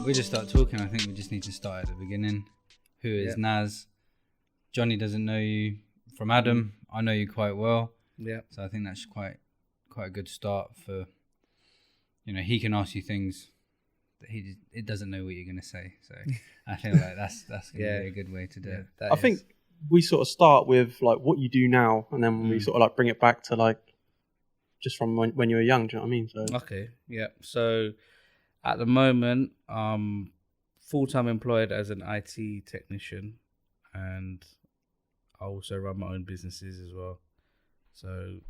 we just start talking. I think we just need to start at the beginning. Who is Naz? Johnny doesn't know you from Adam. I know you quite well. Yeah. So I think that's quite a good start for, he can ask you things that it doesn't know what you're going to say. So I feel like that's going to be a good way to do it. I think we sort of start with like what you do now, and then we sort of like bring it back to like just from when you were young. Do you know what I mean? So okay, yeah. So at the moment, I'm full-time employed as an IT technician, and I also run my own businesses as well. So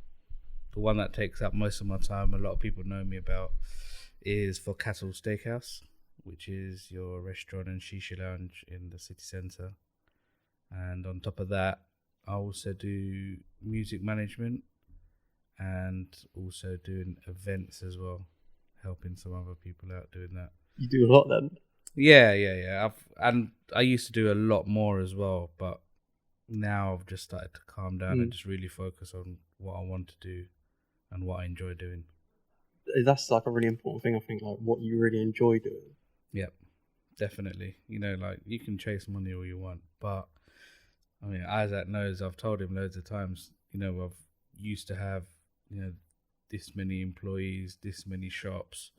the one that takes up most of my time, a lot of people know me about, is for Cattle Steakhouse, which is your restaurant and shisha lounge in the city centre. And on top of that, I also do music management and also doing events as well, helping some other people out doing that. You do a lot then? Yeah. I used to do a lot more as well, but now I've just started to calm down and just really focus on what I want to do and what I enjoy doing. That's like a really important thing, I think, like what you really enjoy doing. Yep, definitely. Like you can chase money all you want, but I mean, Isaac knows, I've told him loads of times, I've used to have, this many employees, this many shops,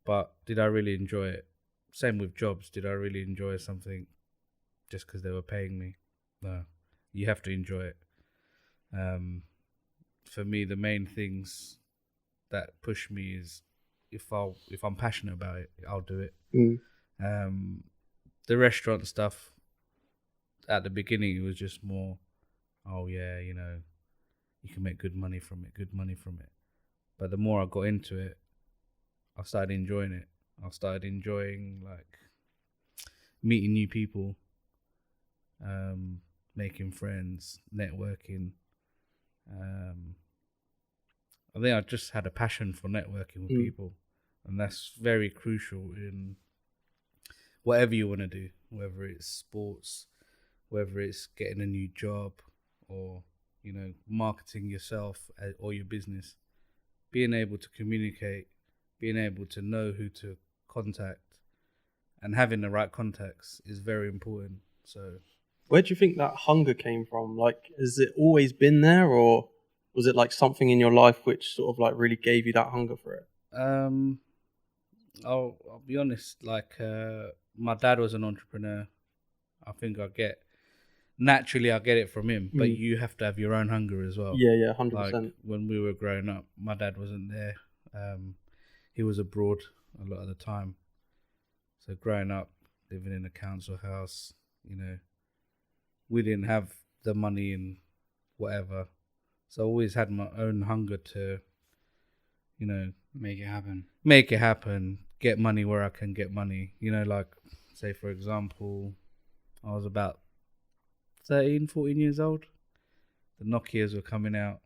but did I really enjoy it? Same with jobs. Did I really enjoy something just because they were paying me? No, you have to enjoy it. For me, the main things that push me is if I'm passionate about it, I'll do it. The restaurant stuff, at the beginning, it was just more, you can make good money from it. But the more I got into it, I started enjoying it. I started enjoying like meeting new people, making friends, networking. I think I just had a passion for networking with people, and that's very crucial in whatever you want to do, whether it's sports, whether it's getting a new job, or marketing yourself or your business. Being able to communicate, being able to know who to contact, and having the right contacts is very important. So, where do you think that hunger came from? Like, has it always been there, or was it like something in your life which sort of like really gave you that hunger for it? I'll be honest. Like, my dad was an entrepreneur. I think I get it from him, but you have to have your own hunger as well. Yeah, 100%. Like when we were growing up, my dad wasn't there. He was abroad a lot of the time. So growing up, living in a council house, we didn't have the money and whatever. So I always had my own hunger to, make it happen, get money where I can get money. Like, say, for example, I was about 13, 14 years old. The Nokias were coming out.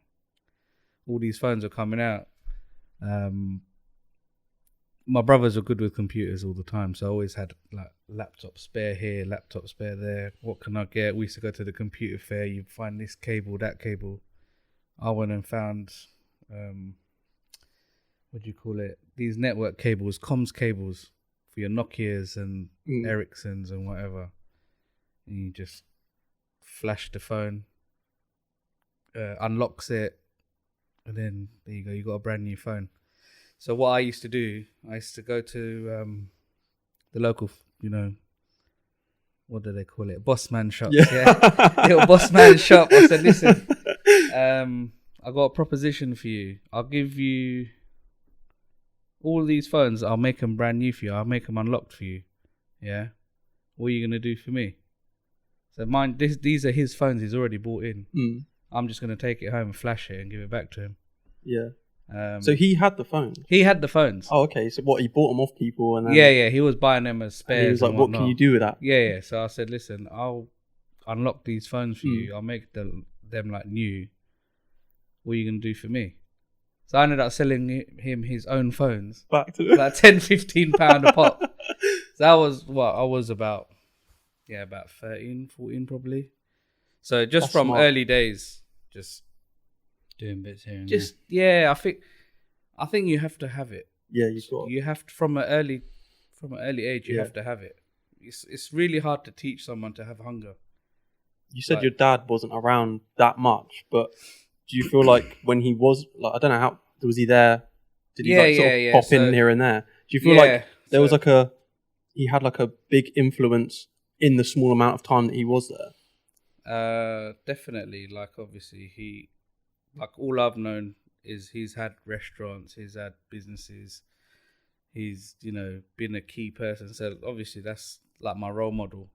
All these phones were coming out. My brothers were good with computers all the time, so I always had like laptop spare here, laptop spare there. What can I get? We used to go to the computer fair. You'd find this cable, that cable. I went and found, these network cables, comms cables for your Nokias and Ericssons and whatever. And you just flash the phone, unlocks it, and then there you go, you got a brand new phone. So what I used to do, I used to go to the local, what do they call it? Bossman shops. Yeah. Little Bossman shop. I said, listen, I got a proposition for you. I'll give you all these phones. I'll make them brand new for you. I'll make them unlocked for you. Yeah. What are you going to do for me? So these are his phones he's already bought in. I'm just going to take it home and flash it and give it back to him. Yeah. So he had the phones? He had the phones. Oh, okay. So what, he bought them off people? And then... Yeah. He was buying them as spares. And he was like, what can you do with that? Yeah. So I said, listen, I'll unlock these phones for you. I'll make them like new. What are you going to do for me? So I ended up selling him his own phones. Back to like £10-15 a pop. So that was what I was about 13, 14 probably. So just That's from smart. Early days, just doing bits here and there. I think you have to have it. Yeah, you have to, from an early From an early age, you have to have it. It's really hard to teach someone to have hunger. You said your dad wasn't around that much, but do you feel like when he was, like, I don't know how, was he there? Did he pop in here and there? Do you feel like there was he had like a big influence in the small amount of time that he was there? Definitely. Like, obviously, all I've known is he's had restaurants, he's had businesses, he's, been a key person. So obviously that's like my role model.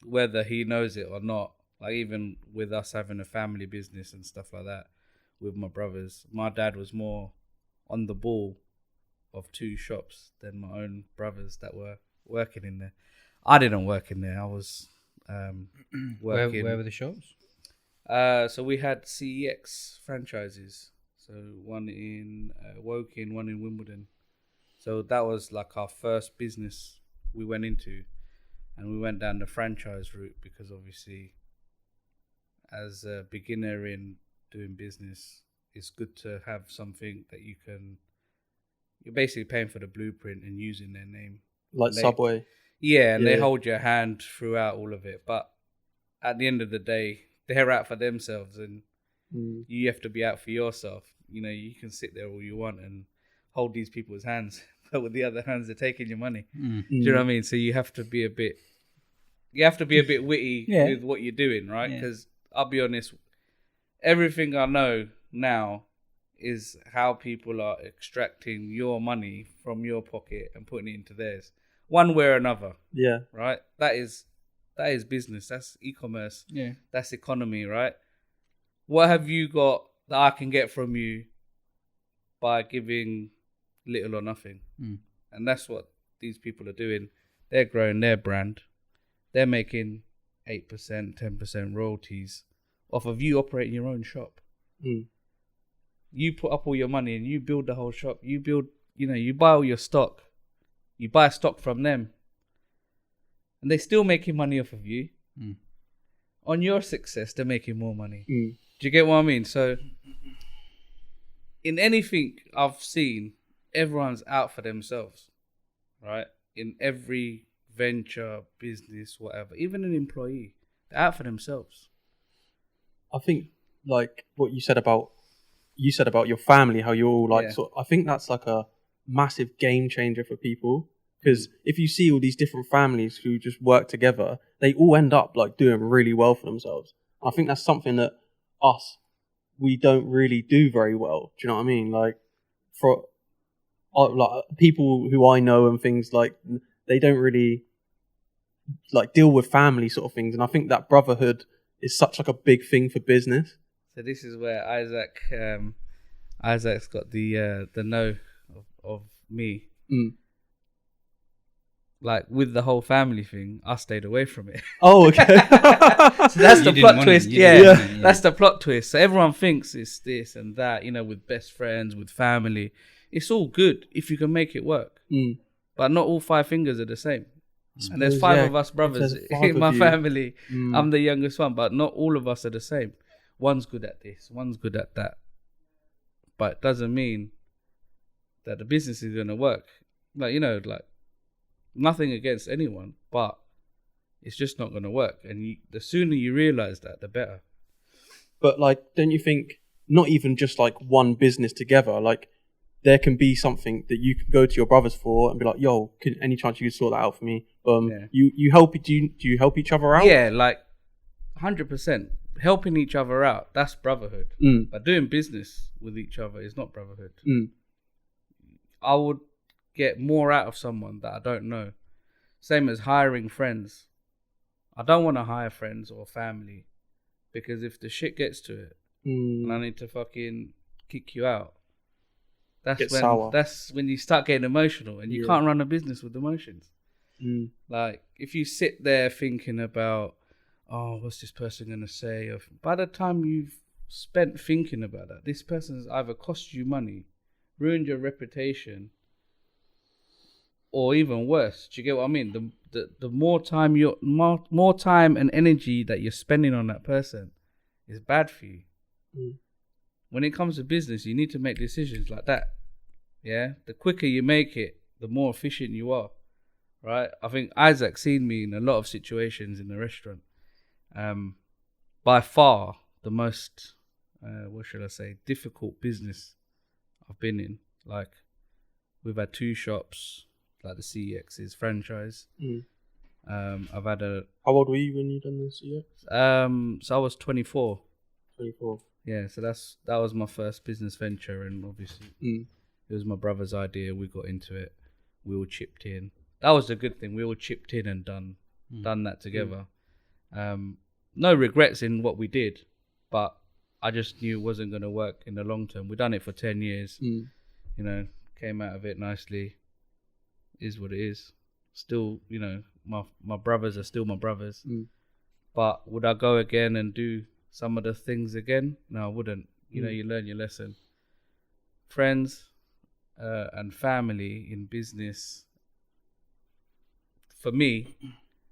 Whether he knows it or not, like even with us having a family business and stuff like that with my brothers, my dad was more on the ball of 2 shops than my own brothers that were working in there. I didn't work in there. I was working. Where were the shops? So we had CEX franchises. So one in Woking, one in Wimbledon. So that was like our first business we went into. And we went down the franchise route because obviously as a beginner in doing business, it's good to have something that you're basically paying for the blueprint and using their name. Like Subway. Yeah, and they hold your hand throughout all of it. But at the end of the day, they're out for themselves and you have to be out for yourself. You can sit there all you want and hold these people's hands, but with the other hands, they're taking your money. Do you know what I mean? So you have to be a bit witty with what you're doing, right? Because I'll be honest, everything I know now is how people are extracting your money from your pocket and putting it into theirs, one way or another. Yeah. Right? That is business. That's e-commerce. Yeah. That's economy, right? What have you got that I can get from you by giving little or nothing? And that's what these people are doing. They're growing their brand. They're making 8%, 10% royalties off of you operating your own shop. You put up all your money and you build the whole shop. You build, you buy all your stock. You buy stock from them. And they're still making money off of you. On your success, they're making more money. Do you get what I mean? So in anything I've seen, everyone's out for themselves, right? In every venture, business, whatever, even an employee, they're out for themselves. I think like what you said about your family, how you're all like, I think that's like a massive game changer for people. Because if you see all these different families who just work together, they all end up like doing really well for themselves. I think that's something that we don't really do very well. Do you know what I mean? Like for like people who I know and things, like they don't really like deal with family sort of things. And I think that brotherhood is such like a big thing for business. So this is where Isaac's got the know of me. Like with the whole family thing, I stayed away from it. Oh, okay. So that's the plot twist. That's the plot twist. So everyone thinks it's this and that, with best friends, with family. It's all good if you can make it work. But not all 5 fingers are the same. And there's 5 of us brothers in my family. I'm the youngest one, but not all of us are the same. One's good at this, one's good at that. But it doesn't mean that the business is going to work. Like, nothing against anyone, but it's just not going to work. And the sooner you realize that, the better. But like, don't you think not even just like one business together, like there can be something that you can go to your brothers for and be like, yo, any chance you could sort that out for me? You help, do you help each other out? Yeah, like 100%. Helping each other out, that's brotherhood. But doing business with each other is not brotherhood. I would get more out of someone that I don't know. Same as hiring friends. I don't want to hire friends or family because if the shit gets to it and I need to fucking kick you out, that's when you start getting emotional and you can't run a business with emotions. Like if you sit there thinking about, oh, what's this person going to say? Or by the time you've spent thinking about that, this person's either cost you money, ruined your reputation, or even worse. Do you get what I mean? The more time more time and energy that you're spending on that person is bad for you. When it comes to business, you need to make decisions like that. yeah, the quicker you make it, the more efficient you are, right? I think Isaac's seen me in a lot of situations in the restaurant. By far, the most, what should I say, difficult business I've been in. Like, we've had 2 shops, like the CEX's franchise. I've had a... How old were you when you done the CEX? So I was 24. 24. Yeah, so that was my first business venture, and obviously it was my brother's idea. We got into it. We all chipped in. That was the good thing. We all chipped in and done that together. No regrets in what we did, but I just knew it wasn't going to work in the long term. We've done it for 10 years. You know, came out of it nicely. Is what it is. Still, you know, my brothers are still my brothers. But would I go again and do some of the things again? No, I wouldn't. You know, you learn your lesson. Friends and family in business, for me,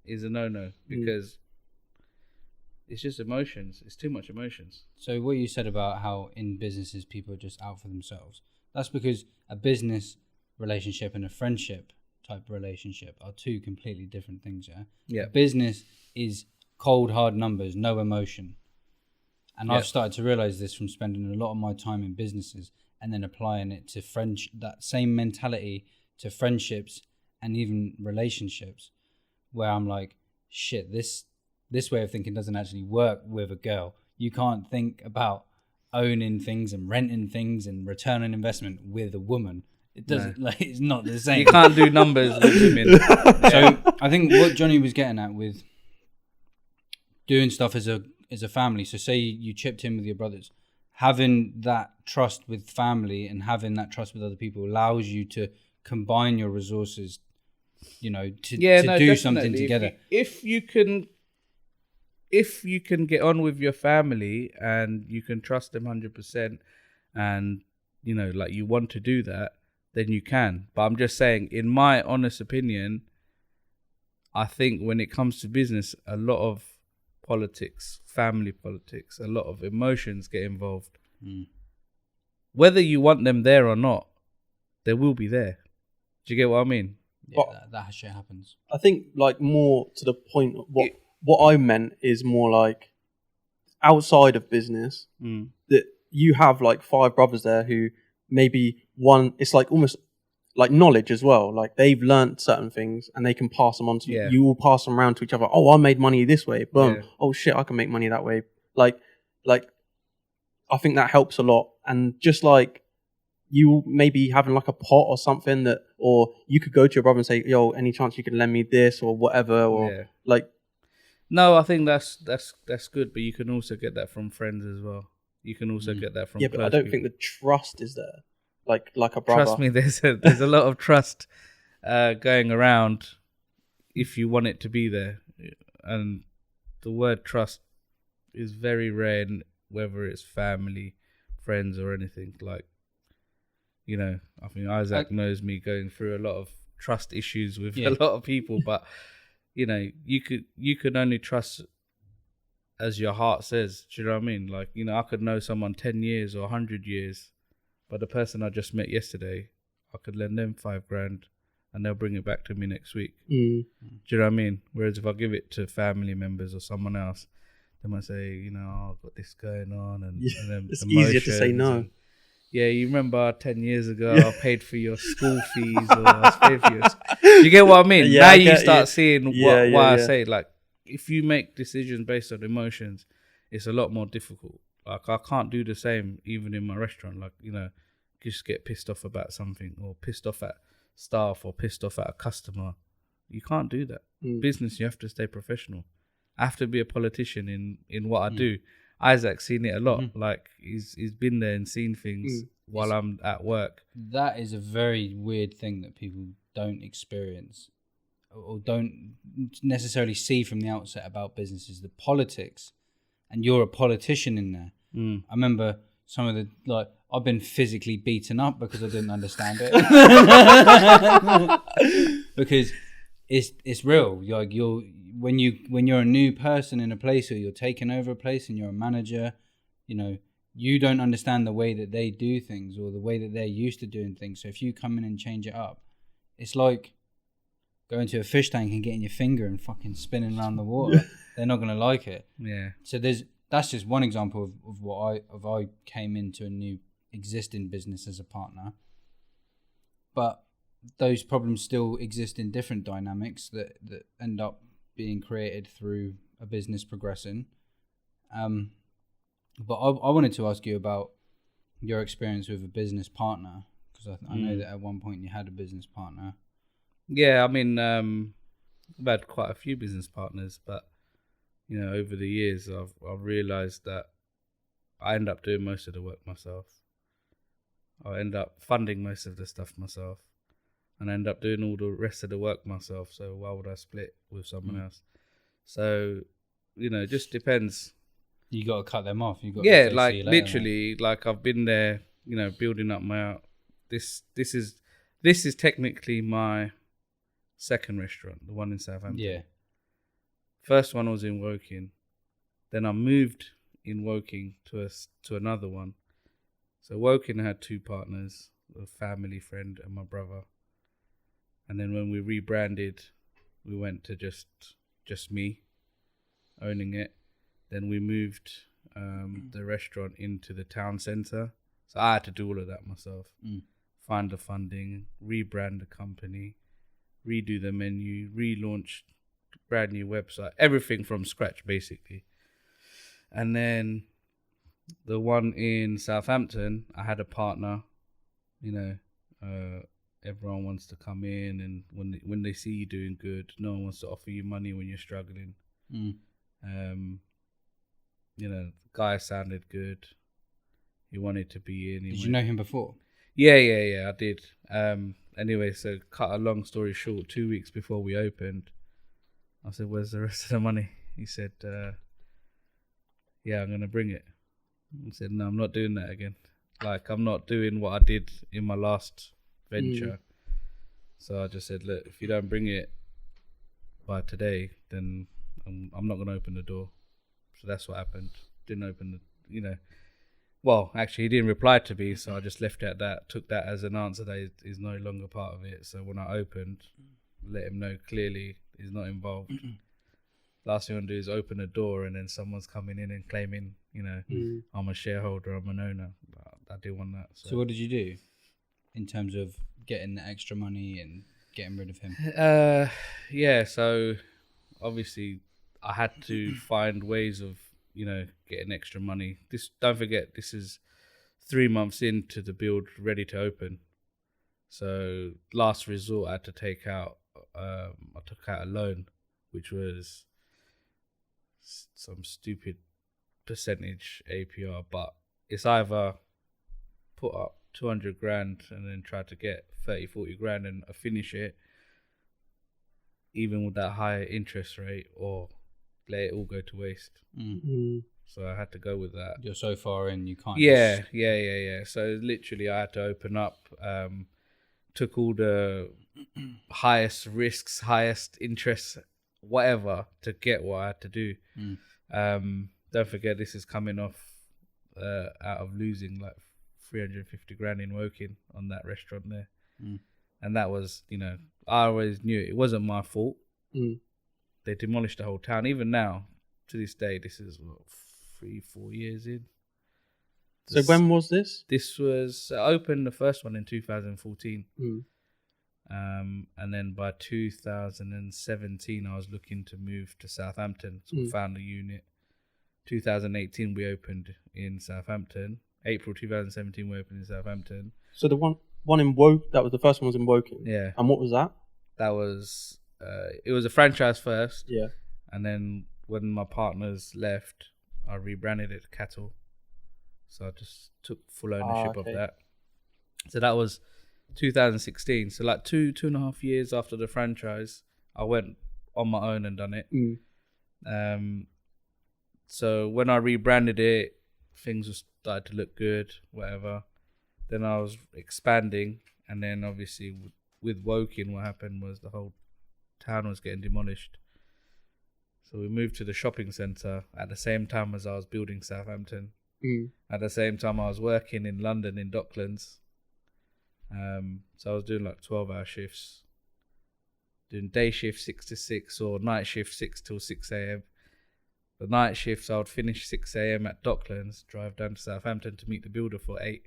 is a no-no because it's just emotions. It's too much emotions. So what you said about how in businesses people are just out for themselves, that's because a business relationship and a friendship type relationship are 2 completely different things, yeah? Yeah. A business is cold, hard numbers, no emotion. And I've started to realize this from spending a lot of my time in businesses and then applying it to that same mentality to friendships and even relationships, where I'm like, shit, this way of thinking doesn't actually work with a girl. You can't think about owning things and renting things and return on investment with a woman. It doesn't, like, it's not the same. You can't do numbers with women. So I think what Johnny was getting at with doing stuff as a family. So say you chipped in with your brothers, having that trust with family and having that trust with other people allows you to combine your resources, you know, to do definitely. something together. If you can get on with your family and you can trust them 100%, and you know, like, you want to do that, then you can. But I'm just saying, in my honest opinion, I think when it comes to business, a lot of politics, family politics, a lot of emotions get involved. Whether you want them there or not, they will be there. Do you get what I mean? Yeah, that shit happens. I think, like, more to the point, what I meant is more like outside of business, that you have like 5 brothers there who maybe one, it's like almost like knowledge as well. Like, they've learnt certain things and they can pass them on to you. You will pass them around to each other. Oh, I made money this way. Boom. Yeah. Oh shit, I can make money that way. Like I think that helps a lot. And just like you maybe having like a pot or something that, or you could go to your brother and say, yo, any chance you can lend me this or whatever, or like. No, I think that's good, but you can also get that from friends as well. You can also get that from but I don't think the trust is there. Like a brother. Trust me, there's a lot of trust going around if you want it to be there. And the word trust is very rare, whether it's family, friends, or anything. Like, you know, I think Isaac knows me going through a lot of trust issues with a lot of people, but you know, you could only trust as your heart says. Do you know what I mean? Like, you know, I could know someone 10 years or 100 years, but the person I just met yesterday, I could lend them $5,000 and they'll bring it back to me next week. Do you know what I mean? Whereas if I give it to family members or someone else, they might say, you know, oh, I've got this going on, and then it's easier to say no. Yeah, you remember 10 years ago, I paid for your school fees, or I paid for your... You get what I mean? Now you start seeing why I say, like, if you make decisions based on emotions, it's a lot more difficult. Like, I can't do the same even in my restaurant. Like, you know, just get pissed off about something, or pissed off at staff, or pissed off at a customer. You can't do that. Business, you have to stay professional. I have to be a politician in what I do. Isaac's seen it a lot. Like, he's been there and seen things while I'm at work. That is a very weird thing that people don't experience or don't necessarily see from the outset about businesses. The politics, and you're a politician in there. I remember some of the, like, I've been physically beaten up because I didn't understand it. Because it's real. Like, when you're a new person in a place, or you're taking over a place and you're a manager, you know, you don't understand the way that they do things or the way that they're used to doing things. So if you come in and change it up, it's like going to a fish tank and getting your finger and fucking spinning around the water. They're not going to like it. Yeah. So that's just one example of what I came into a new existing business as a partner. But those problems still exist in different dynamics that end up being created through a business progressing. But I wanted to ask you about your experience with a business partner, because I know that at one point you had a business partner. Yeah, I mean, I've had quite a few business partners, but over the years, I've realised that I end up doing most of the work myself. I end up funding most of the stuff myself, and I end up doing all the rest of the work myself. So why would I split with someone else? So, it just depends. You got to cut them off. You got yeah, to say, like "See you later, literally, mate." like I've been there, building up my. This is technically my second restaurant, the one in Southampton. Yeah. First one was in Woking. Then I moved in Woking to another one. So Woking had two partners, a family friend and my brother. And then when we rebranded, we went to just me owning it. Then we moved the restaurant into the town centre. So I had to do all of that myself. Find the funding, rebrand the company, redo the menu, relaunch brand new website, everything from scratch basically. And then the one in Southampton, I had a partner. Everyone wants to come in, and when they see you doing good, no one wants to offer you money when you're struggling. The guy sounded good. He wanted to be in. Did you know him before? Yeah, I did. Anyway, so cut a long story short, 2 weeks before we opened, I said, "Where's the rest of the money?" He said, "Yeah, I'm going to bring it." I said, "No, I'm not doing that again. Like, I'm not doing what I did in my last venture." So I just said, "Look, if you don't bring it by today, then I'm not going to open the door." So that's what happened. Didn't open well, actually, he didn't reply to me, so I just left it at that. Took that as an answer that he's no longer part of it. So when I opened, let him know clearly he's not involved. Last thing I want to do is open a door and then someone's coming in and claiming, I'm a shareholder, I'm an owner. I didn't want that. So what did you do in terms of getting the extra money and getting rid of him? Yeah, so obviously I had to find ways of getting extra money. Don't forget, this is 3 months into the build, ready to open. So last resort, I had to take out. I took out a loan, which was some stupid percentage APR. But it's either put up 200 grand and then try to get 30-40 grand and finish it, even with that higher interest rate, or let it all go to waste. So I had to go with that. You're so far in, you can't. Yeah. So literally, I had to open up. Took all the highest risks, highest interest, whatever, to get what I had to do. Don't forget, this is coming off out of losing like 350 grand in Woking on that restaurant there. And that was, I always knew it wasn't my fault. They demolished the whole town. Even now, to this day, this is 3-4 years in. So when was this? This was opened, the first one in 2014. And then by 2017, I was looking to move to Southampton. So I found a unit. 2018, we opened in Southampton. April 2017, we opened in Southampton. So the one in Woking, that was the first one was in Woking. Yeah. And what was that? That was, it was a franchise first. Yeah. And then when my partners left, I rebranded it to Cattle. So I just took full ownership of that. So that was 2016. So like two and a half years after the franchise, I went on my own and done it. So when I rebranded it, things just started to look good, whatever. Then I was expanding, and then obviously with Woking, what happened was the whole town was getting demolished. So we moved to the shopping centre at the same time as I was building Southampton. At the same time, I was working in London in Docklands. So I was doing like 12-hour shifts, doing day shift 6 to 6 or night shift 6 till 6 a.m. The night shifts, I would finish 6 a.m. at Docklands, drive down to Southampton to meet the builder for 8.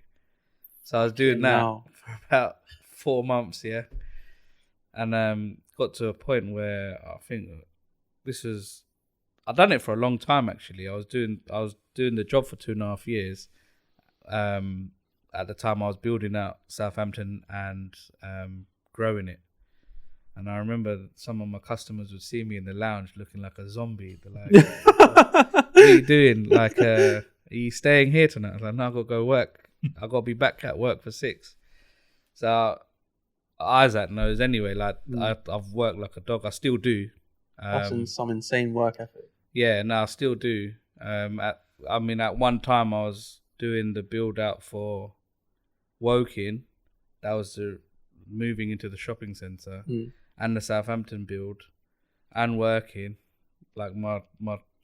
So I was doing that for about 4 months, yeah. And got to a point where I think I'd done it for a long time actually. I was doing the job for 2.5 years. At the time I was building out Southampton and growing it. And I remember some of my customers would see me in the lounge looking like a zombie. They're like, what are you doing? Like, are you staying here tonight? I was like, no, I've got to go work. I've got to be back at work for 6. So Isaac knows anyway, like I've worked like a dog. I still do. That's some insane work ethic. Yeah, no, I still do. At one time I was doing the build out for Woking. That was the moving into the shopping centre and the Southampton build and working like my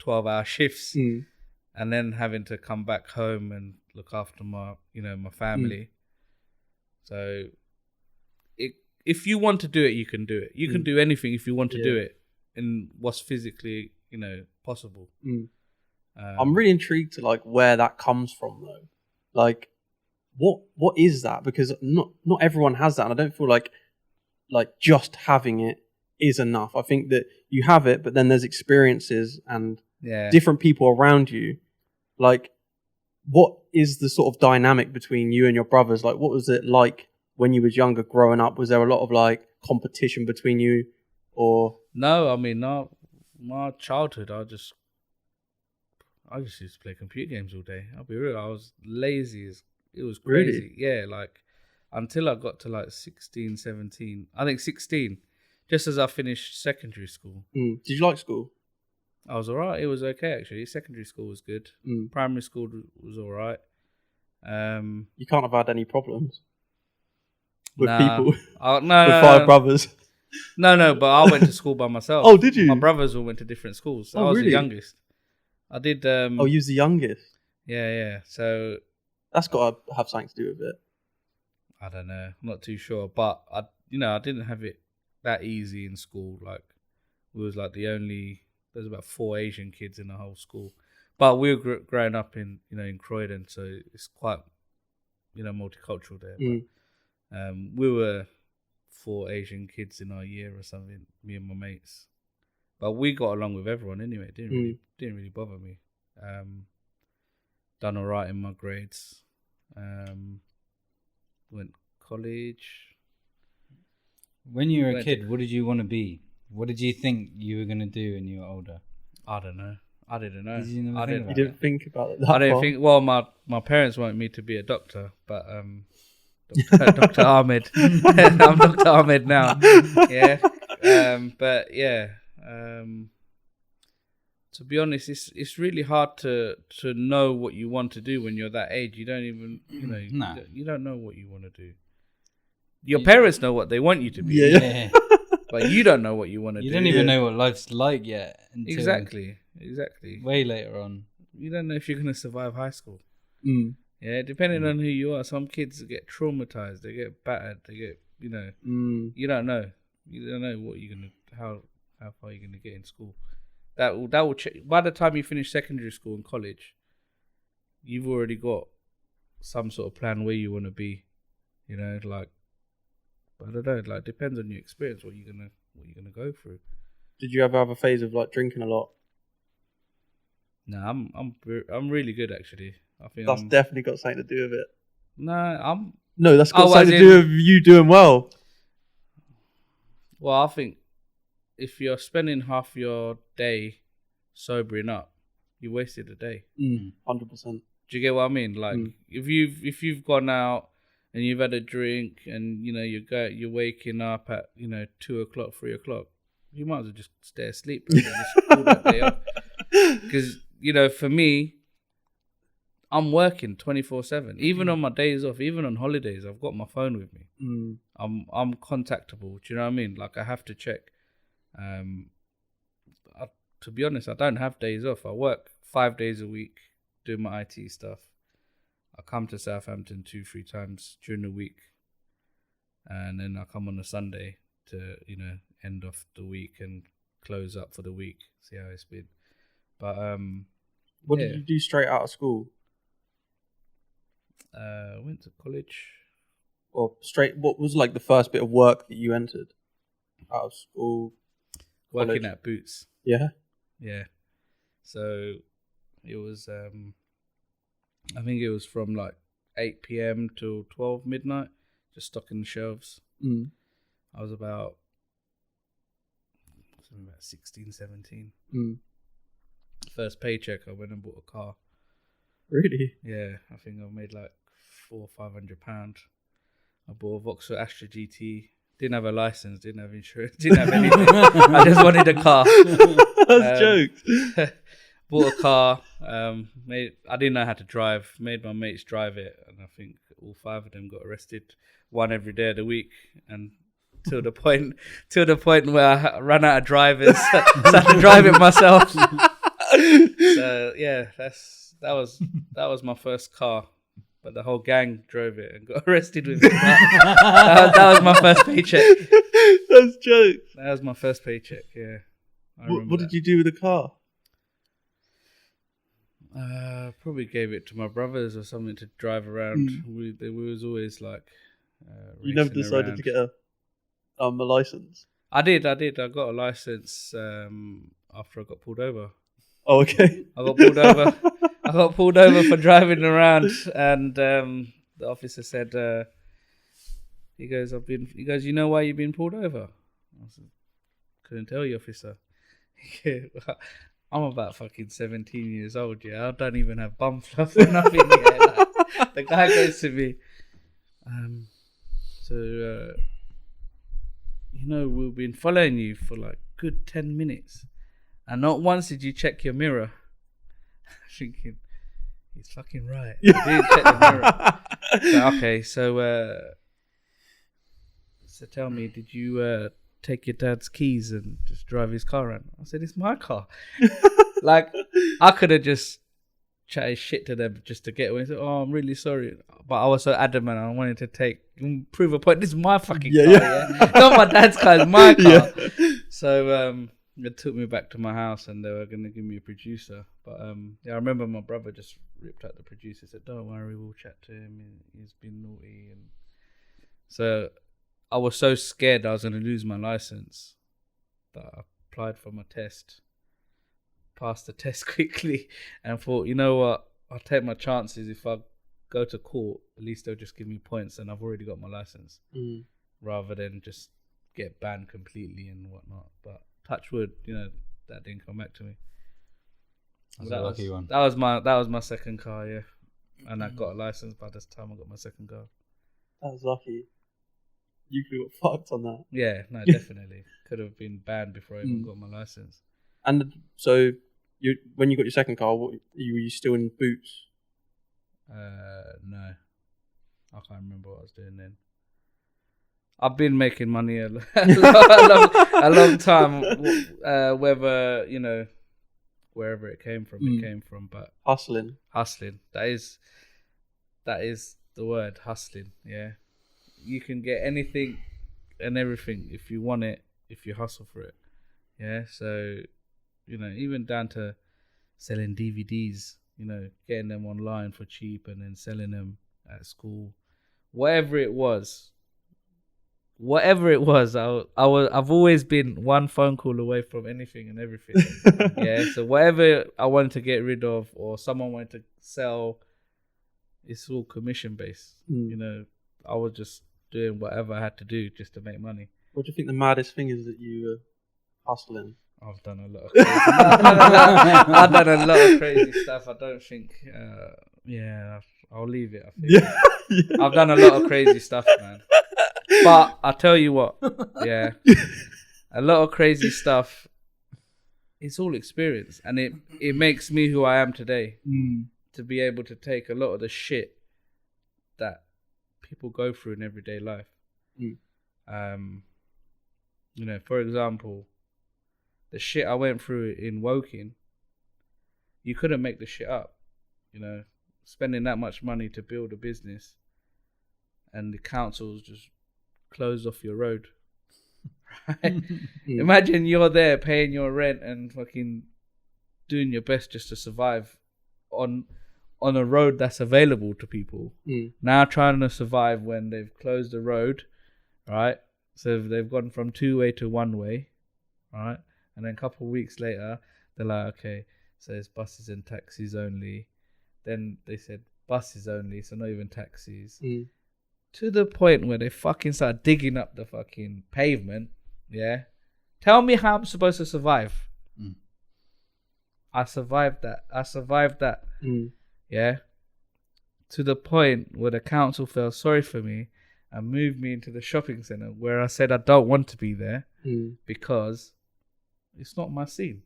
12-hour shifts and then having to come back home and look after my family. So if you want to do it, you can do it. You can do anything if you want to do it in what's physically, possible. I'm really intrigued to like where that comes from though. Like what is that? Because not everyone has that, and I don't feel like just having it is enough. I think that you have it, but then there's experiences and different people around you. Like, what is the sort of dynamic between you and your brothers? Like, what was it like when you was younger growing up? Was there a lot of like competition between you, or? No, I mean, no. My childhood, I just used to play computer games all day. I'll be real. I was lazy as it was crazy. Really? Yeah, like until I got to like 16, 17. I think 16, just as I finished secondary school. Did you like school? I was alright. It was okay actually. Secondary school was good. Primary school was alright. You can't have had any problems with people. With 5 brothers. No, but I went to school by myself. Oh, did you? My brothers all went to different schools. So I was the youngest. I did. You was the youngest. Yeah. So that's got to have something to do with it. I don't know. I'm not too sure, but I didn't have it that easy in school. Like, we was like there's about 4 Asian kids in the whole school, but we were growing up in Croydon, so it's quite multicultural there. But, we were 4 Asian kids in our year or something, me and my mates, but we got along with everyone anyway. It didn't really bother me. Done all right in my grades. Went college. When you were a kid, what did you want to be? What did you think you were going to do when you were older? I don't know. I didn't know. You didn't think about it that I didn't think. Well, my parents wanted me to be a doctor, but Dr. Ahmed. I'm Dr. Ahmed now. Yeah. But yeah. To be honest, it's really hard to know what you want to do when you're that age. You don't even you don't know what you want to do. Your parents know what they want you to be. Yeah. But you don't know what you want to do. You don't even know what life's like yet. Exactly. Way later on. You don't know if you're going to survive high school. Yeah, depending on who you are. Some kids get traumatized. They get battered. They get, you don't know. You don't know what you're going to, how far you're going to get in school. That will by the time you finish secondary school and college, you've already got some sort of plan where you want to be. Like, I don't know. Like, depends on your experience what you're gonna go through. Did you ever have a phase of like drinking a lot? No, I'm really good actually. I think that's definitely got something to do with it. No, that's got something to do with you doing well. Well, I think if you're spending half your day sobering up, you wasted a day. 100%. Do you get what I mean? Like, if you've gone out and you've had a drink and you're waking up at 2 o'clock, 3 o'clock, you might as well just stay asleep and just call that day off. Because for me, I'm working 24/7. Even on my days off, even on holidays, I've got my phone with me. I'm contactable. Do you know what I mean? Like, I have to check. To be honest, I don't have days off. I work 5 days a week, doing my IT stuff. I come to Southampton 2-3 times during the week, and then I come on a Sunday to end off the week and close up for the week. See how it's been. But what did you do straight out of school? Went to college. Or straight? What was like the first bit of work that you entered out of school? Working college? at Boots. Yeah. Yeah. So it was. I think it was from like 8 p.m. till 12 midnight, just stocking the shelves. I was about 16, 17. First paycheck, I went and bought a car. Really? Yeah, I think I made like £400 or £500. I bought a Vauxhall Astra GT. Didn't have a license, didn't have insurance, didn't have anything. I just wanted a car. That's jokes. Bought a car. I didn't know how to drive. Made my mates drive it, and I think all 5 of them got arrested, one every day of the week, and till the point where I ran out of drivers, so I had to drive it myself. So yeah, that was my first car, but the whole gang drove it and got arrested with it. That was my first paycheck. That's jokes. That was my first paycheck. Yeah. What did you do with the car? Probably gave it to my brothers or something to drive around. We was always like. You never decided around. to get a license? I did. I got a license after I got pulled over. Oh, okay. I got pulled over for driving around, and the officer said, he goes, you know why you've been pulled over? I said, couldn't tell you, officer. I'm about fucking 17 years old, yeah. I don't even have bum fluff or nothing yet. Like, the guy goes to me, we've been following you for like good 10 minutes. And not once did you check your mirror. Thinking, he's fucking right. I didn't check the mirror. Okay, so tell me, did you take your dad's keys and just drive his car around? I said, it's my car. Like, I could have just chatted shit to them just to get away. I said, oh, I'm really sorry. But I was so adamant. I wanted to prove a point. This is my fucking car, yeah? Not my dad's car, it's my car. Yeah. So it took me back to my house, and they were going to give me a producer. But I remember my brother just ripped out the producer, said, don't worry, we'll chat to him. He's been naughty. And so I was so scared I was going to lose my license that I applied for my test, passed the test quickly, and thought, you know what, I'll take my chances. If I go to court, at least they'll just give me points and I've already got my license, rather than just get banned completely and whatnot. But touch wood, that didn't come back to me. That's a lucky one. That was my second car, yeah. And I got a license by this time I got my second car. That was lucky. You could have got fucked on that. Yeah, no, definitely. Could have been banned before I even got my license. And so, when you got your second car, were you still in Boots? No. I can't remember what I was doing then. I've been making money a long time, whether, wherever it came from, but hustling. That is the word, hustling, yeah. You can get anything and everything if you want it, if you hustle for it, yeah. So, even down to selling DVDs, getting them online for cheap and then selling them at school, whatever it was, I've always been one phone call away from anything and everything. Yeah, so whatever I wanted to get rid of or someone wanted to sell, it's all commission based. I was just doing whatever I had to do just to make money. What do you think the maddest thing is that you were hustling? I've done a lot of crazy I've done a lot of crazy stuff. I don't think I'll leave it, I think. I've done a lot of crazy stuff, man. But I'll tell you what, a lot of crazy stuff, it's all experience. And it makes me who I am today. To be able to take a lot of the shit that people go through in everyday life. For example, the shit I went through in Woking, you couldn't make the shit up. you know, spending that much money to build a business, and the council's just closed off your road. Right? Imagine you're there paying your rent and fucking doing your best just to survive on a road that's available to people. Now trying to survive when they've closed the road, right? So they've gone from 2-way to 1-way, right? And then a couple of weeks later, they're like, okay, so it's buses and taxis only. Then they said buses only, so not even taxis. To the point where they fucking start digging up the fucking pavement, yeah? Tell me how I'm supposed to survive. I survived that. Yeah? To the point where the council felt sorry for me and moved me into the shopping centre where I said I don't want to be there because it's not my scene.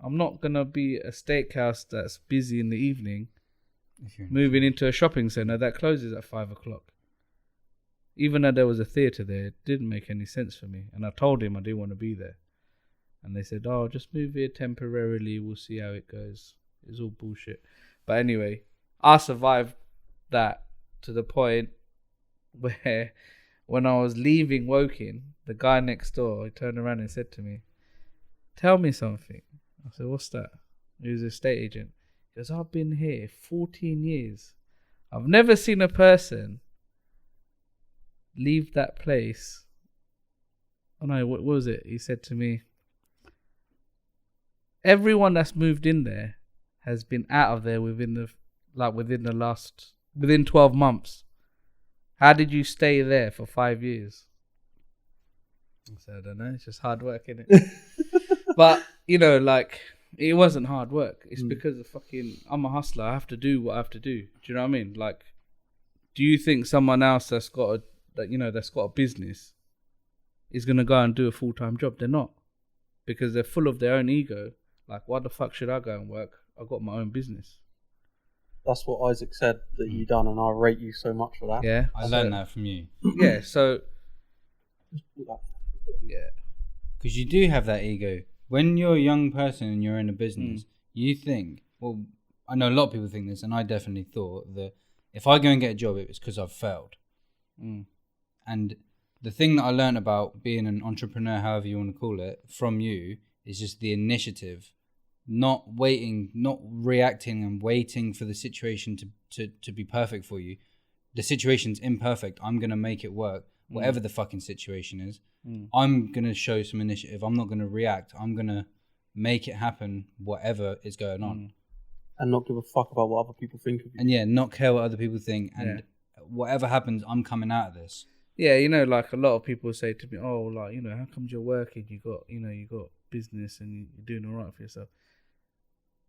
I'm not going to be a steakhouse that's busy in the evening moving into a shopping centre that closes at 5 o'clock. Even though there was a theatre there, it didn't make any sense for me. And I told him I didn't want to be there. And they said, oh, just move here temporarily. We'll see how it goes. It's all bullshit. But anyway, I survived that to the point where when I was leaving Woking, the guy next door, he turned around and said to me, tell me something. I said, what's that? He was an estate agent. He goes, I've been here 14 years. I've never seen a person leave that place. Oh no, what was it? He said to me, everyone that's moved in there has been out of there within 12 months. How did you stay there for 5 years? I said, I don't know, it's just hard work, innit? But, you know, like, it wasn't hard work. It's because of I'm a hustler. I have to do what I have to do. Do you know what I mean? Like, do you think someone else that's got a business is going to go and do a full-time job? They're not. Because they're full of their own ego. Like, why the fuck should I go and work? I've got my own business. That's what Isaac said that you done, and I rate you so much for that. Yeah. I learned that from you. Yeah, so... Yeah. Because you do have that ego. When you're a young person and you're in a business, you think, well, I know a lot of people think this, and I definitely thought that if I go and get a job, it was because I've failed. And the thing that I learned about being an entrepreneur, however you want to call it, from you, is just the initiative. Not waiting, not reacting and waiting for the situation to be perfect for you. The situation's imperfect. I'm going to make it work. Whatever the fucking situation is, I'm going to show some initiative. I'm not going to react. I'm going to make it happen, whatever is going on. And not give a fuck about what other people think of you. And yeah, not care what other people think. And whatever happens, I'm coming out of this. Yeah, you know, like a lot of people say to me, oh, like, you know, how comes you're working? You got business and you're doing all right for yourself.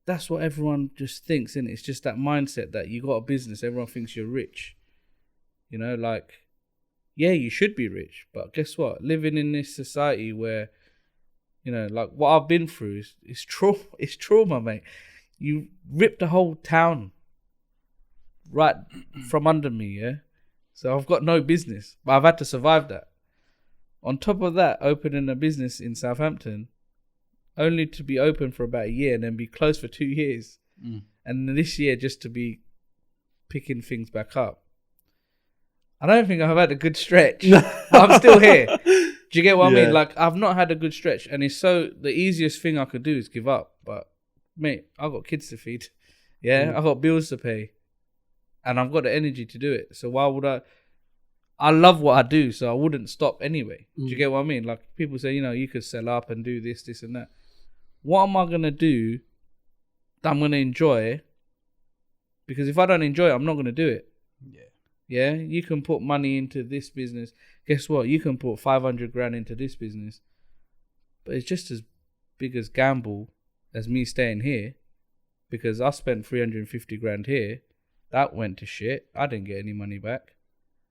That's what everyone just thinks, isn't it? It's just that mindset that you got a business. Everyone thinks you're rich. You know, like, yeah, you should be rich. But guess what? Living in this society where, you know, like what I've been through is trauma, mate. You ripped the whole town right from under me, yeah? So I've got no business, but I've had to survive that. On top of that, opening a business in Southampton, only to be open for about a year and then be closed for 2 years. And this year just to be picking things back up. I don't think I've had a good stretch. I'm still here. Do you get what I mean? Like, I've not had a good stretch. And it's the easiest thing I could do is give up. But, mate, I've got kids to feed. Yeah, I've got bills to pay. And I've got the energy to do it. So why would I love what I do, so I wouldn't stop anyway. Do you get what I mean? Like, people say, you know, you could sell up and do this and that. What am I going to do that I'm going to enjoy? Because if I don't enjoy it, I'm not going to do it. Yeah, you can put money into this business. Guess what? You can put 500 grand into this business. But it's just as big as gamble as me staying here. Because I spent 350 grand here. That went to shit. I didn't get any money back.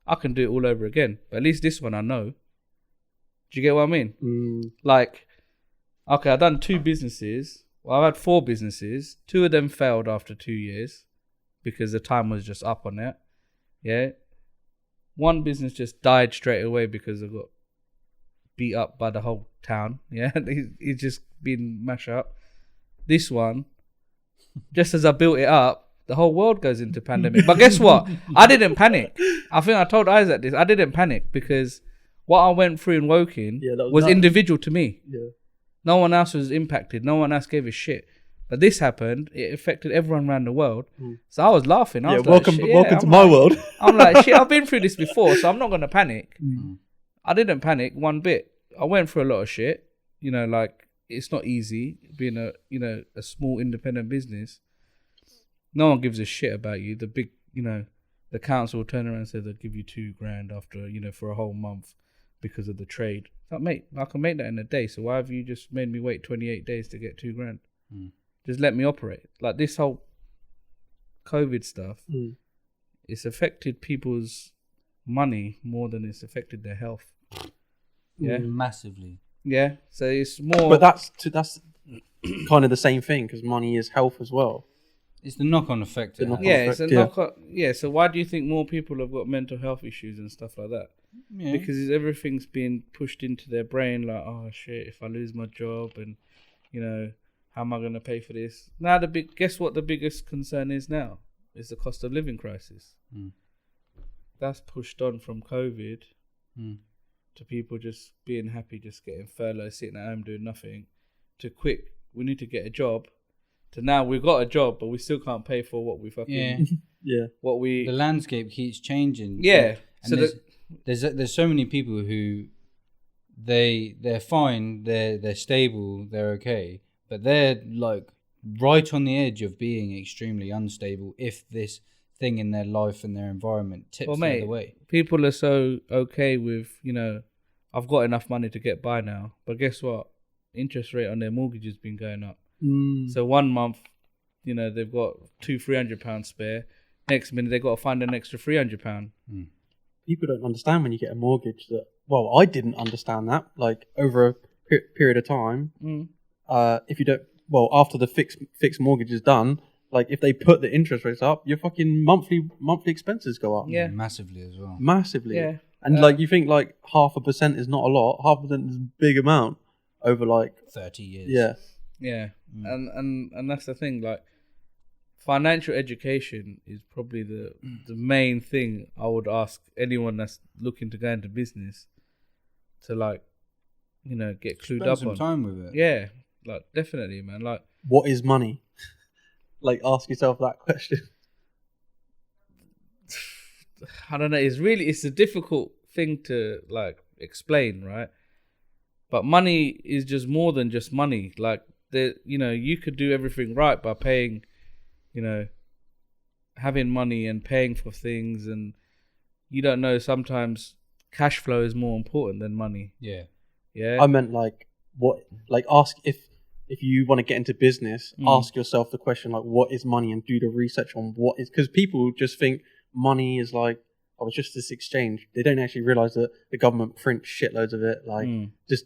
I can do it all over again. But at least this one I know. Do you get what I mean? Like, okay, I've done 2 businesses. Well, I've had 4 businesses. 2 of them failed after 2 years. Because the time was just up on it. Yeah. One business just died straight away because I got beat up by the whole town. Yeah. He's just been mashed up. This one, just as I built it up, the whole world goes into pandemic. But guess what? I didn't panic. I think I told Isaac this. I didn't panic because what I went through in Woking was individual to me. Yeah. No one else was impacted. No one else gave a shit. But this happened. It affected everyone around the world. So I was laughing. I was welcome to my world. I'm like, shit, I've been through this before, so I'm not going to panic. I didn't panic one bit. I went through a lot of shit. You know, like, it's not easy being a small independent business. No one gives a shit about you. The big, the council will turn around and say they'll give you $2,000 after, for a whole month because of the trade. Like, mate, I can make that in a day. So why have you just made me wait 28 days to get $2,000? Just let me operate. Like, this whole COVID stuff, it's affected people's money more than it's affected their health. Yeah, massively. Yeah, so it's more. But that's kind of the same thing because money is health as well. It's the knock-on effect. It's a knock-on. Yeah, so why do you think more people have got mental health issues and stuff like that? Yeah. Because everything's being pushed into their brain, like, oh shit, if I lose my job and how am I going to pay for this? Now guess what the biggest concern is now? It's the cost of living crisis. That's pushed on from COVID to people just being happy, just getting furloughed, sitting at home doing nothing, to quick, we need to get a job, to now we've got a job but we still can't pay for what we fucking the landscape keeps changing. And so there's so many people who they're fine, they're stable, they're okay, but they're like right on the edge of being extremely unstable if this thing in their life and their environment tips the other way. People are so okay with, I've got enough money to get by now, but guess what? Interest rate on their mortgage has been going up. So 1 month, they've got £200-300 spare. Next minute they've got to find an extra £300. People don't understand when you get a mortgage that. Well, I didn't understand that. Like over a period of time, if you don't, after the fixed mortgage is done, like if they put the interest rates up, your fucking monthly expenses go up. Yeah, massively as well. Massively. Yeah, and you think like 0.5% is not a lot. 0.5% is a big amount over like 30 years. Yeah. Yeah, and that's the thing. Like, financial education is probably the main thing I would ask anyone that's looking to go into business to, like, get clued up some on. Time with it. Yeah, like, definitely, man. Like, what is money? Like, ask yourself that question. I don't know. It's a difficult thing to, like, explain, right? But money is just more than just money. Like, you could do everything right by paying, having money and paying for things, and you don't know, sometimes cash flow is more important than money. Yeah. I meant ask if you want to get into business, ask yourself the question, like, what is money, and do the research on what is, because people just think money is like, oh, it's just this exchange. They don't actually realize that the government prints shitloads of it. Like, just,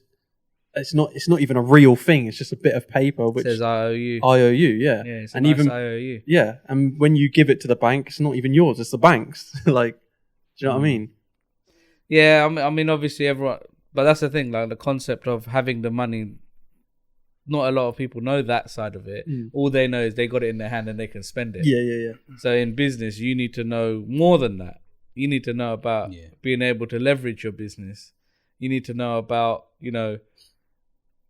it's not even a real thing. It's just a bit of paper which says IOU. Yeah. Yeah, it's a nice IOU. Yeah, and when you give it to the bank, it's not even yours. It's the bank's. Like, do you know what I mean? Yeah, I mean, obviously everyone, but that's the thing. Like, the concept of having the money, not a lot of people know that side of it. All they know is they got it in their hand and they can spend it. Yeah. So in business, you need to know more than that. You need to know about being able to leverage your business. You need to know about,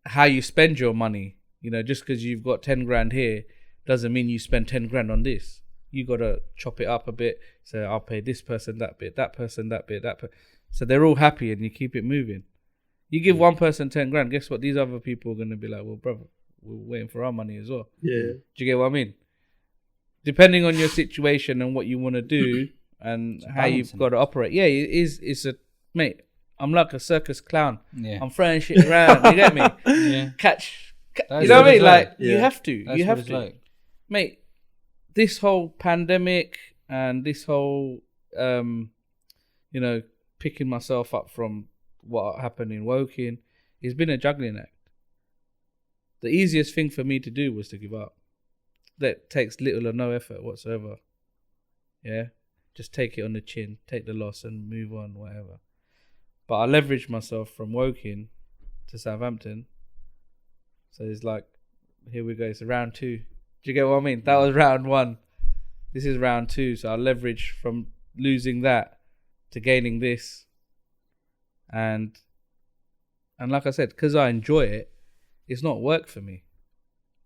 how you spend your money. Just because you've got 10 grand here doesn't mean you spend 10 grand on this. You got to chop it up a bit. So I'll pay this person that bit, that person that bit, so they're all happy and you keep it moving. You give one person 10 grand, guess what? These other people are going to be like, well, brother, we're waiting for our money as well. Yeah. Do you get what I mean? Depending on your situation and what you want to do and how you've got to operate. Yeah, it's a, mate, I'm like a circus clown. Yeah. I'm throwing shit around. You get me? Yeah. Catch. You know what I mean? Like, you have to. That's you have what it's to. like. Mate, this whole pandemic and this whole, picking myself up from what happened in Woking, it's been a juggling act. The easiest thing for me to do was to give up. That takes little or no effort whatsoever. Yeah? Just take it on the chin, take the loss and move on, whatever. But I leveraged myself from Woking to Southampton. So it's like, here we go, it's round 2. Do you get what I mean? That was round 1. This is round 2, so I leverage from losing that to gaining this. And like I said, because I enjoy it, it's not work for me.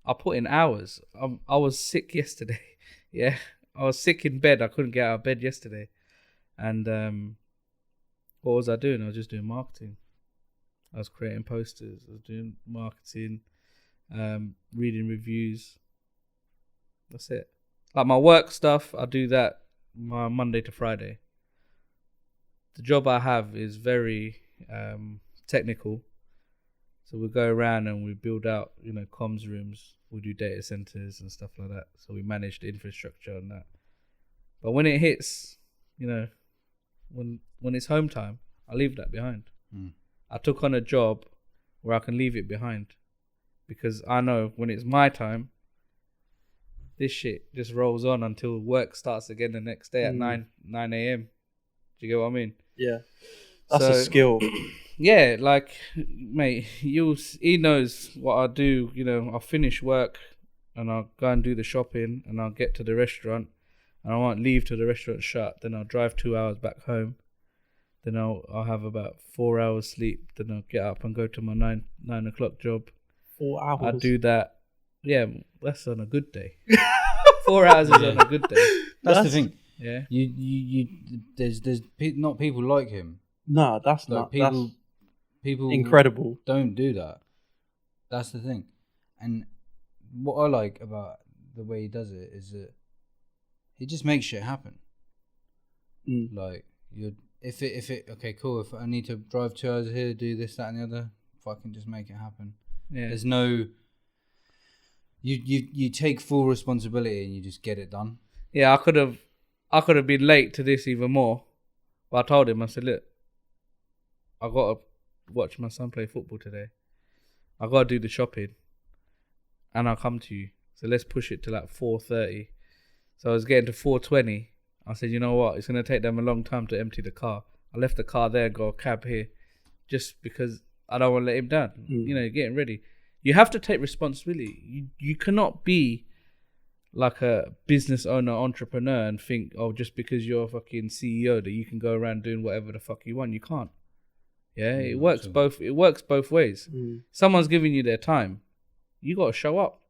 I put in hours. I was sick yesterday. Yeah, I was sick in bed. I couldn't get out of bed yesterday. And what was I doing? I was just doing marketing. I was creating posters. I was doing marketing, reading reviews. That's it. Like my work stuff, I do that my Monday to Friday. The job I have is very technical. So we go around and we build out, comms rooms. We do data centers and stuff like that. So we manage the infrastructure on that. But when it hits, when it's home time, I leave that behind. I took on a job where I can leave it behind because I know when it's my time, this shit just rolls on until work starts again the next day at 9 a.m. Do you get what I mean? Yeah. That's a skill. Yeah, like, mate, he knows what I do. I'll finish work and I'll go and do the shopping and I'll get to the restaurant and I won't leave till the restaurant's shut. Then I'll drive 2 hours back home. Then I'll have about 4 hours sleep. Then I'll get up and go to my 9 o'clock job. 4 hours? I do that. Yeah, that's on a good day. 4 hours is on a good day. That's the thing. Yeah. There's not people like him. No, that's like not. People incredible. Don't do that. That's the thing. And what I like about the way he does it is that he just makes shit happen. Like if it okay, cool. If I need to drive 2 hours here, do this, that, and the other, fucking just make it happen. Yeah. There's no. You take full responsibility and you just get it done. Yeah, I could have been late to this even more, but I told him, I said, look, I got to watch my son play football today. I got to do the shopping, and I'll come to you. So let's push it to like 4:30. So I was getting to 4:20. I said, you know what? It's going to take them a long time to empty the car. I left the car there and got a cab here, just because I don't want to let him down. Getting ready. You have to take responsibility. You cannot be like a business owner, entrepreneur, and think, oh, just because you're a fucking CEO that you can go around doing whatever the fuck you want. You can't. Yeah, it works both. It works both ways. Someone's giving you their time. You got to show up.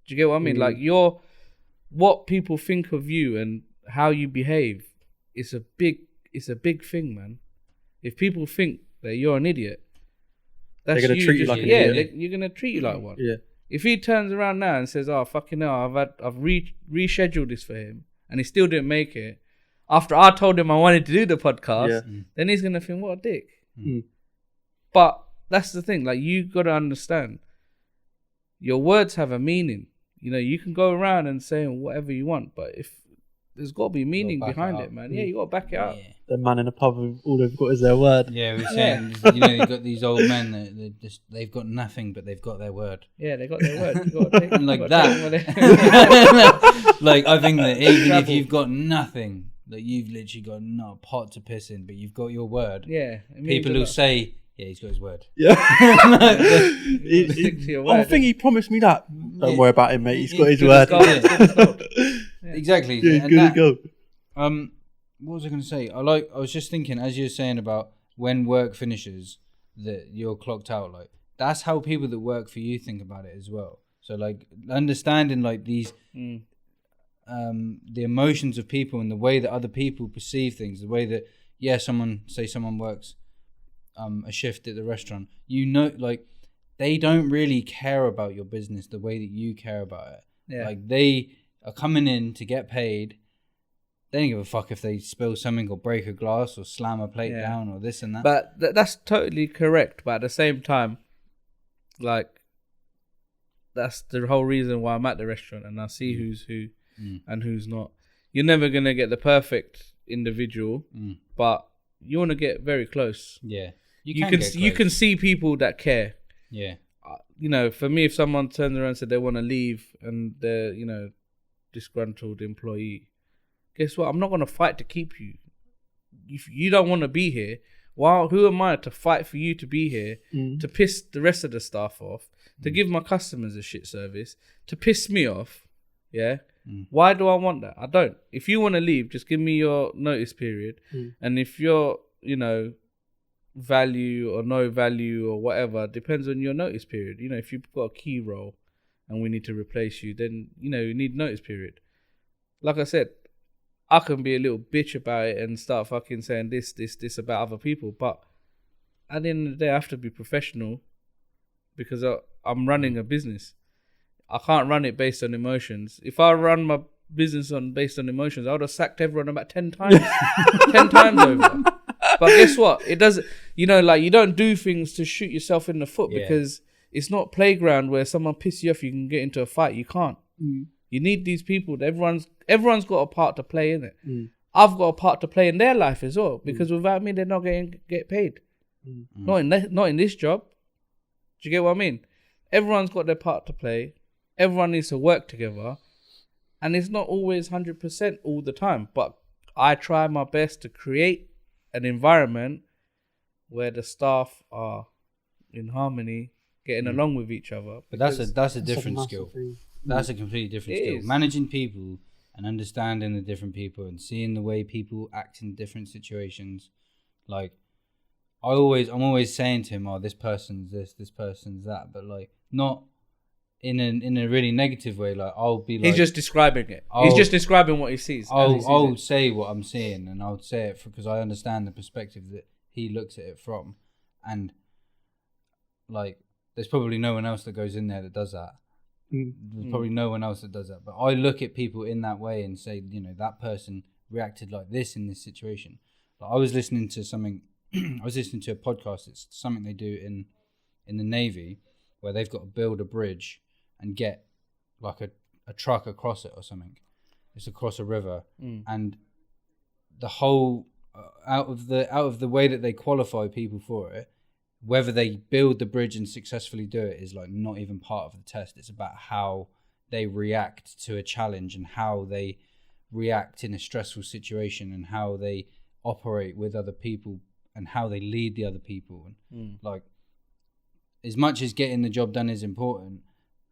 Do you get what I mean? Like what people think of you and how you behave. It's a big thing, man. If people think that you're an idiot, that's they're gonna treat you like an idiot. You're gonna treat you like one. Yeah. If he turns around now and says, "Oh fucking hell, I've rescheduled this for him," and he still didn't make it, after I told him I wanted to do the podcast, then he's gonna think, "What a dick." But that's the thing. Like, you gotta understand, your words have a meaning. You can go around and say whatever you want, but if there's got to be meaning behind it, man. Yeah, you got to back it up. The man in the pub, all they've got is their word. Yeah, we're saying, you've got these old men that they've got nothing, but they've got their word. Yeah, they got their word. You got to take, like that. Like, I think that even if you've got nothing, that you've literally got not a pot to piss in, but you've got your word. Yeah. People who say, yeah, he's got his word. Yeah. Stick to your word. I think he promised me that. Don't worry about him, mate. He's got his word. Exactly. Yeah, good to go. What was I going to say? I was just thinking, as you were saying about when work finishes, that you're clocked out. Like, that's how people that work for you think about it as well. So, like, understanding like these, the emotions of people and the way that other people perceive things, the way that someone works a shift at the restaurant, like, they don't really care about your business the way that you care about it. Yeah. Like, they are coming in to get paid. They don't give a fuck if they spill something or break a glass or slam a plate down or this and that. But that's totally correct. But at the same time, like, that's the whole reason why I'm at the restaurant and I see who's who and who's not. You're never going to get the perfect individual, but you want to get very close. Yeah. You can see people that care. Yeah. For me, if someone turns around and said they want to leave and they're, disgruntled employee, guess what? I'm not going to fight to keep you. If you don't want to be here, who am I to fight for you to be here, to piss the rest of the staff off, to give my customers a shit service, to piss me off, yeah? Why do I want that? I don't. If you want to leave, just give me your notice period. And if you're, value or no value or whatever, depends on your notice period. If you've got a key role and we need to replace you, then, you need notice period. Like I said, I can be a little bitch about it and start fucking saying this about other people. But at the end of the day, I have to be professional because I'm running a business. I can't run it based on emotions. If I run my business based on emotions, I would have sacked everyone about 10 times. 10 times over. But guess what? It doesn't, you don't do things to shoot yourself in the foot because it's not playground where someone pisses you off, you can get into a fight. You can't. You need these people. Everyone's got a part to play in it. I've got a part to play in their life as well because without me, they're not get paid. Not in this job. Do you get what I mean? Everyone's got their part to play. Everyone needs to work together. And it's not always 100% all the time. But I try my best to create an environment where the staff are in harmony, getting along with each other. But that's a different skill. Thing. That's a completely different skill. Managing people and understanding the different people and seeing the way people act in different situations. Like, I'm always saying to him, "Oh, this person's this person's that," but like not in a really negative way. Like I'll be like, he's just describing it. He's just describing what he sees. I'll say what I'm seeing, and I'll say it because I understand the perspective that he looks at it from, and like there's probably no one else that goes in there that does that. There's probably no one else that does that. But I look at people in that way and say, that person reacted like this in this situation. Like I was listening to something. I was listening to a podcast. It's something they do in the Navy where they've got to build a bridge and get like a truck across it or something. It's across a river, and the whole out of the way that they qualify people for it, whether they build the bridge and successfully do it is like not even part of the test. It's about how they react to a challenge and how they react in a stressful situation and how they operate with other people and how they lead the other people. And like, as much as getting the job done is important,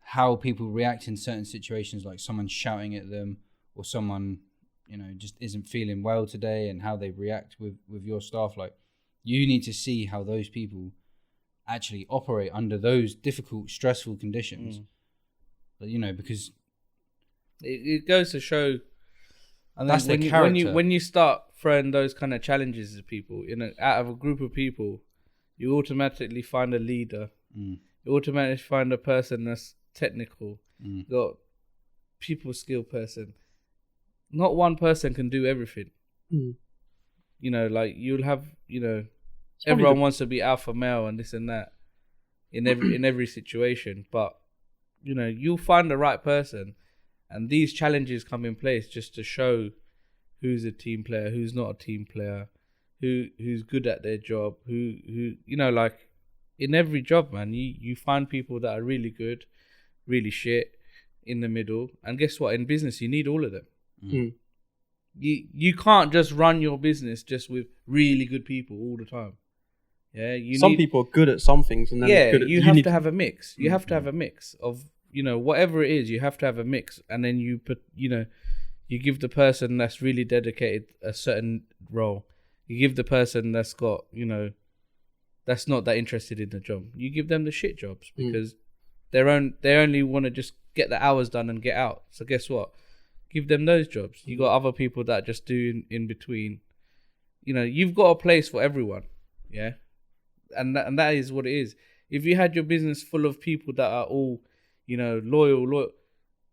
how people react in certain situations, like someone shouting at them or someone, just isn't feeling well today, and how they react with your staff. Like, you need to see how those people actually operate under those difficult, stressful conditions. But, because it goes to show. And that's the character. When you start throwing those kind of challenges at people, out of a group of people, you automatically find a leader. You automatically find a person that's technical, got people skill person. Not one person can do everything. Like you'll have, everyone wants to be alpha male and this and that in every situation, but you'll find the right person. And these challenges come in place just to show who's a team player, who's not a team player, who's good at their job, who like in every job, man, you find people that are really good, really shit in the middle. And guess what? In business, you need all of them. You can't just run your business just with really good people all the time. Yeah, some people are good at some things, and then you have to have a mix. You have to have a mix of whatever it is. You have to have a mix, and then you put you give the person that's really dedicated a certain role. You give the person that's got that's not that interested in the job. You give them the shit jobs because they only want to just get the hours done and get out. So guess what? Give them those jobs. You got other people that just do in between. You've got a place for everyone. Yeah. And that is what it is. If you had your business full of people that are all, loyal,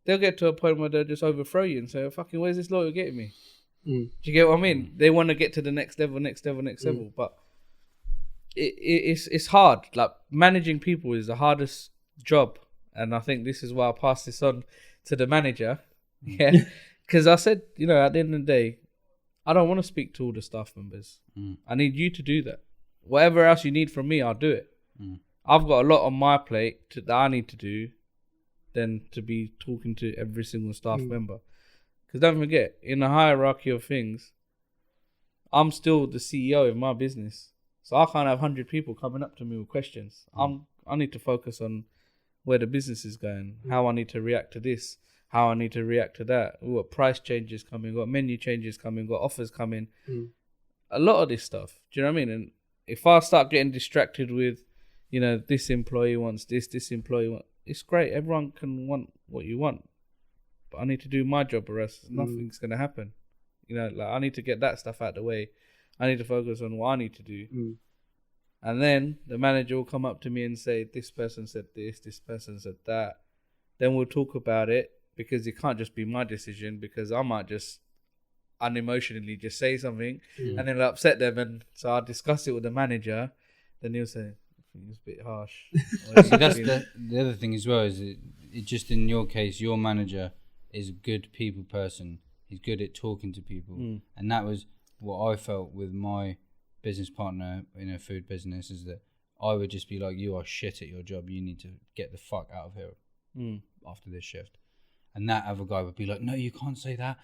they'll get to a point where they'll just overthrow you and say, fucking, where's this loyal getting me? Do you get what I mean? They want to get to the next level. But it's hard. Like, managing people is the hardest job. And I think this is why I passed this on to the manager. Yeah. Because I said, at the end of the day, I don't want to speak to all the staff members. I need you to do that. Whatever else you need from me, I'll do it. I've got a lot on my plate that I need to do than to be talking to every single staff member. Because don't forget, in the hierarchy of things, I'm still the CEO of my business. So I can't have 100 people coming up to me with questions. I need to focus on where the business is going, how I need to react to this, how I need to react to that. We've got price changes coming, we've got menu changes coming, we've got offers coming. A lot of this stuff. Do you know what I mean? And if I start getting distracted with, you know, this employee wants this employee wants, it's great. Everyone can want what you want. But I need to do my job or else nothing's going to happen. You know, like I need to get that stuff out of the way. I need to focus on what I need to do. And then the manager will come up to me and say, this person said this person said that. Then we'll talk about it, because it can't just be my decision, because I might just unemotionally just say something and then it'll upset them. And so I'll discuss it with the manager. Then he'll say, I think it's a bit harsh. So that's the other thing as well, is it just in your case, your manager is a good people person. He's good at talking to people. And that was what I felt with my business partner in a food business, is that I would just be like, you are shit at your job. You need to get the fuck out of here after this shift. And that other guy would be like, no, you can't say that.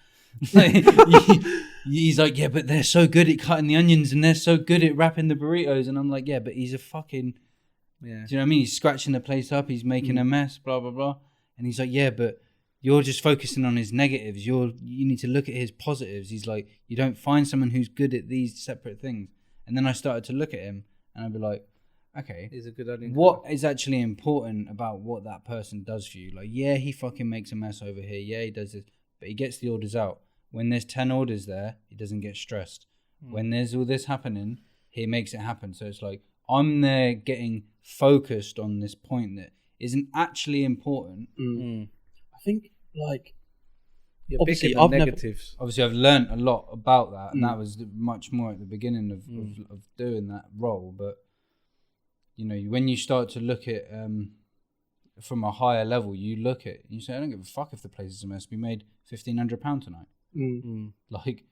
He's like, yeah, but they're so good at cutting the onions and they're so good at wrapping the burritos. And I'm like, yeah, but he's a fucking, do you know what I mean? He's scratching the place up. He's making a mess, blah, blah, blah. And he's like, yeah, but you're just focusing on his negatives. You need to look at his positives. He's like, you don't find someone who's good at these separate things. And then I started to look at him and I'd be like, okay, He's a good onion. what is actually important about what that person does for you? Like, yeah, he fucking makes a mess over here. Yeah, he does this, but he gets the orders out. When there's 10 orders there, he doesn't get stressed. When there's all this happening, he makes it happen. So it's like, I'm there getting focused on this point that isn't actually important. I think, like, You're obviously, picking the negatives. Obviously, I've learnt a lot about that, and that was much more at the beginning of doing that role. But, you know, when you start to look at from a higher level, you look at, you say, I don't give a fuck if the place is a mess. We made £1,500 tonight. Like,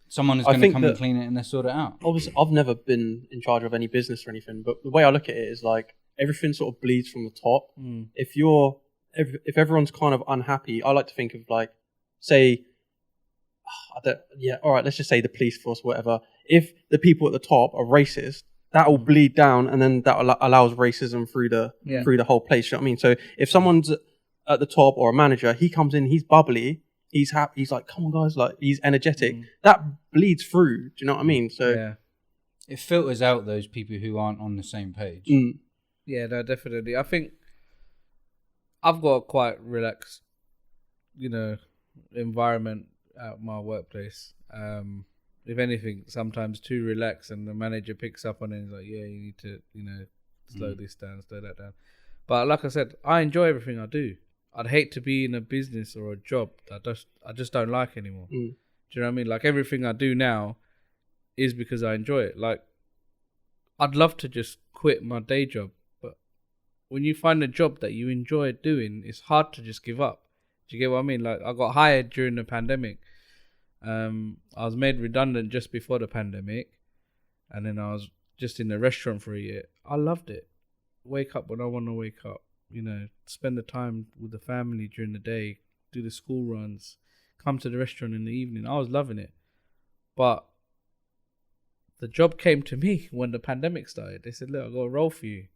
someone is going to come and clean it and they sort it out. Obviously, I've never been in charge of any business or anything, but the way I look at it is like, everything sort of bleeds from the top. If everyone's kind of unhappy, I like to think of, like, say, all right, let's just say the police force, whatever. If the people at the top are racist, that will bleed down, and then that allows racism through the whole place. You know what I mean? So if someone's at the top or a manager, he comes in, he's bubbly, he's happy, he's like, come on guys, like, he's energetic. That bleeds through. Do you know what I mean? So it filters out those people who aren't on the same page. Yeah, no, definitely. I think I've got a quite relaxed, you know, environment at my workplace. If anything, sometimes too relaxed, and the manager picks up on it and is like, yeah, you need to, you know, slow this down, slow that down. But like I said, I enjoy everything I do. I'd hate to be in a business or a job that I just don't like anymore. Do you know what I mean? Like, everything I do now is because I enjoy it. Like, I'd love to just quit my day job, but when you find a job that you enjoy doing, it's hard to just give up. Do you get what I mean? Like, I got hired during the pandemic. I was made redundant just before the pandemic, and then I was just in the restaurant for a year. I loved it. Wake up when I want to wake up, you know, spend the time with the family during the day, do the school runs, come to the restaurant in the evening. I was loving it. But the job came to me when the pandemic started. They said, look, I've got a role for you.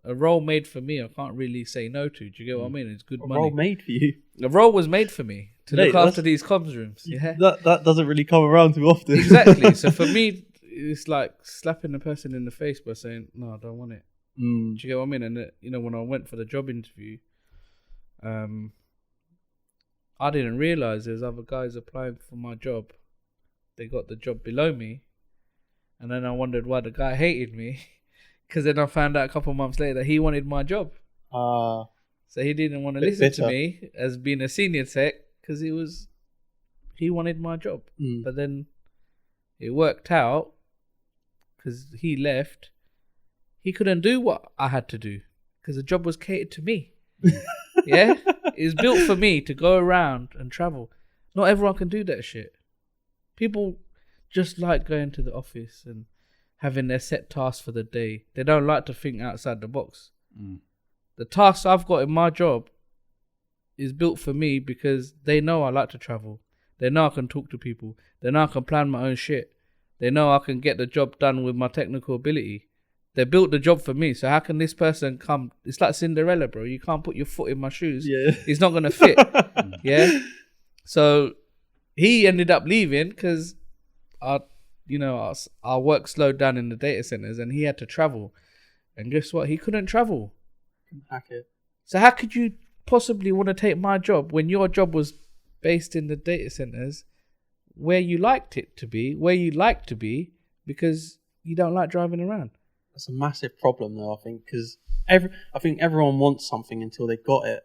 A role made for me, I can't really say no to. Do you get what I mean? It's good money. A role made for you? A role was made for me to look after these comms rooms. Yeah, that doesn't really come around too often. Exactly. So for me, it's like slapping the person in the face by saying, no, I don't want it. Do you get what I mean? And you know, when I went for the job interview, I didn't realize there's other guys applying for my job. They got the job below me, and then I wondered why the guy hated me, because then I found out a couple of months later that he wanted my job. So he didn't want to listen to me as being a senior tech, because he wanted my job. But then it worked out, because he left. He couldn't do what I had to do because the job was catered to me. Yeah? It was built for me to go around and travel. Not everyone can do that shit. People just like going to the office and having their set tasks for the day. They don't like to think outside the box. The tasks I've got in my job is built for me because they know I like to travel. They know I can talk to people. They know I can plan my own shit. They know I can get the job done with my technical ability. They built the job for me. So how can this person come? It's like Cinderella, bro. You can't put your foot in my shoes. Yeah. It's not going to fit. Yeah. So he ended up leaving because our work slowed down in the data centers and he had to travel. And guess what? He couldn't travel. Hack it. So how could you possibly want to take my job when your job was based in the data centers where you liked it to be, where you like to be, because you don't like driving around? That's a massive problem, though, I think, because I think everyone wants something until they got it.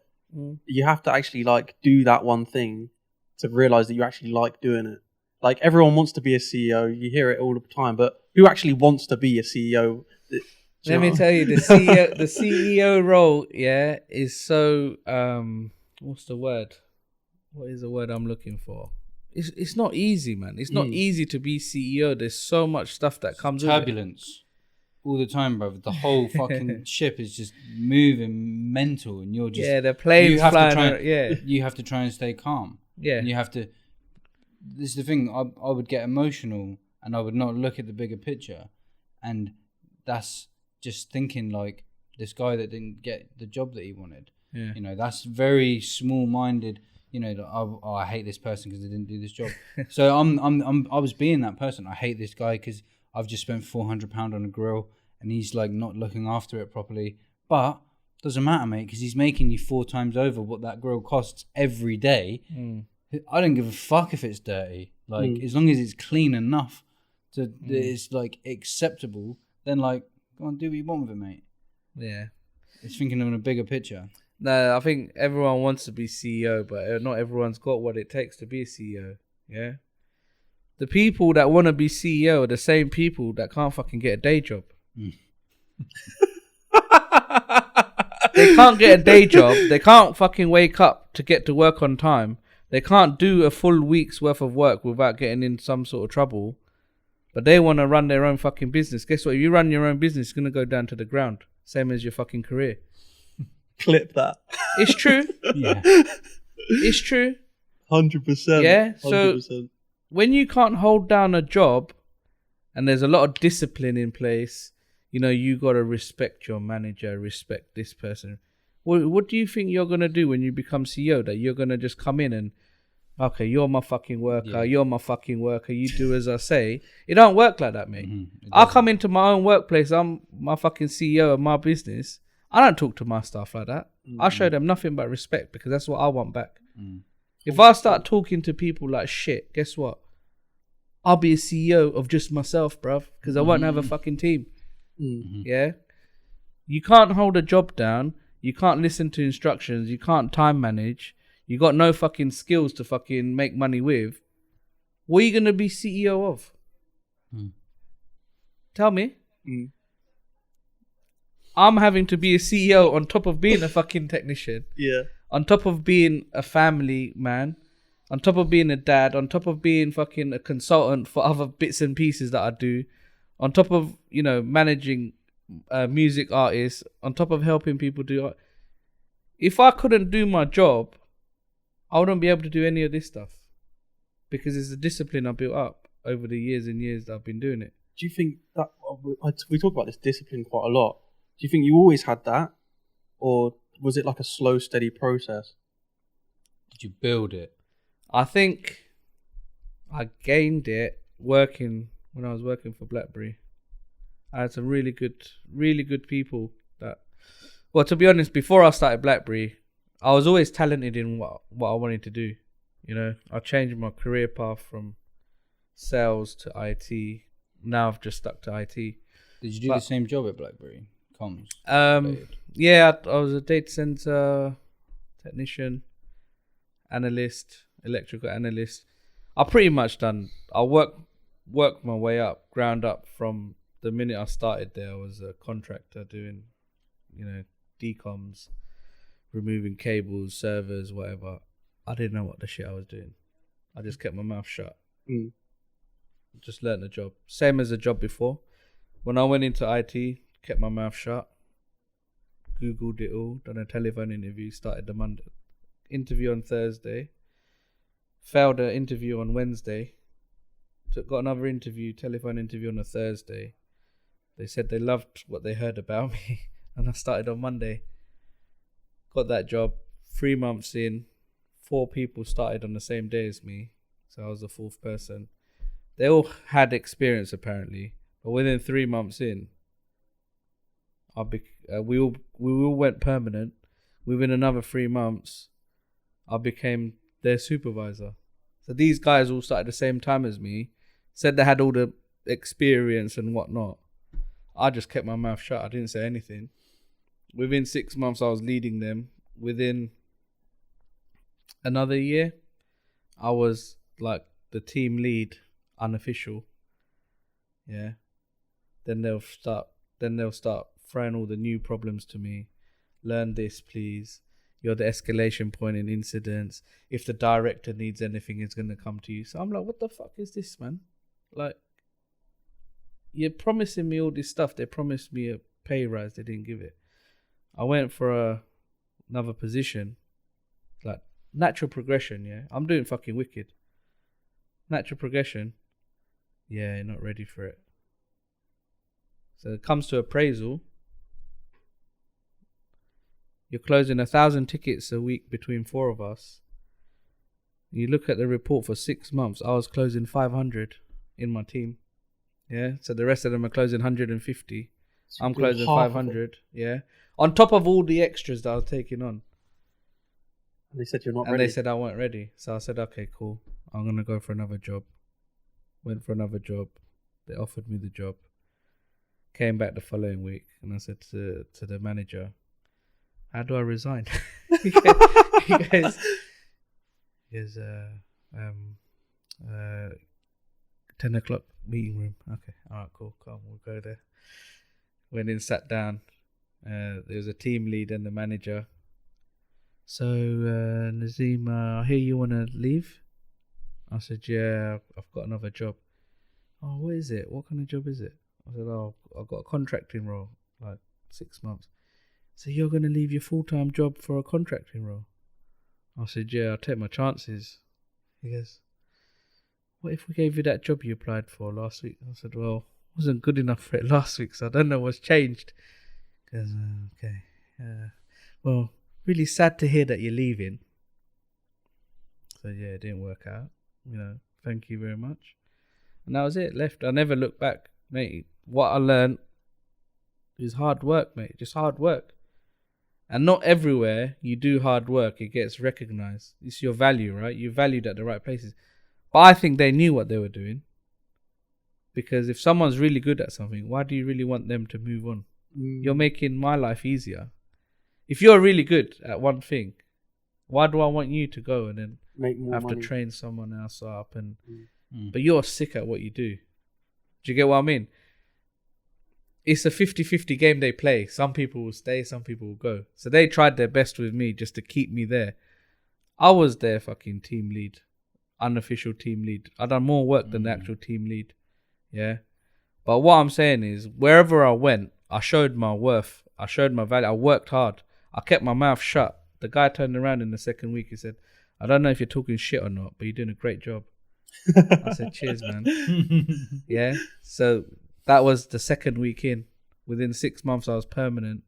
You have to actually do that one thing to realize that you actually like doing it. Like, everyone wants to be a CEO. You hear it all the time, but who actually wants to be a CEO? Let me tell you, the CEO role, is so what's the word? What is the word I'm looking for? It's not easy, man. It's not easy to be CEO. There's so much stuff that comes with it. Turbulence. All the time, brother. The whole fucking ship is just moving mental, and you're just the plane's flying. You have to try and stay calm. Yeah, and you have to. This is the thing. I would get emotional, and I would not look at the bigger picture, and that's just thinking like this guy that didn't get the job that he wanted. Yeah, that's very small-minded. I hate this person because they didn't do this job. So I was being that person. I hate this guy because I've just spent £400 on a grill and he's not looking after it properly. But doesn't matter, mate, because he's making you 4 times over what that grill costs every day. I don't give a fuck if it's dirty. As long as it's clean enough that it's acceptable, then go on, do what you want with it, mate. Yeah. It's thinking of a bigger picture. No, I think everyone wants to be CEO, but not everyone's got what it takes to be a CEO. Yeah. The people that want to be CEO are the same people that can't fucking get a day job. They can't get a day job. They can't fucking wake up to get to work on time. They can't do a full week's worth of work without getting in some sort of trouble. But they want to run their own fucking business. Guess what? If you run your own business, it's going to go down to the ground. Same as your fucking career. Clip that. It's true. Yeah. It's true. 100%. Yeah. 100%. So when you can't hold down a job and there's a lot of discipline in place, you got to respect your manager, respect this person. What do you think you're going to do when you become CEO? That you're going to just come in and, okay, you're my fucking worker, you're my fucking worker, you do as I say. It don't work like that, mate. I'll come into my own workplace, I'm my fucking CEO of my business. I don't talk to my staff like that. I show them nothing but respect because that's what I want back. If I start talking to people like shit, guess what? I'll be a CEO of just myself, bruv, because I won't have a fucking team. Yeah? You can't hold a job down. You can't listen to instructions. You can't time manage. You got no fucking skills to fucking make money with. What are you going to be CEO of? Tell me. I'm having to be a CEO on top of being a fucking technician. Yeah. On top of being a family man. On top of being a dad. On top of being fucking a consultant for other bits and pieces that I do. On top of, managing music artists. On top of helping people do art. If I couldn't do my job, I wouldn't be able to do any of this stuff. Because it's the discipline I built up over the years and years that I've been doing it. Do you think that we talk about this discipline quite a lot? Do you think you always had that, or was it like a slow, steady process? Did you build it? I think I gained it when I was working for BlackBerry. I had some really good people that. Well, to be honest, before I started BlackBerry, I was always talented in what I wanted to do. I changed my career path from sales to IT. Now I've just stuck to IT. Did you do the same job at BlackBerry? Comms? Yeah, I was a data center technician, analyst, electrical analyst. I pretty much I worked my way up, ground up from the minute I started there. I was a contractor doing, decoms, removing cables, servers, whatever. I didn't know what the shit I was doing. I just kept my mouth shut. Just learned the job. Same as the job before. When I went into IT, kept my mouth shut. Googled it all. Done a telephone interview. Started the Monday interview on Thursday. Failed an interview on Wednesday. Got another interview, telephone interview on a Thursday. They said they loved what they heard about me. And I started on Monday. Got that job. 3 months in, 4 people started on the same day as me. So I was the 4th person. They all had experience apparently. But within 3 months in, we all went permanent. Within another 3 months, I became their supervisor. So these guys all started the same time as me. Said they had all the experience and whatnot. I just kept my mouth shut. I didn't say anything. Within 6 months, I was leading them. Within another year, I was like the team lead, unofficial. Yeah. Then they'll start throwing all the new problems to me. Learn this, please. You're the escalation point in incidents. If the director needs anything, it's going to come to you. So I'm like, what the fuck is this, man? Like, you're promising me all this stuff. They promised me a pay rise. They didn't give it. I went for another position. Like, natural progression, yeah? I'm doing fucking wicked. Natural progression. Yeah, you're not ready for it. So it comes to appraisal. You're closing 1,000 tickets a week between 4 of us. You look at the report for 6 months. I was closing 500 in my team. Yeah. So the rest of them are closing 150. So I'm closing 500. Yeah. On top of all the extras that I was taking on. And they said you're not ready. And they said I weren't ready. So I said, okay, cool. I'm going to go for another job. Went for another job. They offered me the job. Came back the following week. And I said to the manager, how do I resign? he goes, 10 o'clock meeting room. Okay, all right, cool. Come on, we'll go there. Went in, sat down. There was a team lead and the manager. So, Nazim, I hear you want to leave? I said, yeah, I've got another job. Oh, what is it? What kind of job is it? I said, oh, I've got a contracting role, like 6 months. So you're going to leave your full-time job for a contracting role? I said, yeah, I'll take my chances. He goes, what if we gave you that job you applied for last week? I said, well, I wasn't good enough for it last week, so I don't know what's changed. He goes, okay. Well, really sad to hear that you're leaving. So yeah, it didn't work out. You know, thank you very much. And that was it, left. I never looked back, mate. What I learned is hard work, mate. Just hard work. And not everywhere you do hard work, it gets recognized. It's your value, right? You're valued at the right places. But I think they knew what they were doing. Because if someone's really good at something, why do you really want them to move on? You're making my life easier. If you're really good at one thing, why do I want you to go and then have money to train someone else up? And But you're sick at what you do. Do you get what I mean? It's a 50-50 game they play. Some people will stay, some people will go. So they tried their best with me just to keep me there. I was their fucking team lead. Unofficial team lead. I done more work than the actual team lead. Yeah. But what I'm saying is, wherever I went, I showed my worth. I showed my value. I worked hard. I kept my mouth shut. The guy turned around in the second week. He said, I don't know if you're talking shit or not, but you're doing a great job. I said, cheers, man. Yeah. So that was the second week in. Within 6 months, I was permanent.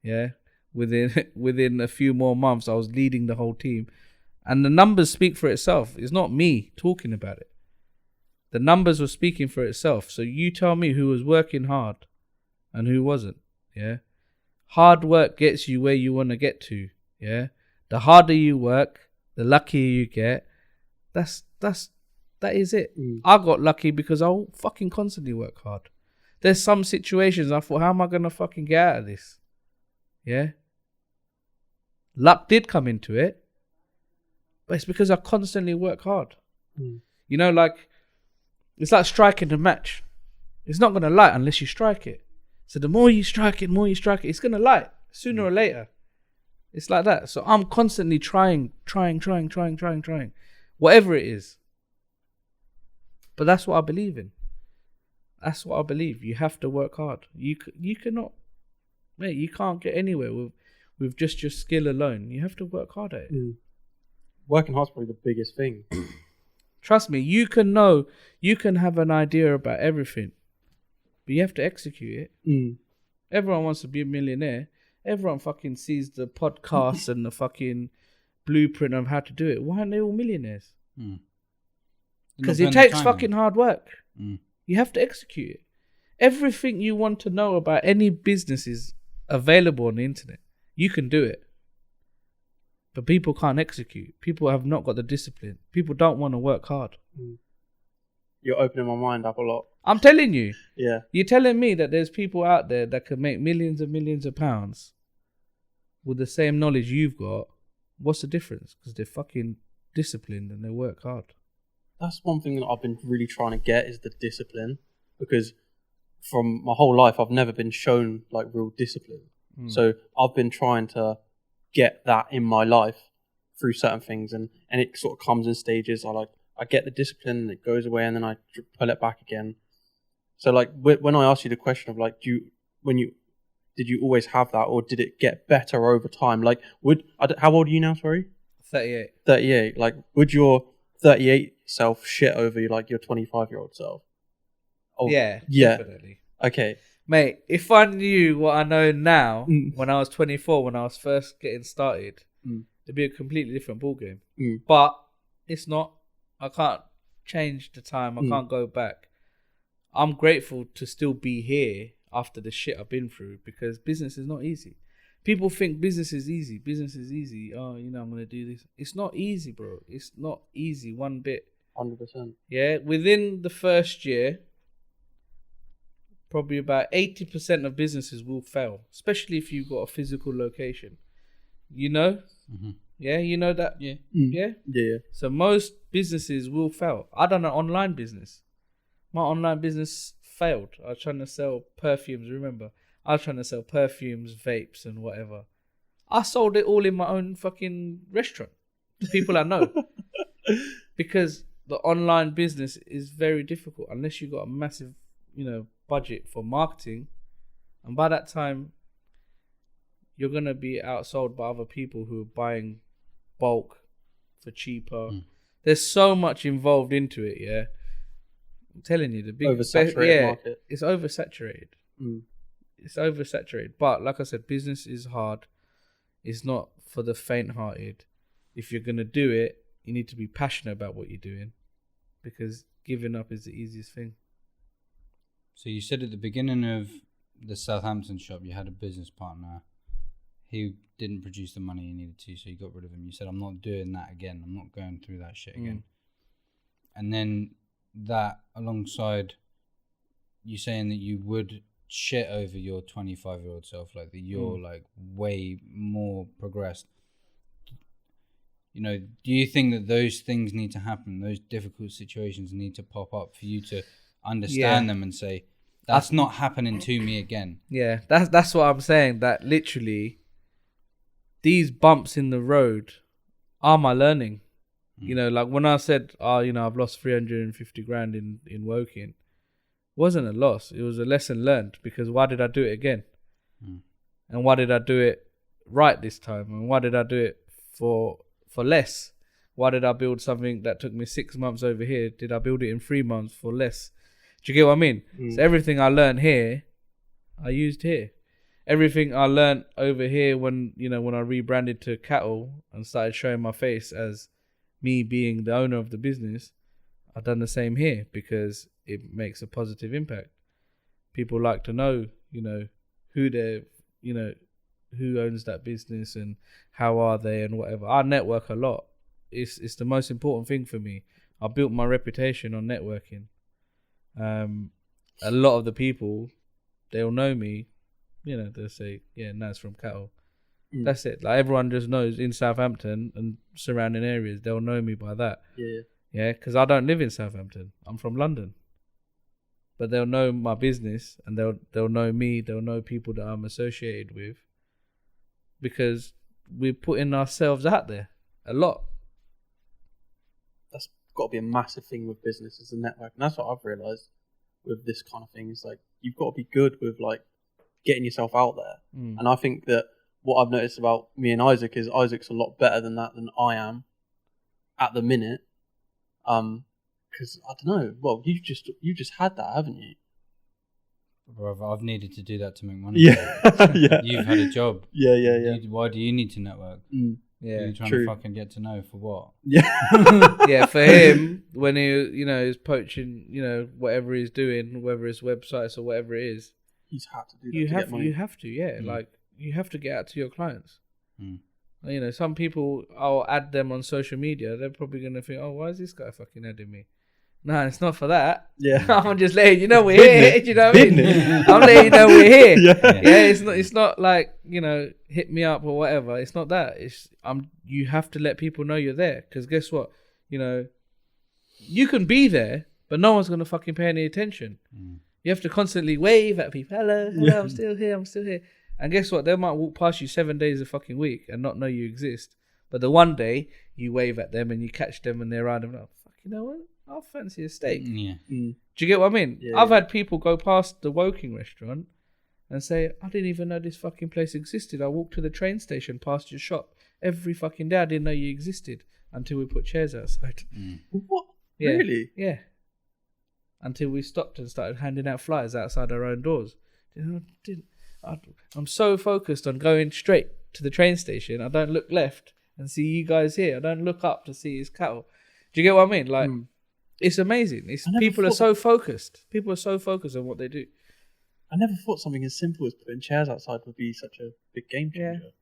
Yeah. Within a few more months, I was leading the whole team. And the numbers speak for itself. It's not me talking about it. The numbers were speaking for itself. So you tell me who was working hard and who wasn't. Yeah. Hard work gets you where you want to get to. Yeah. The harder you work, the luckier you get. That is it. I got lucky because I fucking constantly work hard. There's some situations I thought, how am I going to fucking get out of this? Yeah. Luck did come into it. But it's because I constantly work hard. You know, like, it's like striking a match. It's not going to light unless you strike it. So the more you strike it, it's going to light sooner or later. It's like that. So I'm constantly trying. Whatever it is. But that's what I believe in. That's what I believe. You have to work hard. You cannot, mate, you can't get anywhere with just your skill alone. You have to work hard at it. Working hard's probably the biggest thing. Trust me, you can have an idea about everything. but you have to execute it. Everyone wants to be a millionaire. Everyone fucking sees the podcasts and the fucking blueprint of how to do it. Why aren't they all millionaires? Because it takes fucking hard work. You have to execute it. Everything you want to know about any business is available on the internet. You can do it. But people can't execute. People have not got the discipline. People don't want to work hard. You're opening my mind up a lot. I'm telling you. Yeah. You're telling me that there's people out there that can make millions and millions of pounds with the same knowledge you've got. What's the difference? Because they're fucking disciplined and they work hard. That's one thing that I've been really trying to get is the discipline. Because from my whole life, I've never been shown like real discipline. So I've been trying to get that in my life through certain things, and it sort of comes in stages. I get the discipline and it goes away, and then I pull it back again. So like when I asked you the question of like, did you always have that, or did it get better over time? Like, how old are you now? Sorry, 38. 38. Like, would your 38 self shit over you like your 25-year-old self? Oh, yeah, definitely. Okay, mate. If I knew what I know now when I was 24, when I was first getting started, it'd be a completely different ballgame. But it's not. I can't change the time. I can't go back. I'm grateful to still be here after the shit I've been through, because business is not easy. People think business is easy. Business is easy. Oh, I'm going to do this. It's not easy, bro. It's not easy one bit. 100%. Yeah. Within the first year, probably about 80% of businesses will fail, especially if you've got a physical location. You know? Yeah, you know that? Yeah. Yeah. So most businesses will fail. I done an online business. My online business failed. I was trying to sell perfumes, remember? I was trying to sell perfumes, vapes and whatever. I sold it all in my own fucking restaurant to people I know. Because the online business is very difficult unless you've got a massive, budget for marketing. And by that time, you're going to be outsold by other people who are buying bulk for cheaper. There's so much involved into it, yeah. I'm telling you, the big oversaturated market. It's oversaturated. It's oversaturated. But like I said, business is hard. It's not for the faint-hearted. If you're going to do it, you need to be passionate about what you're doing, because giving up is the easiest thing. So you said at the beginning of the Southampton shop, you had a business partner. He didn't produce the money he needed to, so you got rid of him. You said, I'm not doing that again. I'm not going through that shit again. And then that alongside you saying that you would shit over your 25-year-old self, like that you're like way more progressed. Do you think that those things need to happen? Those difficult situations need to pop up for you to understand them and say, that's not happening to me again. Yeah, that's what I'm saying. That literally, these bumps in the road are my learning. Like when I said, I've lost 350 grand in Woking, it wasn't a loss. It was a lesson learned, because why did I do it again? And why did I do it right this time? And why did I do it for less? Why did I build something that took me 6 months over here? Did I build it in 3 months for less? Do you get what I mean? So everything I learned here, I used here. Everything I learned over here when I rebranded to Cattle and started showing my face as me being the owner of the business, I've done the same here, because it makes a positive impact. People like to know, who they're, who owns that business and how are they and whatever. I network a lot. It's the most important thing for me. I built my reputation on networking. A lot of the people, they'll know me, they'll say, yeah, Naz from Cattle. That's it. Like, everyone just knows in Southampton and surrounding areas, they'll know me by that. Yeah, because I don't live in Southampton. I'm from London. But they'll know my business, and they'll know me. They'll know people that I'm associated with, because we're putting ourselves out there a lot. That's got to be a massive thing with business, is the network. And that's what I've realised with this kind of thing. Is like, you've got to be good with like getting yourself out there. And I think that what I've noticed about me and Isaac is Isaac's a lot better than that than I am at the minute. Because I don't know. Well, you've just had that, haven't you? Brother, I've needed to do that to make money. Yeah, yeah, You've had a job. yeah. Why do you need to network? Yeah, You're trying true. to fucking get to know for what? Yeah, yeah. For him, when he, is poaching, whatever he's doing, whether it's websites or whatever it is, he's had to do that. you to have get money. you have to, yeah. Like you have to get out to your clients. Mm. Some people, I'll add them on social media. They're probably gonna think, oh, why is this guy fucking adding me? No, it's not for that. Yeah, I'm just letting you know we're here. Do you know what I mean? Business. I'm letting you know we're here. Yeah. It's not like, hit me up or whatever. It's not that. You have to let people know you're there. Because guess what? You can be there, but no one's gonna fucking pay any attention. You have to constantly wave at people. Hello, Yeah. I'm still here. And guess what? They might walk past you 7 days a fucking week and not know you exist. But the one day you wave at them and you catch them and they're around them, like, fuck, you know what? I'll fancy a steak. Yeah. Do you get what I mean? Yeah, I've yeah. had people go past the Woking restaurant and say, I didn't even know this fucking place existed. I walked to the train station past your shop every fucking day. I didn't know you existed until we put chairs outside. What? Yeah. Really? Yeah. Until we stopped and started handing out flyers outside our own doors. I'm so focused on going straight to the train station. I don't look left and see you guys here. I don't look up to see his cattle. Do you get what I mean? Like, it's amazing. People are so focused. People are so focused on what they do. I never thought something as simple as putting chairs outside would be such a big game changer.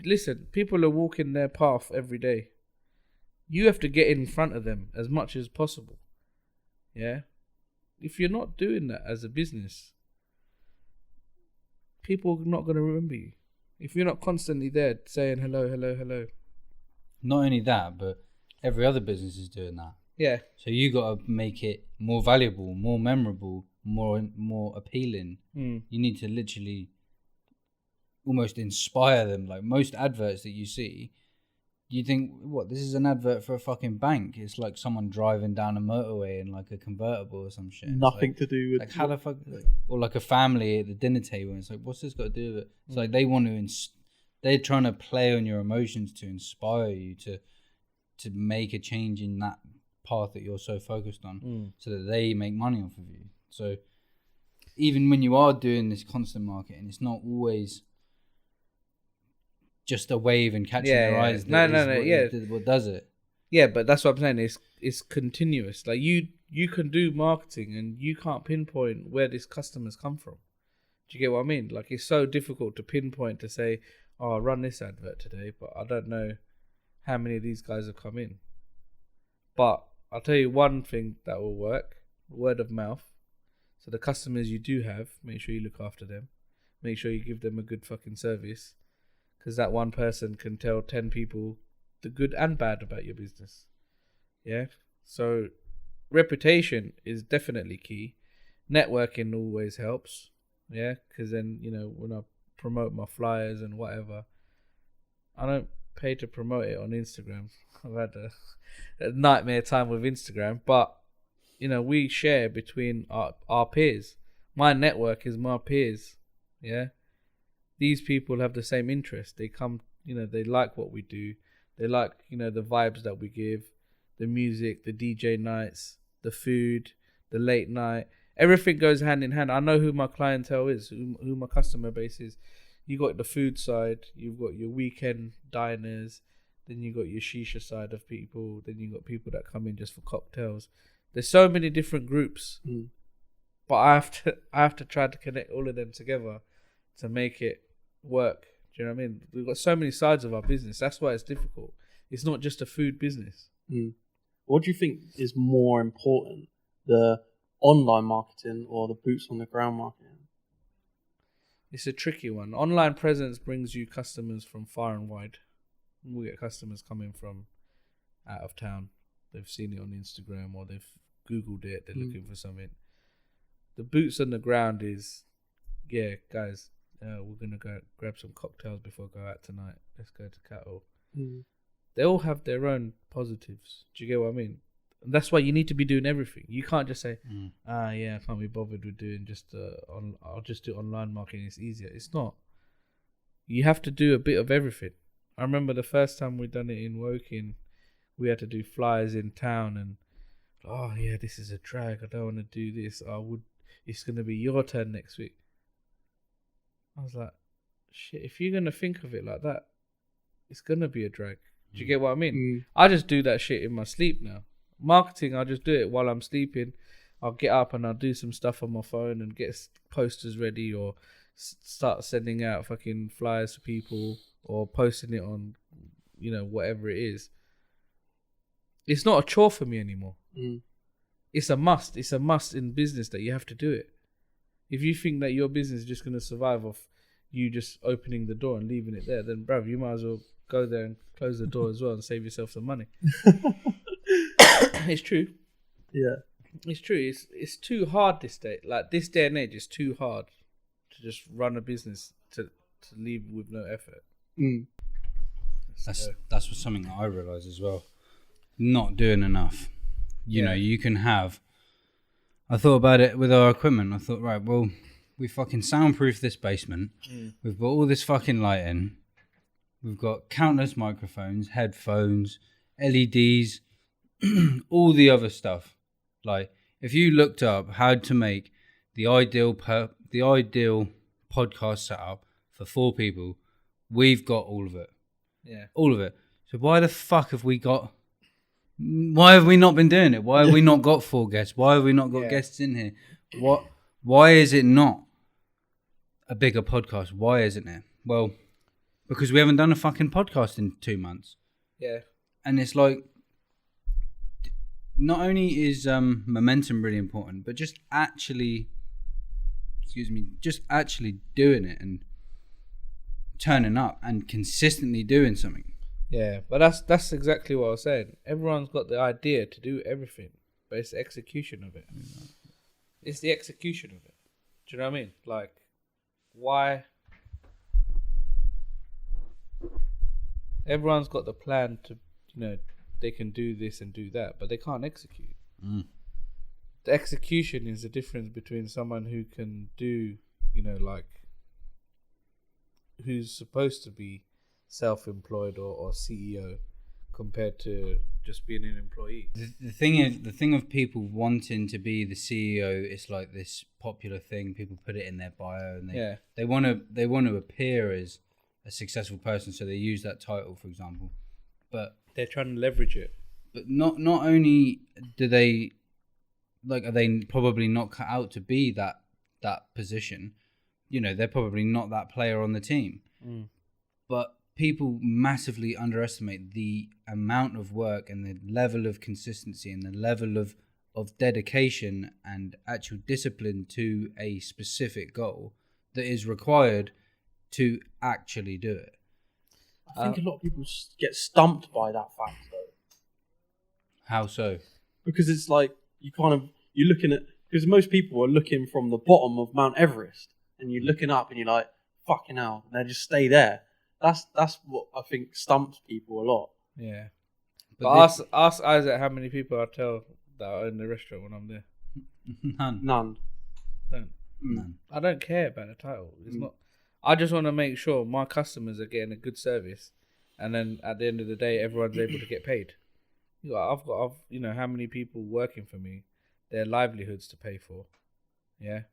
Listen, people are walking their path every day. You have to get in front of them as much as possible. Yeah? If you're not doing that as a business, people are not going to remember you. If you're not constantly there saying hello, hello, hello. Not only that, but every other business is doing that. Yeah. So you got to make it more valuable, more memorable, more appealing. You need to literally almost inspire them. Like most adverts that you see, you think, what, this is an advert for a fucking bank? It's like someone driving down a motorway in like a convertible or some shit. Nothing to do with like how the fuck, or like a family at the dinner table. It's like, what's this got to do with it? It's like they want to, they're trying to play on your emotions to inspire you to make a change in that path that you're so focused on, so that they make money off of you. So even when you are doing this constant marketing, it's not always just a wave and catching their eyes. What does it? Yeah, but that's what I'm saying. It's continuous. Like you can do marketing and you can't pinpoint where these customers come from. Do you get what I mean? Like it's so difficult to pinpoint to say, oh, I'll run this advert today, but I don't know how many of these guys have come in. But I'll tell you one thing that will work: word of mouth. So the customers you do have, make sure you look after them. Make sure you give them a good fucking service. Because that one person can tell 10 people the good and bad about your business. Yeah? So reputation is definitely key. Networking always helps. Yeah? Because then, when I promote my flyers and whatever, I don't pay to promote it on Instagram. I've had a nightmare time with Instagram. But, we share between our peers. My network is my peers. Yeah? These people have the same interest. They come, they like what we do. They like, the vibes that we give, the music, the DJ nights, the food, the late night. Everything goes hand in hand. I know who my clientele is, who my customer base is. You got the food side, you've got your weekend diners, then you got your shisha side of people, then you got people that come in just for cocktails. There's so many different groups, but I have to try to connect all of them together to make it work. Do you know what I mean? We've got so many sides of our business. That's why it's difficult. It's not just a food business. What do you think is more important, the online marketing or the boots on the ground marketing? It's a tricky one. Online presence brings you customers from far and wide. We get customers coming from out of town. They've seen it on Instagram or they've Googled it. They're looking for something. The boots on the ground is, yeah, guys, we're going to go grab some cocktails before I go out tonight. Let's go to Cattle. They all have their own positives. Do you get what I mean? And that's why you need to be doing everything. You can't just say, I can't be bothered with doing I'll just do online marketing. It's easier. It's not. You have to do a bit of everything. I remember the first time we done it in Woking, we had to do flyers in town and, oh yeah, this is a drag. I don't want to do this. it's going to be your turn next week. I was like, shit, if you're going to think of it like that, it's going to be a drag. Do you get what I mean? I just do that shit in my sleep now. Marketing, I just do it while I'm sleeping. I'll get up and I'll do some stuff on my phone and get posters ready, or start sending out fucking flyers to people, or posting it on, whatever it is. It's not a chore for me anymore. It's a must. It's a must in business that you have to do it. If you think that your business is just going to survive off you just opening the door and leaving it there, then bruv, you might as well go there and close the door as well and save yourself some money. It's true. Yeah. It's true. It's too hard this day. Like this day and age, it's too hard to just run a business to leave with no effort. That's what something that I realise as well. Not doing enough. You know, you can have. I thought about it with our equipment. I thought, right, well, we fucking soundproof this basement. We've got all this fucking lighting. We've got countless microphones, headphones, LEDs, all the other stuff. Like, if you looked up how to make the ideal podcast setup for 4 people, we've got all of it. Yeah, all of it. So why the fuck have we not been doing it? Why have we not got 4 guests? Why have we not got guests in here? Why is it not a bigger podcast? Why isn't it? Well, because we haven't done a fucking podcast in 2 months. Yeah. And it's like, not only is momentum really important, but just actually doing it and turning up and consistently doing something. Yeah, but that's exactly what I was saying. Everyone's got the idea to do everything, but it's the execution of it. It's the execution of it. Do you know what I mean? Like, why? Everyone's got the plan to, they can do this and do that, but they can't execute. The execution is the difference between someone who can do, who's supposed to be self-employed or CEO compared to just being an employee. The thing of people wanting to be the CEO is like this popular thing. People put it in their bio, and they want to appear as a successful person, so they use that title, for example. But they're trying to leverage it. But not only do they, are they probably not cut out to be that position. They're probably not that player on the team. But people massively underestimate the amount of work and the level of consistency and the level of dedication and actual discipline to a specific goal that is required to actually do it. I think a lot of people get stumped by that fact, though. How so? Because it's like you're looking at, because most people are looking from the bottom of Mount Everest, and you're looking up and you're like, fucking hell, and they just stay there. That's what I think stumps people a lot. Yeah. But ask Isaac how many people I tell that I own the restaurant when I'm there. None. None. I don't care about the title. It's not. I just want to make sure my customers are getting a good service, and then at the end of the day, everyone's able to get paid. I've got how many people working for me, their livelihoods to pay for. Yeah.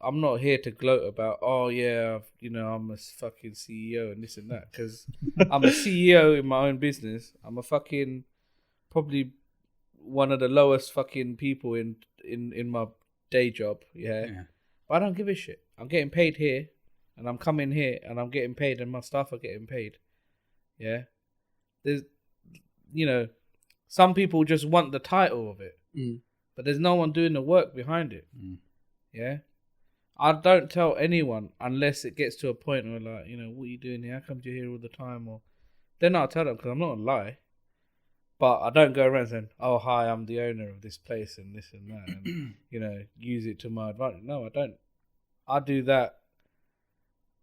I'm not here to gloat about, I'm a fucking CEO and this and that, because I'm a CEO in my own business. I'm a fucking probably one of the lowest fucking people in my day job. Yeah. But I don't give a shit. I'm getting paid here, and I'm coming here, and I'm getting paid, and my staff are getting paid. Yeah. There's, some people just want the title of it, but there's no one doing the work behind it. Yeah. I don't tell anyone unless it gets to a point where, like, what are you doing here? How come you're here all the time? Or then I'll tell them, because I'm not gonna lie. But I don't go around saying, "Oh, hi, I'm the owner of this place and this and that," and use it to my advantage. No, I don't. I do that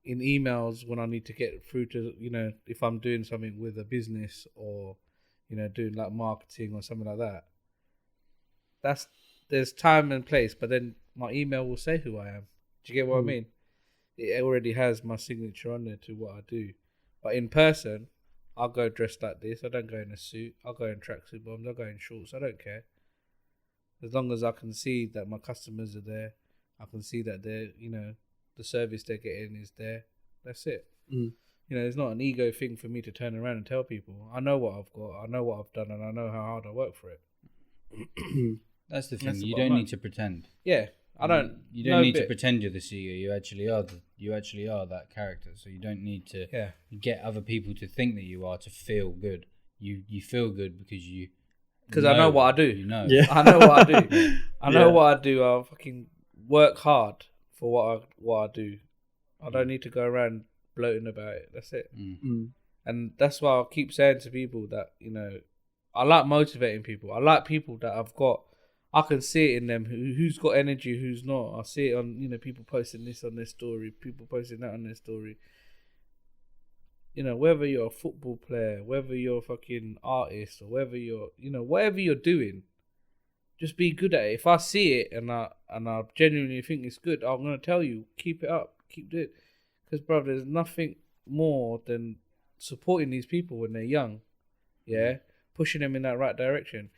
in emails when I need to get through to, if I'm doing something with a business or, doing like marketing or something like that. There's time and place, but then my email will say who I am. Do you get what I mean? It already has my signature on there to what I do. But in person, I'll go dressed like this. I don't go in a suit. I'll go in tracksuit bottoms. I'll go in shorts. I don't care. As long as I can see that my customers are there, I can see that they're, the service they're getting is there. That's it. It's not an ego thing for me to turn around and tell people. I know what I've got, I know what I've done, and I know how hard I work for it. That's the thing. You don't need to pretend. Yeah, I don't. You don't need to pretend you're the CEO. You actually are. You actually are that character. So you don't need to get other people to think that you are to feel good. You feel good because I know what I do. I know what I do. I know what I do. I fucking work hard for what I do. I don't need to go around bloating about it. That's it. And that's why I keep saying to people that, I like motivating people. I like people that I can see it in them, who's got energy, who's not. I see it on, people posting this on their story, people posting that on their story. Whether you're a football player, whether you're a fucking artist, or whether you're, whatever you're doing, just be good at it. If I see it and I genuinely think it's good, I'm going to tell you, keep it up, keep doing it. Because, bro, there's nothing more than supporting these people when they're young, pushing them in that right direction.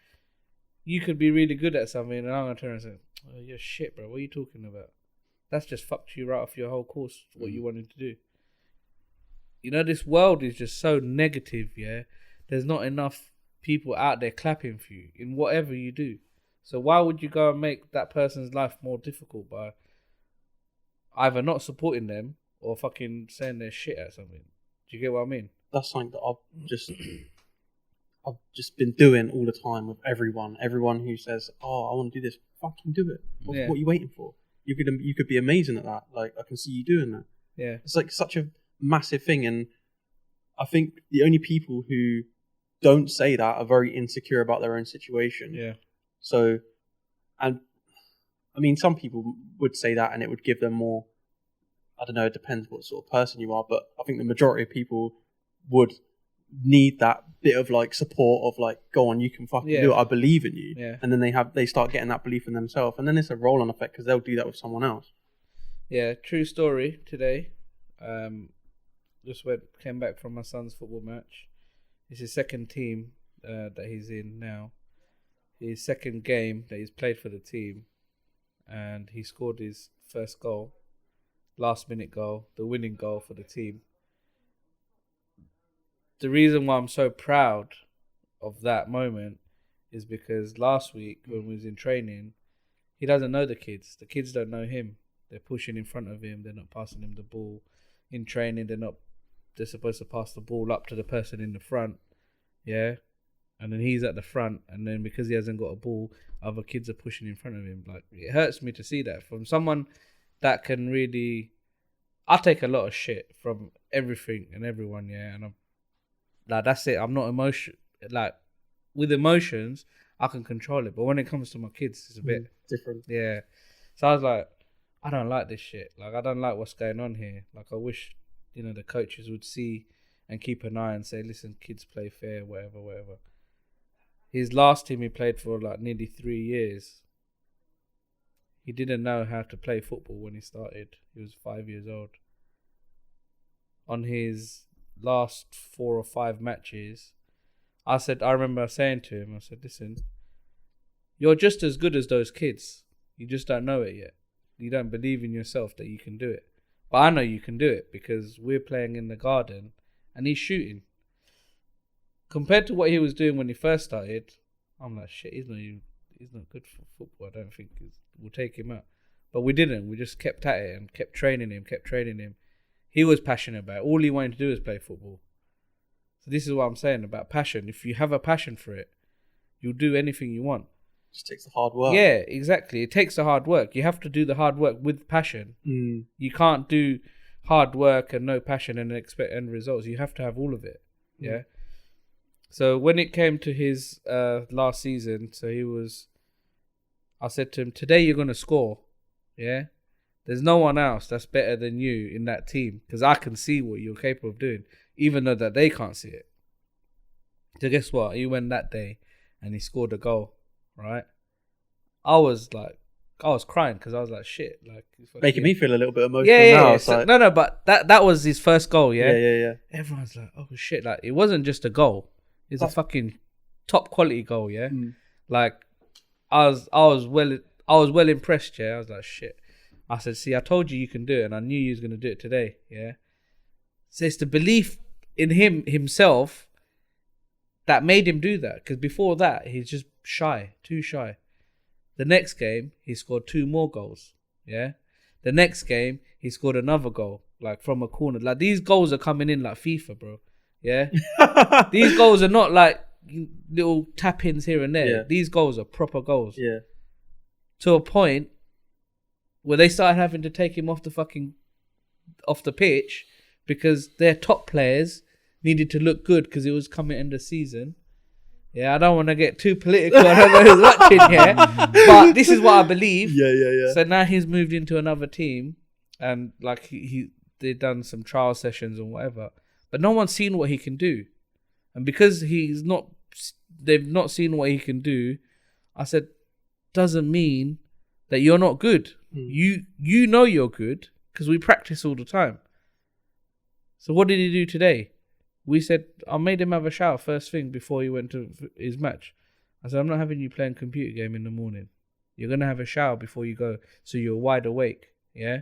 You could be really good at something, and I'm going to turn and say, oh, you're shit, bro, what are you talking about? That's just fucked you right off your whole course, what you wanted to do. This world is just so negative, There's not enough people out there clapping for you in whatever you do. So why would you go and make that person's life more difficult by either not supporting them or fucking saying their shit at something? Do you get what I mean? That's something that I've just been doing all the time with everyone. Everyone who says, "Oh, I want to do this," fucking do it. What are you waiting for? You could be amazing at that. Like, I can see you doing that. Yeah, it's like such a massive thing, and I think the only people who don't say that are very insecure about their own situation. Yeah. So, and I mean, some people would say that, and it would give them more. I don't know. It depends what sort of person you are, but I think the majority of people would need that bit of like support of like, go on, you can fucking do it. I believe in you. Yeah. And then they start getting that belief in themselves, and then it's a roll-on effect because they'll do that with someone else. Yeah, true story today. Came back from my son's football match. It's his second team that he's in now. His second game that he's played for the team, and he scored his first goal, last minute goal, the winning goal for the team. The reason why I'm so proud of that moment is because last week when we was in training, he doesn't know the kids. The kids don't know him. They're pushing in front of him. They're not passing him the ball. In training, they're supposed to pass the ball up to the person in the front. Yeah. And then he's at the front, and then because he hasn't got a ball, other kids are pushing in front of him. Like, it hurts me to see that from someone that can really. I take a lot of shit from everything and everyone, and I'm like, that's it. I'm not with emotions, I can control it, but when it comes to my kids, it's a bit different. Yeah. So I was like, I don't like this shit. Like, I don't like what's going on here. Like, I wish, the coaches would see and keep an eye and say, listen, kids, play fair, whatever. His last team he played for like nearly 3 years. He didn't know how to play football when he started. He was 5 years old. On his last 4 or 5 matches, I remember saying to him, I said, listen, you're just as good as those kids. You just don't know it yet. You don't believe in yourself that you can do it. But I know you can do it because we're playing in the garden and he's shooting. Compared to what he was doing when he first started, I'm like, shit, he's not good for football. I don't think we'll take him out. But we didn't. We just kept at it and kept training him. He was passionate about it. All he wanted to do was play football. So this is what I'm saying about passion. If you have a passion for it, you'll do anything you want. It just takes the hard work. Yeah, exactly. It takes the hard work. You have to do the hard work with passion. You can't do hard work and no passion and expect end results. You have to have all of it. Yeah. So when it came to his last season, I said to him, today you're going to score. Yeah. There's no one else that's better than you in that team because I can see what you're capable of doing, even though that they can't see it. So guess what? He went that day and he scored a goal, right? I was crying because I was like, shit. Like, making me feel a little bit emotional now. Yeah. So, like... No, but that was his first goal, yeah? Yeah. Everyone's like, oh shit. Like, it wasn't just a goal. It's a fucking top quality goal, yeah? Like, I was well impressed. Yeah, I was like, shit. I said, see, I told you can do it, and I knew you was gonna do it today. Yeah. So it's the belief in himself that made him do that. Because before that, he's just too shy. The next game, he scored 2 more goals. Yeah. The next game, he scored another goal, like from a corner. Like these goals are coming in like FIFA, bro. Yeah. These goals are not like little tap-ins here and there. Yeah. These goals are proper goals. Yeah. To a point where they started having to take him off the pitch because their top players needed to look good because it was coming end of season. Yeah, I don't want to get too political. I don't know who's watching here, but this is what I believe. Yeah. So now he's moved into another team, and like they've done some trial sessions and whatever, but no one's seen what he can do, and because they've not seen what he can do. I said, doesn't mean that you're not good. You know you're good because we practice all the time. So what did he do today? We said, I made him have a shower first thing before he went to his match. I said, I'm not having you playing computer game in the morning. You're going to have a shower before you go so you're wide awake, yeah?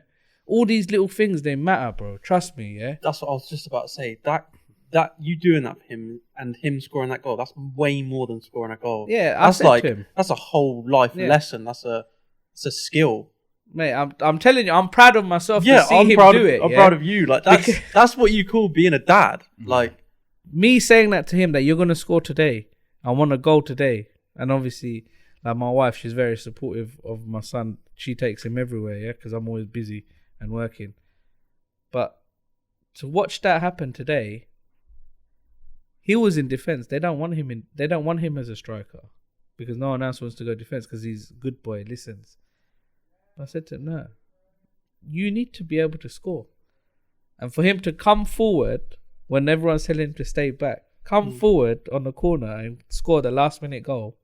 All these little things, they matter, bro. Trust me, yeah? That's what I was just about to say. That you doing that for him and him scoring that goal, that's way more than scoring a goal. Yeah, that's said to him. That's a whole life lesson. That's a skill. Mate, I'm telling you, I'm proud of myself to see him do it. I'm proud of you. Like that's what you call being a dad. Like me saying that to him that you're gonna score today. I want a goal today. And obviously, like my wife, she's very supportive of my son. She takes him everywhere, yeah, because I'm always busy and working. But to watch that happen today, he was in defense. They don't want him as a striker because no one else wants to go defense because he's a good boy, listens. I said to him, no, you need to be able to score. And for him to come forward when everyone's telling him to stay back, come forward on the corner and score the last minute goal,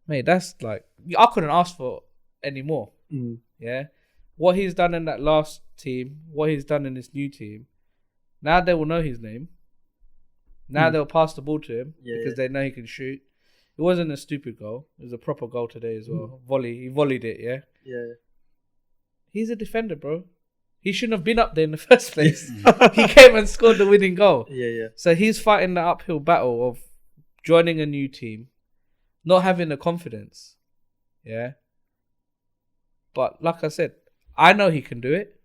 mate, that's like, I couldn't ask for any more. Yeah. What he's done in that last team, what he's done in this new team, now they will know his name. Now they'll pass the ball to him because they know he can shoot. It wasn't a stupid goal. It was a proper goal today as well. Volley. He volleyed it, yeah? Yeah. He's a defender, bro. He shouldn't have been up there in the first place. He came and scored the winning goal. Yeah. So he's fighting the uphill battle of joining a new team, not having the confidence. Yeah? But like I said, I know he can do it.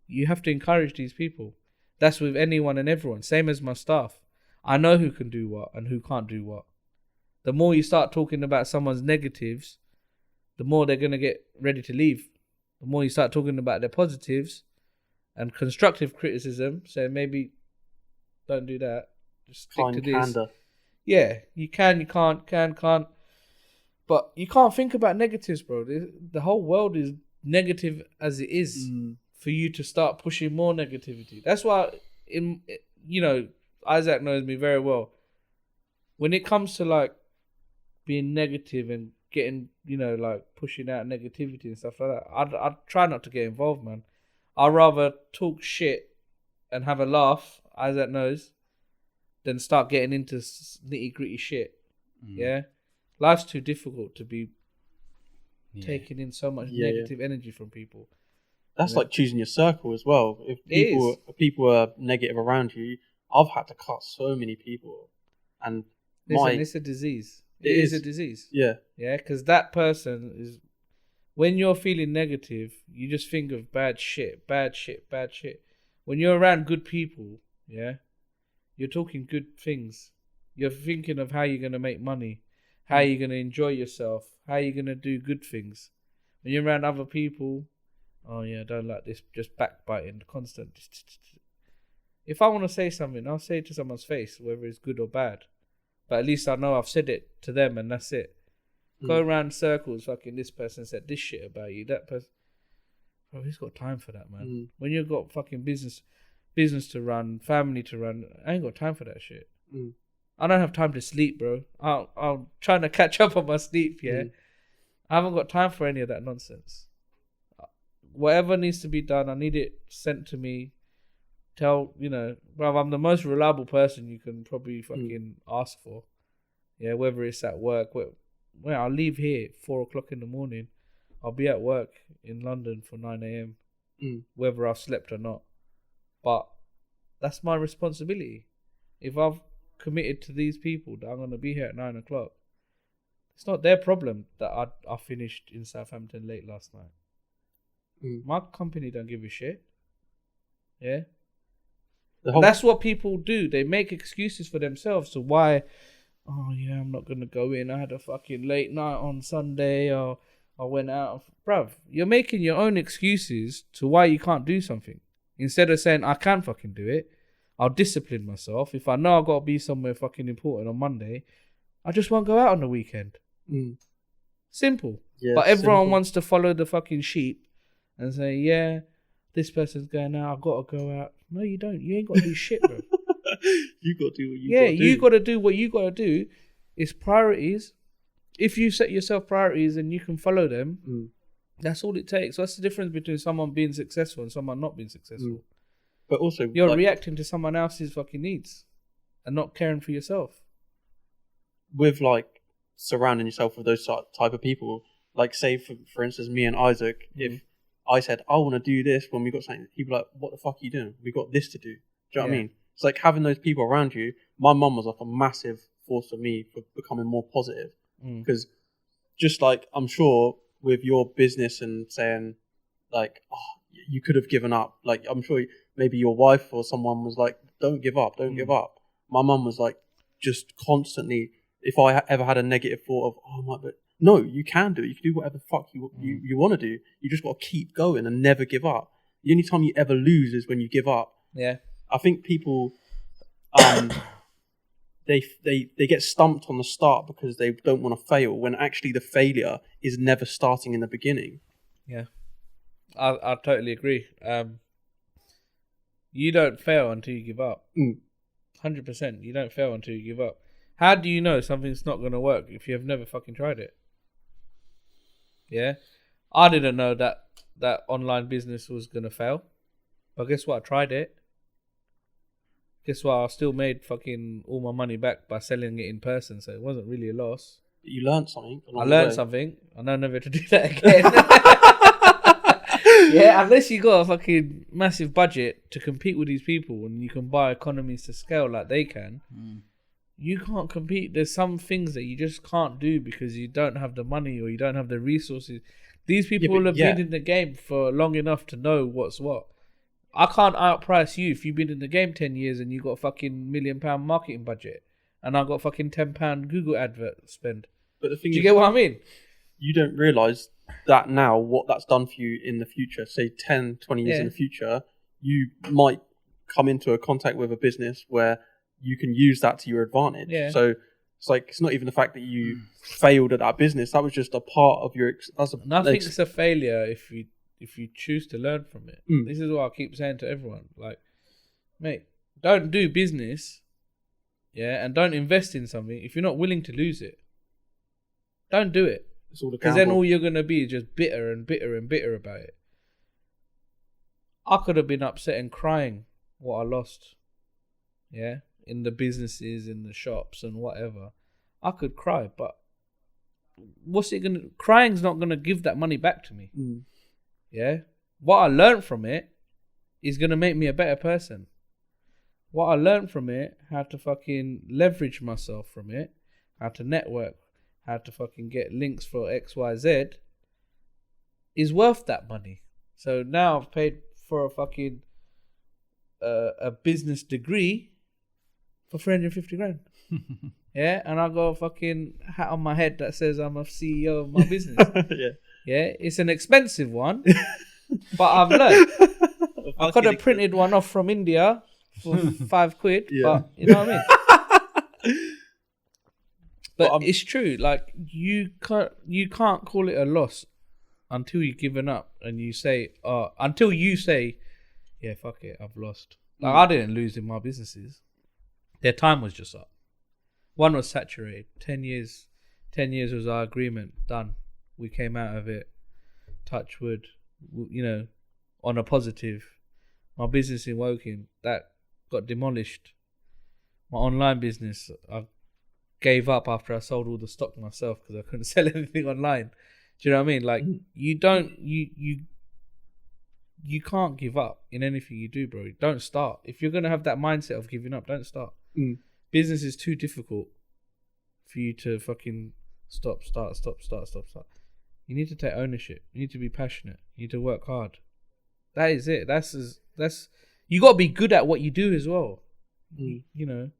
You have to encourage these people. That's with anyone and everyone. Same as my staff. I know who can do what and who can't do what. The more you start talking about someone's negatives, the more they're going to get ready to leave. The more you start talking about their positives and constructive criticism, saying maybe don't do that. Just stick to this. Candor. Yeah, you can, you can't. But you can't think about negatives, bro. The whole world is negative as it is for you to start pushing more negativity. That's why, Isaac knows me very well. When it comes to like being negative and getting, like pushing out negativity and stuff like that, I'd try not to get involved, man. I'd rather talk shit and have a laugh, Isaac knows, than start getting into nitty gritty shit. Yeah? Life's too difficult to be taking in so much negative energy from people. That's like choosing your circle as well. If people are negative around you, I've had to cut so many people. And it's a disease. It is a disease. Yeah. Yeah, because that person is... When you're feeling negative, you just think of bad shit. When you're around good people, yeah, you're talking good things. You're thinking of how you're going to make money, how you're going to enjoy yourself, how you're going to do good things. When you're around other people, oh yeah, I don't like this, just backbiting, constant. If I want to say something, I'll say it to someone's face, whether it's good or bad. But at least I know I've said it to them and that's it. Go around circles, fucking this person said this shit about you, that person. Bro, who's got time for that, man? When you've got fucking business to run, family to run, I ain't got time for that shit. I don't have time to sleep, bro. I'm trying to catch up on my sleep, yeah? I haven't got time for any of that nonsense. Whatever needs to be done, I need it sent to me. Bro, I'm the most reliable person you can probably fucking ask for. Yeah, whether it's at work, well, I'll leave here 4:00 in the morning. I'll be at work in London for 9 a.m. Whether I've slept or not. But that's my responsibility. If I've committed to these people that I'm going to be here at 9 o'clock, it's not their problem that I finished in Southampton late last night. My company don't give a shit. Yeah. That's what people do. They make excuses for themselves to why, oh yeah, I'm not going to go in. I had a fucking late night on Sunday, or I went out. Bruv, you're making your own excuses to why you can't do something. Instead of saying, I can fucking do it, I'll discipline myself. If I know I've got to be somewhere fucking important on Monday, I just won't go out on the weekend. Simple. Yeah, but everyone wants to follow the fucking sheep and say, yeah, this person's going out, I've got to go out. No, you don't. You ain't got to do shit, bro. You got to do what you got to do. You got to do what you got to do. It's priorities. If you set yourself priorities and you can follow them, that's all it takes. What's the difference between someone being successful and someone not being successful? But also, you're reacting to someone else's fucking needs and not caring for yourself. With surrounding yourself with those type of people, say for instance, me and Isaac, if I said I want to do this when we got something, people are like, what the fuck are you doing? We got this to do. Do you know what I mean? It's like having those people around you. My mum was a massive force for me for becoming more positive, because just I'm sure with your business and saying you could have given up. I'm sure maybe your wife or someone was like, don't give up, don't give up. My mum was just constantly, if I ever had a negative thought of, but no, you can do it. You can do whatever the fuck you want to do. You just got to keep going and never give up. The only time you ever lose is when you give up. Yeah. I think people, they get stumped on the start because they don't want to fail, when actually the failure is never starting in the beginning. Yeah. I totally agree. You don't fail until you give up. 100%. You don't fail until you give up. How do you know something's not going to work if you have never fucking tried it? Yeah. I didn't know that online business was going to fail. But guess what? I tried it. Guess what? I still made fucking all my money back by selling it in person. So it wasn't really a loss. You learned something. I learned something. I know never to do that again. Yeah, unless you got a fucking massive budget to compete with these people and you can buy economies to scale like they can, you can't compete. There's some things that you just can't do because you don't have the money or you don't have the resources. These people have been in the game for long enough to know what's what. I can't outprice you if you've been in the game 10 years and you got a fucking £1 million marketing budget and I got fucking £10 Google advert spend. But the thing do you get what I mean? You don't realise that now, what that's done for you in the future. Say 10, 20 years in the future, you might come into a contact with a business where you can use that to your advantage. Yeah. So it's not even the fact that you failed at that business. That was just a part of your... Nothing's a failure if you choose to learn from it. This is what I keep saying to everyone. Mate, don't do business, and don't invest in something if you're not willing to lose it. Don't do it. Because then all you're going to be is just bitter and bitter and bitter about it. I could have been upset and crying what I lost. Yeah? In the businesses, in the shops and whatever. I could cry, but crying's not going to give that money back to me. Yeah? What I learned from it is going to make me a better person. What I learned from it, how to fucking leverage myself from it, how to network, how to fucking get links for XYZ, is worth that money. So now I've paid for a fucking a business degree for 350 grand. Yeah, and I got a fucking hat on my head that says I'm a CEO of my business. Yeah, it's an expensive one, but I've learned. I could have printed one off from India for £5, but you know what I mean. But it's true. You can't call it a loss until you've given up and you say, until you say, yeah, fuck it, I've lost. I didn't lose in my businesses. Their time was just up. One was saturated. 10 years was our agreement. Done. We came out of it. Touch wood. On a positive. My business in Woking, that got demolished. My online business, I gave up after I sold all the stock myself because I couldn't sell anything online. Do you know what I mean? Like you can't give up in anything you do, bro. Don't start. If you're gonna have that mindset of giving up, don't start. Business is too difficult for you to fucking start. You need to take ownership. You need to be passionate. You need to work hard. That is it. That's you got to be good at what you do as well. You know,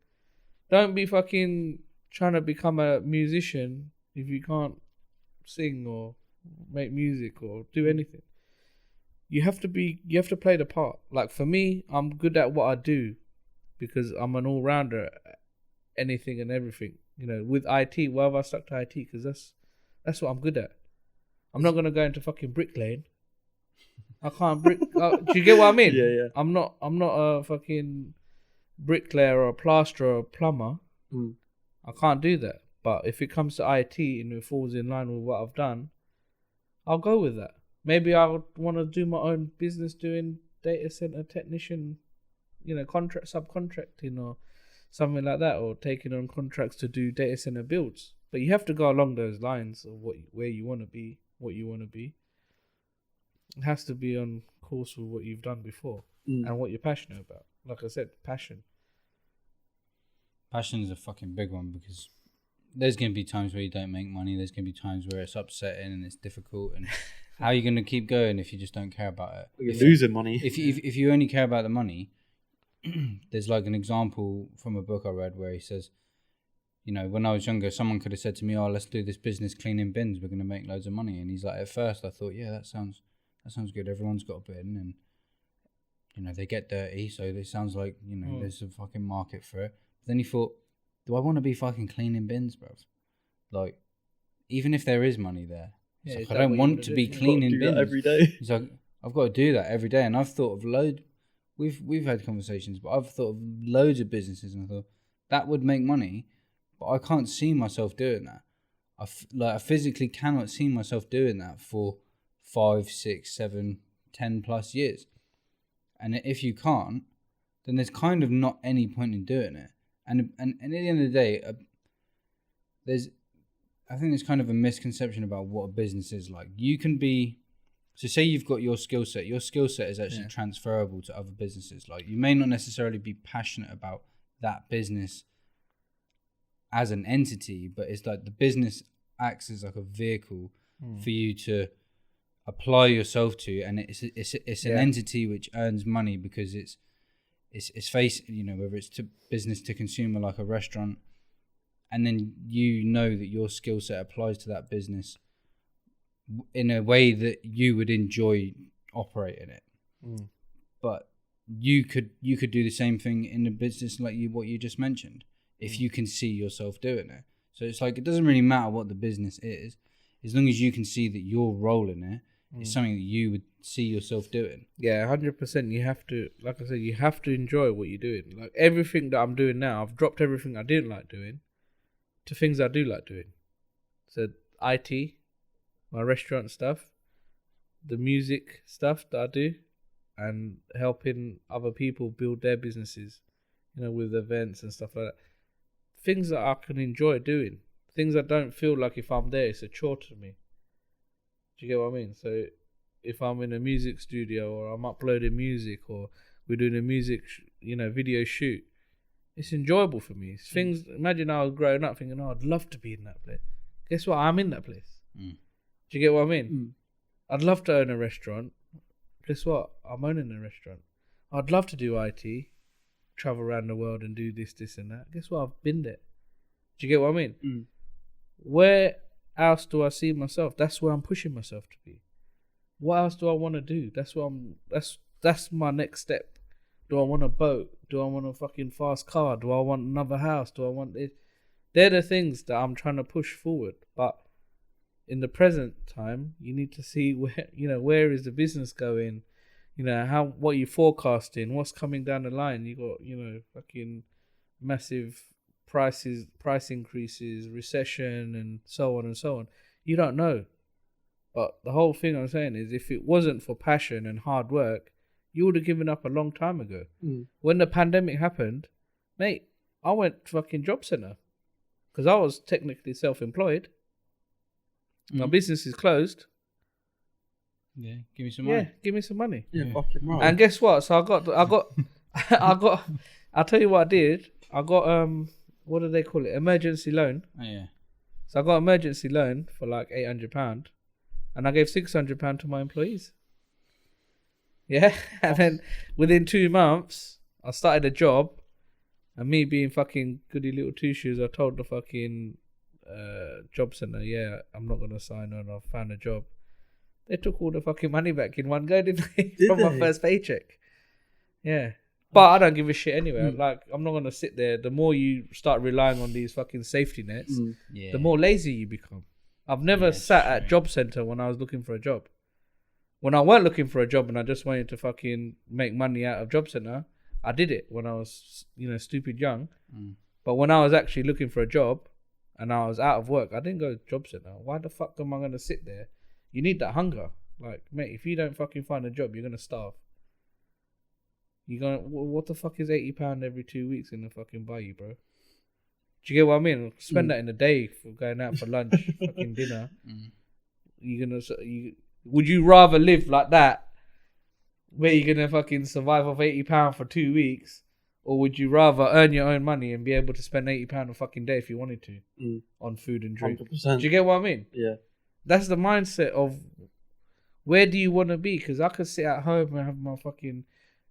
don't be fucking trying to become a musician if you can't sing or make music or do anything. You have to play the part. Like for me, I'm good at what I do because I'm an all-rounder at anything and everything. You know, with IT, why have I stuck to IT? Because that's what I'm good at. I'm not gonna go into fucking bricklaying. I can't brick. Do you get what I mean? Yeah. I'm not a fucking bricklayer or a plasterer or a plumber. I can't do that. But if it comes to IT and it falls in line with what I've done, I'll go with that. Maybe I would want to do my own business doing data center technician, you know, subcontracting or something like that, or taking on contracts to do data center builds. But you have to go along those lines of where you want to be, what you want to be. It has to be on course with what you've done before and what you're passionate about. Like I said, passion. Passion is a fucking big one because there's going to be times where you don't make money. There's going to be times where it's upsetting and it's difficult. And how are you going to keep going if you just don't care about it? You're losing money. If you only care about the money, there's like an example from a book I read where he says, you know, when I was younger, someone could have said to me, "Oh, let's do this business cleaning bins. We're going to make loads of money." And he's like, at first I thought, yeah, that sounds good. Everyone's got a bin and, you know, they get dirty. So it sounds like, you know, there's a fucking market for it. But then he thought, do I want to be fucking cleaning bins, bro? Like, even if there is money there, like, I don't want to be cleaning bins every day. It's like, I've got to do that every day. And I've thought of we've had conversations, but I've thought of loads of businesses and I thought that would make money, but I can't see myself doing that. I physically cannot see myself doing that for 5, 6, 7, 10 plus years. And if you can't, then there's kind of not any point in doing it. And at the end of the day, I think there's kind of a misconception about what a business is like. You can be, so say you've got your skill set. Your skill set is actually transferable to other businesses. Like you may not necessarily be passionate about that business as an entity, but it's like the business acts as like a vehicle for you to apply yourself to, and it's an entity which earns money because it's you know, whether it's to business to consumer like a restaurant, and then you know that your skill set applies to that business in a way that you would enjoy operating it. But you could do the same thing in a business like what you just mentioned if you can see yourself doing it. So it's like it doesn't really matter what the business is, as long as you can see that your role in it is something that you would see yourself doing. Yeah, 100%. You have to, like I said, you have to enjoy what you're doing. Like everything that I'm doing now, I've dropped everything I didn't like doing to things I do like doing. So IT, my restaurant stuff, the music stuff that I do, and helping other people build their businesses, you know, with events and stuff like that. Things that I can enjoy doing. Things I don't feel like if I'm there, it's a chore to me. Do you get what I mean? So if I'm in a music studio or I'm uploading music or we're doing a music, video shoot, it's enjoyable for me. It's things. Imagine I was growing up thinking, I'd love to be in that place. Guess what? I'm in that place. Do you get what I mean? I'd love to own a restaurant. Guess what? I'm owning a restaurant. I'd love to do IT, travel around the world and do this and that. Guess what? I've been there. Do you get what I mean? Where else do I see myself? That's where I'm pushing myself to be. What else do I want to do? That's my next step. Do I want a boat? Do I want a fucking fast car? Do I want another house? Do I want this? They're the things that I'm trying to push forward. But in the present time, you need to see where is the business going? What you're forecasting, what's coming down the line. You got, fucking massive price increases, recession, and so on and so on. You don't know. But the whole thing I'm saying is, if it wasn't for passion and hard work, you would have given up a long time ago. When the pandemic happened, mate, I went fucking job centre. because I was technically self-employed. My business is closed. Yeah, give me some money. Yeah, give me some money. Yeah, fucking right. And guess what? So I'll tell you what I did. I got what do they call it? Emergency loan. Oh, yeah. So I got emergency loan for like £800, and I gave £600 to my employees. Yeah, and then within 2 months, I started a job, and me being fucking goody little two shoes, I told the fucking job centre, yeah, I'm not gonna sign on. I found a job. They took all the fucking money back in one go, didn't they? From my first paycheck. Yeah. But I don't give a shit anyway. Like, I'm not going to sit there. The more you start relying on these fucking safety nets, the more lazy you become. I've never sat at job centre when I was looking for a job. When I weren't looking for a job and I just wanted to fucking make money out of job centre, I did it when I was, stupid young. But when I was actually looking for a job and I was out of work, I didn't go to job centre. Why the fuck am I going to sit there? You need that hunger. Like, mate, if you don't fucking find a job, you're going to starve. What the fuck is £80 every 2 weeks going to fucking buy you, bro? Do you get what I mean? Spend that in a day for going out for lunch, fucking dinner. Would you rather live like that, where you're going to fucking survive off £80 for 2 weeks, or would you rather earn your own money and be able to spend £80 a fucking day if you wanted to on food and drink? 100%. Do you get what I mean? Yeah. That's the mindset of where do you want to be? Because I could sit at home and have my fucking,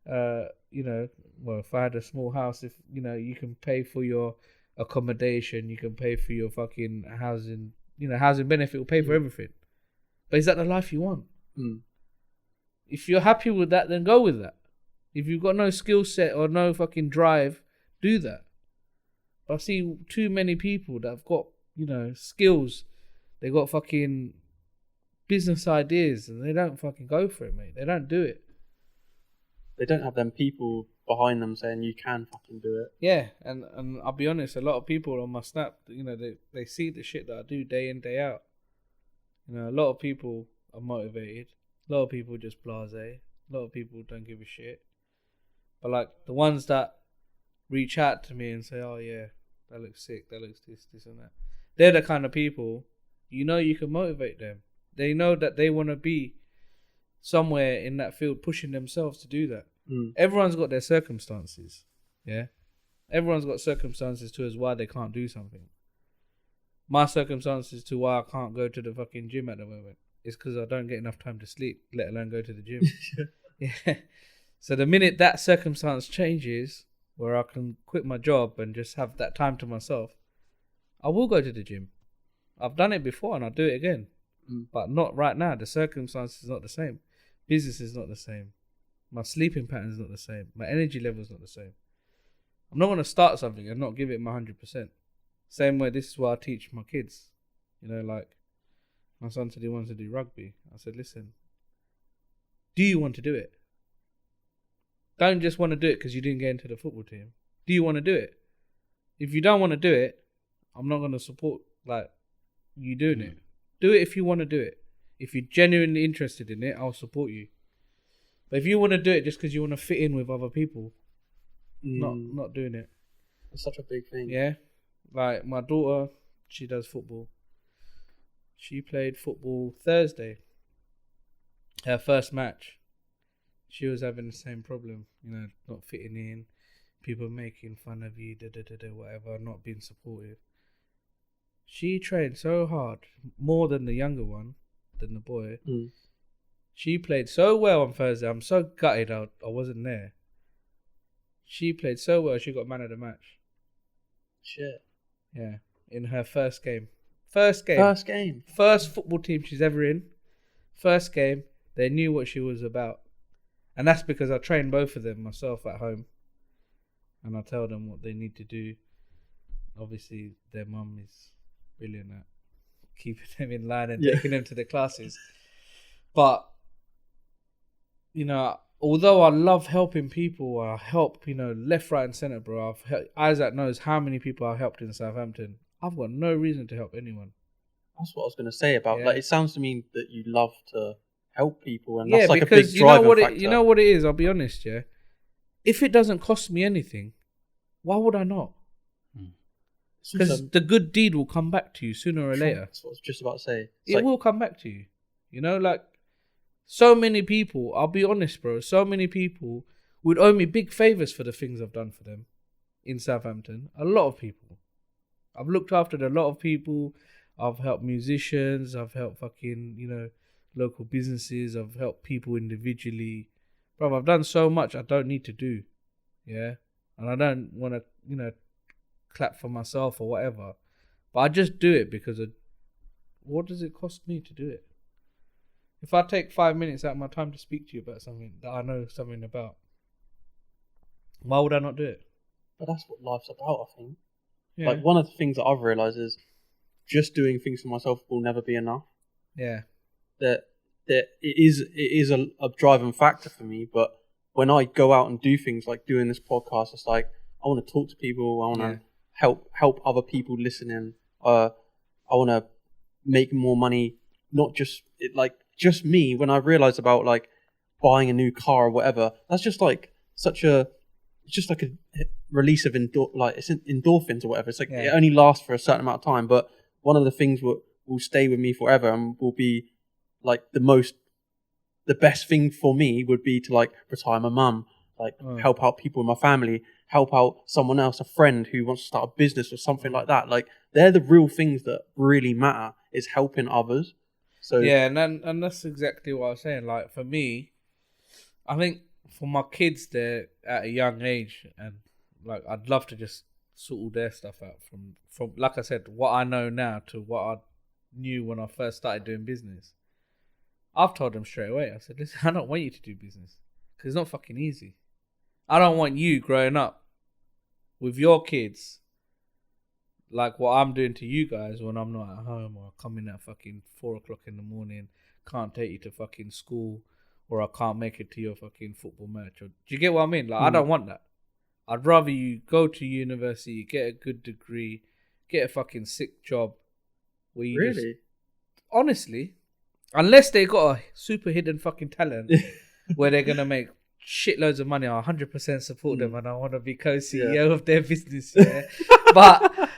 if I had a small house, if, you can pay for your accommodation, you can pay for your fucking housing, housing benefit will pay for everything. But is that the life you want? If you're happy with that, then go with that. If you've got no skill set or no fucking drive, do that. But I see too many people that have got, skills. They got fucking business ideas and they don't fucking go for it, mate. They don't do it. They don't have them people behind them saying you can fucking do it. Yeah, and I'll be honest, a lot of people on my Snap, they see the shit that I do day in, day out. A lot of people are motivated. A lot of people just blasé. A lot of people don't give a shit. But like the ones that reach out to me and say, oh yeah, that looks sick, that looks this and that. They're the kind of people, you can motivate them. They know that they want to be somewhere in that field pushing themselves to do that. Everyone's got their circumstances. Yeah. Everyone's got circumstances to as why they can't do something. My circumstances to why I can't go to the fucking gym at the moment is because I don't get enough time to sleep, let alone go to the gym. Yeah. So the minute that circumstance changes, where I can quit my job and just have that time to myself, I will go to the gym. I've done it before and I'll do it again. But not right now. The circumstance is not the same. Business is not the same. My sleeping pattern is not the same. My energy level is not the same. I'm not going to start something and not give it my 100%. Same way, this is what I teach my kids. Like my son said he wants to do rugby. I said, listen, do you want to do it? Don't just want to do it because you didn't get into the football team. Do you want to do it? If you don't want to do it, I'm not going to support you doing it. Do it if you want to do it. If you're genuinely interested in it, I'll support you. But if you want to do it just because you want to fit in with other people, not doing it. It's such a big thing. Yeah. Like my daughter, she does football. She played football Thursday. Her first match. She was having the same problem, not fitting in, people making fun of you, whatever, not being supportive. She trained so hard, more than the younger one, than the boy. She played so well on Thursday. I'm so gutted I wasn't there. She played so well, she got man of the match. Shit. Yeah, in her first game. First Football team she's ever in. First game, they knew what she was about. And that's because I train both of them myself at home. And I tell them what they need to do. Obviously, their mum is brilliant at keeping them in line and taking them to the classes. But, although I love helping people, I help, left, right and centre, bro. Isaac knows how many people I helped in Southampton. I've got no reason to help anyone. That's what I was going to say about, it sounds to me that you love to help people, and that's like a big because driving factor. You know what it is, I'll be honest, if it doesn't cost me anything, why would I not? Because the good deed will come back to you sooner or later. That's what I was just about to say. It will come back to you. You know, like, so many people, I'll be honest, bro, so many people would owe me big favours for the things I've done for them in Southampton. A lot of people. I've looked after a lot of people. I've helped musicians. I've helped fucking, you know, local businesses. I've helped people individually. Bro, I've done so much I don't need to do. Yeah? And I don't want to, you know, clap for myself or whatever. But I just do it because of what does it cost me to do it? If I take 5 minutes out of my time to speak to you about something that I know something about, why would I not do it? But that's what life's about, I think. Yeah. Like, one of the things that I've realised is just doing things for myself will never be enough. Yeah. That it is a driving factor for me, but when I go out and do things like doing this podcast, it's like I want to talk to people, I want to help other people listening. I want to make more money, not just just me. When I realised about like buying a new car or whatever, that's just like it's just like a release of it's endorphins or whatever. It's like it only lasts for a certain amount of time, but one of the things will stay with me forever and will be like the best thing for me would be to like retire my mum, like help out people in my family, help out someone else, a friend who wants to start a business or something like that. Like, they're the real things that really matter, is helping others. So yeah, and that's exactly what I was saying. Like, for me, I think for my kids, they're at a young age, and like I'd love to just sort all their stuff out from like I said, what I know now to what I knew when I first started doing business. I've told them straight away. I said, listen, I don't want you to do business because it's not fucking easy. I don't want you growing up with your kids like what I'm doing to you guys when I'm not at home, or coming at fucking 4 o'clock in the morning, can't take you to fucking school, or I can't make it to your fucking football match. Or, do you get what I mean? Like, I don't want that. I'd rather you go to university, get a good degree, get a fucking sick job where you really, honestly, unless they got a super hidden fucking talent where they're gonna make shitloads of money, I 100% support them, and I want to be co-CEO of their business. Yeah, but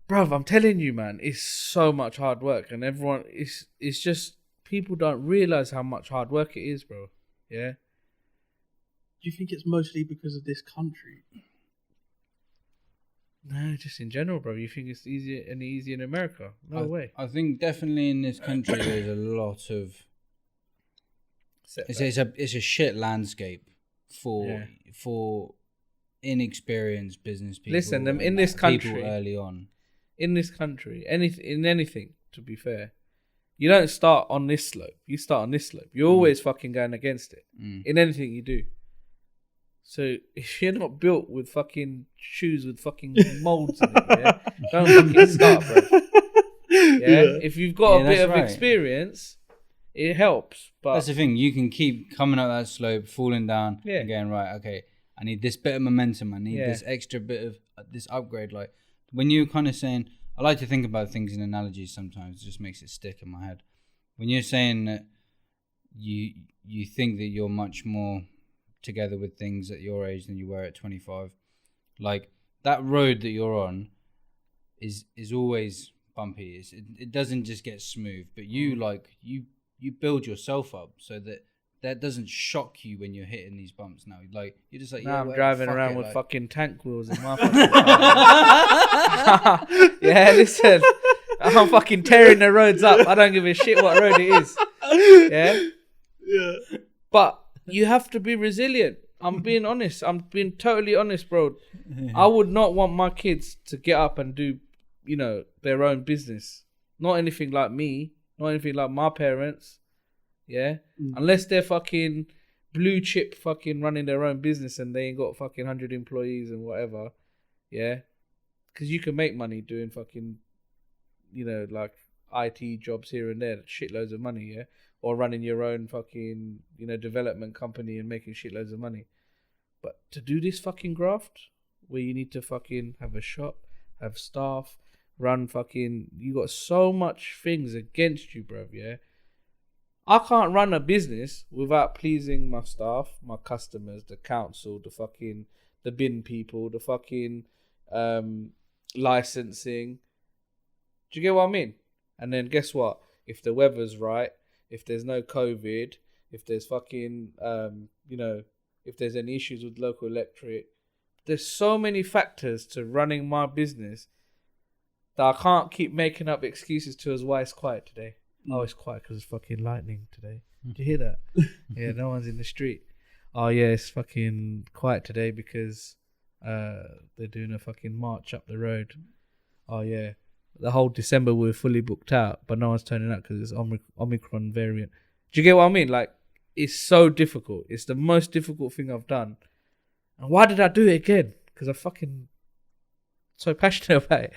bruv, I'm telling you, man, it's so much hard work, and everyone, it's just people don't realize how much hard work it is, bro. Yeah. Do you think it's mostly because of this country? No, just in general, bro. You think it's any easier in America? No way. I think definitely in this country there's a lot of it's a shit landscape for inexperienced business people. Listen, in this country, people early on. In this country, anything, to be fair, you don't start on this slope. You start on this slope. You're always fucking going against it in anything you do. So if you're not built with fucking shoes with fucking molds in it, don't fucking start, bro. Yeah? If you've got a bit of experience, it helps. But that's the thing. You can keep coming up that slope, falling down, and going, right, okay, I need this bit of momentum. I need this extra bit of this upgrade. Like, when you're kind of saying, I like to think about things in analogies sometimes. It just makes it stick in my head. When you're saying that you think that you're much more together with things at your age than you were at 25, like, that road that you're on is always bumpy. It doesn't just get smooth, but you build yourself up so that doesn't shock you when you're hitting these bumps. Now, like, you're just like, now I'm driving around with fucking tank wheels in my fucking car. Yeah, listen, I'm fucking tearing the roads up. I don't give a shit what road it is. Yeah. But you have to be resilient. I'm being honest. I'm being totally honest, bro. I would not want my kids to get up and do, their own business. Not anything like me. Not anything like my parents. Yeah? Unless they're fucking blue chip fucking running their own business and they ain't got fucking 100 employees and whatever. Yeah? Because you can make money doing fucking, like IT jobs here and there. Shitloads of money, yeah? Or running your own fucking, development company and making shitloads of money. But to do this fucking graft, where you need to fucking have a shop, have staff, run fucking... You got so much things against you, bruv, yeah? I can't run a business without pleasing my staff, my customers, the council, the bin people, the fucking licensing. Do you get what I mean? And then guess what? If the weather's right, if there's no COVID, if there's fucking, if there's any issues with local electric, there's so many factors to running my business that I can't keep making up excuses to as why it's quiet today. Oh, it's quiet because it's fucking lightning today. Did you hear that? Yeah, no one's in the street. Oh yeah, it's fucking quiet today because they're doing a fucking march up the road. Oh yeah, the whole December we're fully booked out, but no one's turning up because it's Omicron variant. Do you get what I mean? Like, it's so difficult. It's the most difficult thing I've done. And why did I do it again? Because I'm fucking so passionate about it.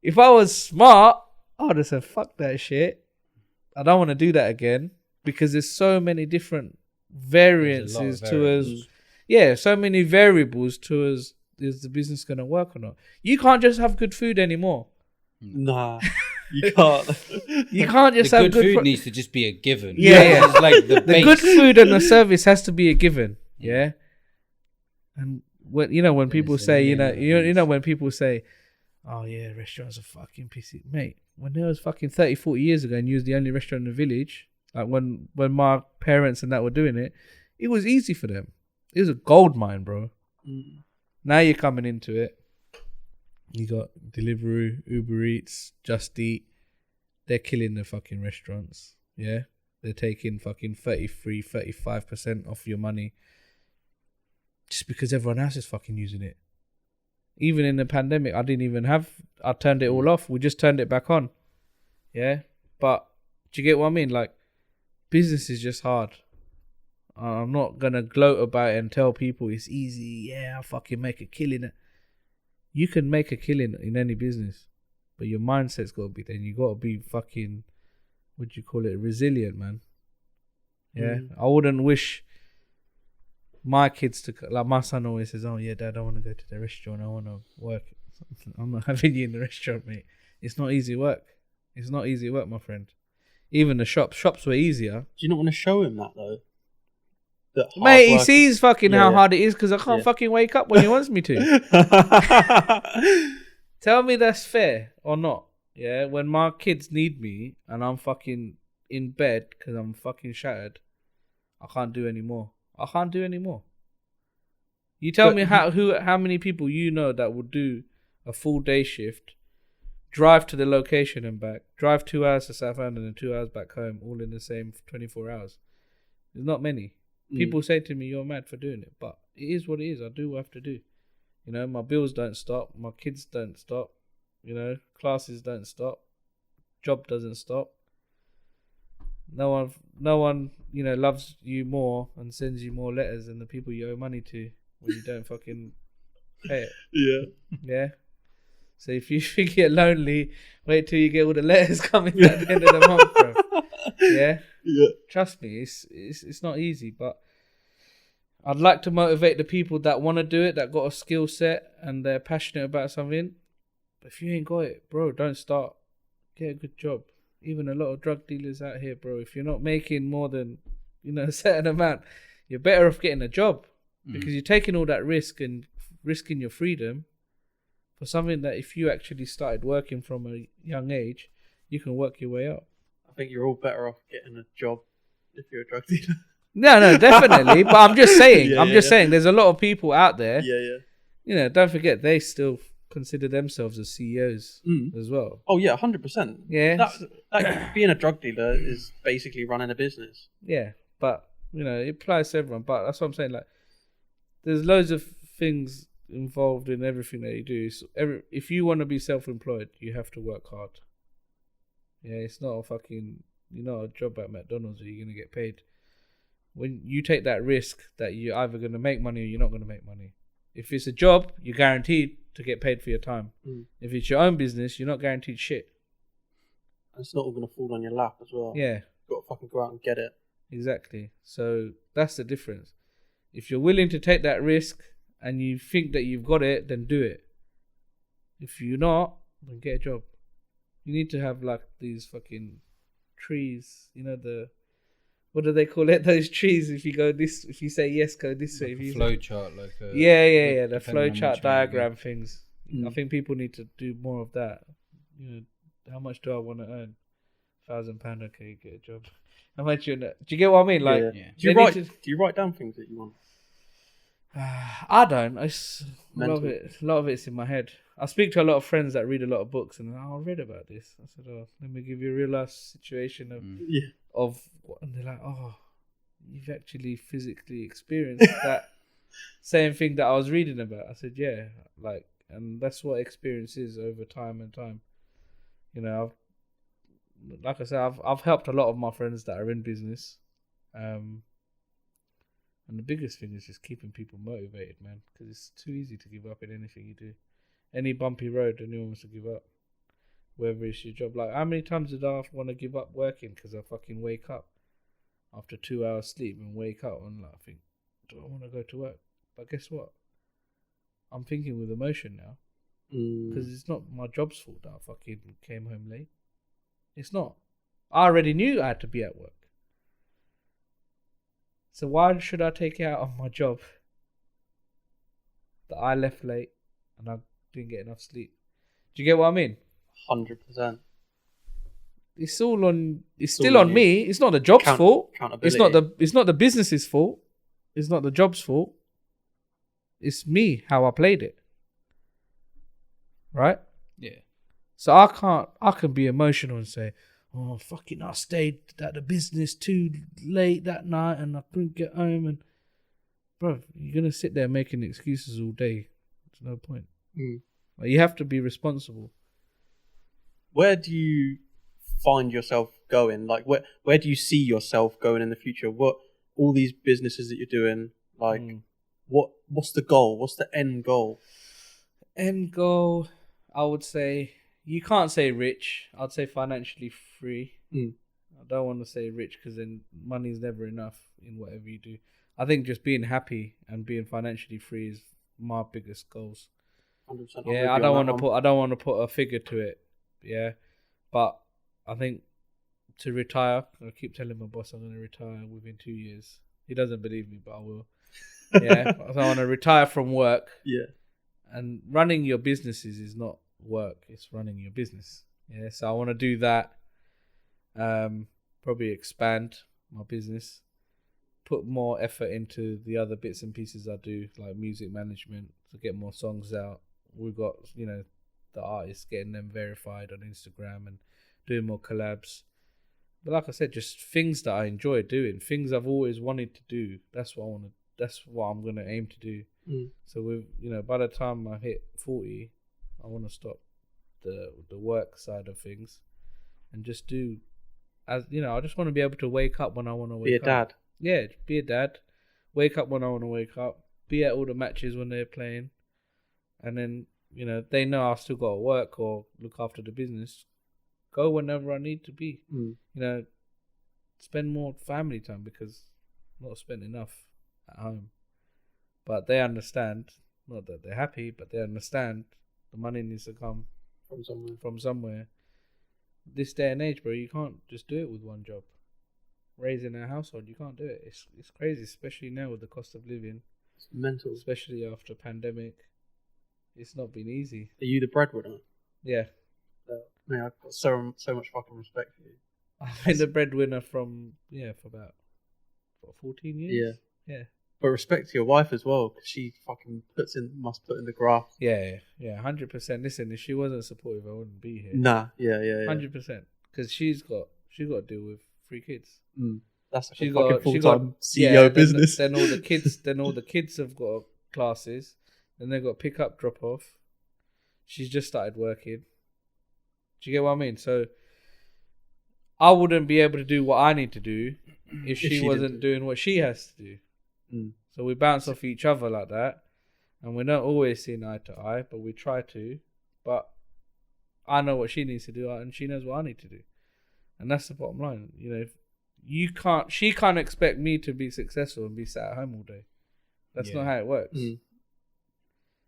If I was smart, I would have said, fuck that shit. I don't want to do that again. Because there's so many different variances to us. Yeah, so many variables to us. Is the business going to work or not? You can't just have good food anymore. Nah, you can't. You can't just have good food. Needs to just be a given. Yeah. It's like the good food and the service has to be a given. Yeah. And when people say, when people say, oh yeah, restaurants are fucking pissy, mate. When there was fucking 30, 40 years ago, and you was the only restaurant in the village. Like when my parents and that were doing it, it was easy for them. It was a gold mine, bro. Mm. Now you're coming into it. You got Deliveroo, Uber Eats, Just Eat. They're killing the fucking restaurants. Yeah. They're taking fucking 33, 35% off your money. Just because everyone else is fucking using it. Even in the pandemic, I turned it all off. We just turned it back on. Yeah. But do you get what I mean? Like, business is just hard. I'm not going to gloat about it and tell people it's easy. Yeah, I'll fucking make a killing. You can make a killing in any business. But your mindset's got to be there. You got to be fucking, resilient, man. Yeah. I wouldn't wish my kids to, like my son always says, oh yeah, Dad, I want to go to the restaurant. I want to work. I'm not having you in the restaurant, mate. It's not easy work. It's not easy work, my friend. Even the shops were easier. Do you not want to show him that though? Mate, he sees fucking how hard it is because I can't fucking wake up when he wants me to. Tell me that's fair or not. Yeah, when my kids need me and I'm fucking in bed because I'm fucking shattered, I can't do any more. You tell me how many people you know that would do a full day shift, drive to the location and back, drive 2 hours to Southampton and 2 hours back home, all in the same 24 hours. There's not many. People say to me, you're mad for doing it, but it is what it is. I do what I have to do. My bills don't stop. My kids don't stop. Classes don't stop. Job doesn't stop. No one, loves you more and sends you more letters than the people you owe money to when you don't fucking pay it. Yeah. Yeah. So if you think you're lonely, wait till you get all the letters coming at the end of the month, bro. Yeah. Yeah. Trust me, it's not easy, but I'd like to motivate the people that want to do it, that got a skill set and they're passionate about something. But if you ain't got it, bro, don't start. Get a good job. Even a lot of drug dealers out here, bro, if you're not making more than, a certain amount, you're better off getting a job because you're taking all that risk and risking your freedom for something that if you actually started working from a young age, you can work your way up. I think you're all better off getting a job if you're a drug dealer. No, definitely. But I'm just saying, saying there's a lot of people out there. Yeah. Don't forget, they still consider themselves as CEOs as well. Oh, yeah, 100%. Yeah. That being a drug dealer is basically running a business. Yeah, but, it applies to everyone. But that's what I'm saying. Like, there's loads of things involved in everything that you do. So if you want to be self-employed, you have to work hard. Yeah, it's not a fucking, a job at McDonald's where you're going to get paid. When you take that risk that you're either going to make money or you're not going to make money. If it's a job, you're guaranteed to get paid for your time. If it's your own business, you're not guaranteed shit. And it's not all going to fall on your lap as well. Yeah. You've got to fucking go out and get it. Exactly. So that's the difference. If you're willing to take that risk and you think that you've got it, then do it. If you're not, then get a job. You need to have like these fucking trees, what do they call it? Those trees. If you say yes, go this way. Flow chart, the flow chart diagram things. I think people need to do more of that. You know, how much do I want to earn? £1,000, okay, get a job. How much do you get what I mean? Like, Yeah. Do you write down things that you want? I don't. A lot Mental. of it's in my head. I speak to a lot of friends that read a lot of books, and I read about this. I said, "Oh, let me give you a real life situation of," and they're like, "Oh, you've actually physically experienced that same thing that I was reading about." I said, "Yeah, like, and that's what experience is over time and time. You know, like I said, I've helped a lot of my friends that are in business, and the biggest thing is just keeping people motivated, man, because it's too easy to give up in anything you do. Any bumpy road, anyone wants to give up, whether it's your job. Like, how many times did I want to give up working because I fucking wake up after 2 hours sleep and wake up and like, I think, do I want to go to work? But guess what? I'm thinking with emotion now, because it's not my job's fault that I fucking came home late. It's not. I already knew I had to be at work. So why should I take it out on my job that I left late and I didn't get enough sleep? Do you get what I mean? 100%. It's all on. It's still on me. It's not the job's fault. It's not the business's fault. It's not the job's fault. It's me, how I played it. Right? Yeah. So I can be emotional and say, oh, fucking, I stayed at the business too late that night and I couldn't get home. And, bro, you're going to sit there making excuses all day. There's no point. Like, you have to be responsible. Where do you find yourself going? Like, where do you see yourself going in the future? What, all these businesses that you're doing, like, what's the goal? What's the end goal? End goal, I would say, you can't say rich. I'd say financially free. I don't want to say rich because then money's never enough in whatever you do. I think just being happy and being financially free is my biggest goals. 100%. Yeah, I don't want to put a figure to it. Yeah, but I think to retire, I keep telling my boss I'm going to retire within 2 years. He doesn't believe me, but I will. Yeah, so I want to retire from work. Yeah, and running your businesses is not work; it's running your business. Yeah, so I want to do that. Probably expand my business, put more effort into the other bits and pieces I do, like music management, to get more songs out. We've got, the artists, getting them verified on Instagram and doing more collabs. But like I said, just things that I enjoy doing, things I've always wanted to do. That's what I'm going to aim to do. So by the time I hit 40, I want to stop the work side of things and just do, I just want to be able to wake up when I want to wake up. Be a dad. Yeah, be a dad. Wake up when I want to wake up. Be at all the matches when they're playing. And then, they know I've still got to work or look after the business. Go whenever I need to be. Spend more family time because I'm not spent enough at home. But they understand, not that they're happy, but they understand the money needs to come from somewhere. This day and age, bro, you can't just do it with one job. Raising a household, you can't do it. It's crazy, especially now with the cost of living. It's mental. Especially after pandemic. It's not been easy. Are you the breadwinner? Yeah. Man, I've got so much fucking respect for you. I've been the breadwinner for about 14 years. Yeah. But respect to your wife as well, because she fucking must put in the graft. Yeah, 100%. Listen, if she wasn't supportive, I wouldn't be here. Nah, yeah. 100%. Because she's got to deal with 3 kids. That's like a fucking full-time CEO business. Then all the kids have got classes. Then they've got pick up, drop off. She's just started working. Do you get what I mean? So I wouldn't be able to do what I need to do if she wasn't doing what she has to do. So we bounce off each other like that, and we don't always see eye to eye, but we try to. But I know what she needs to do, and she knows what I need to do, and that's the bottom line. She can't expect me to be successful and be sat at home all day. That's not how it works.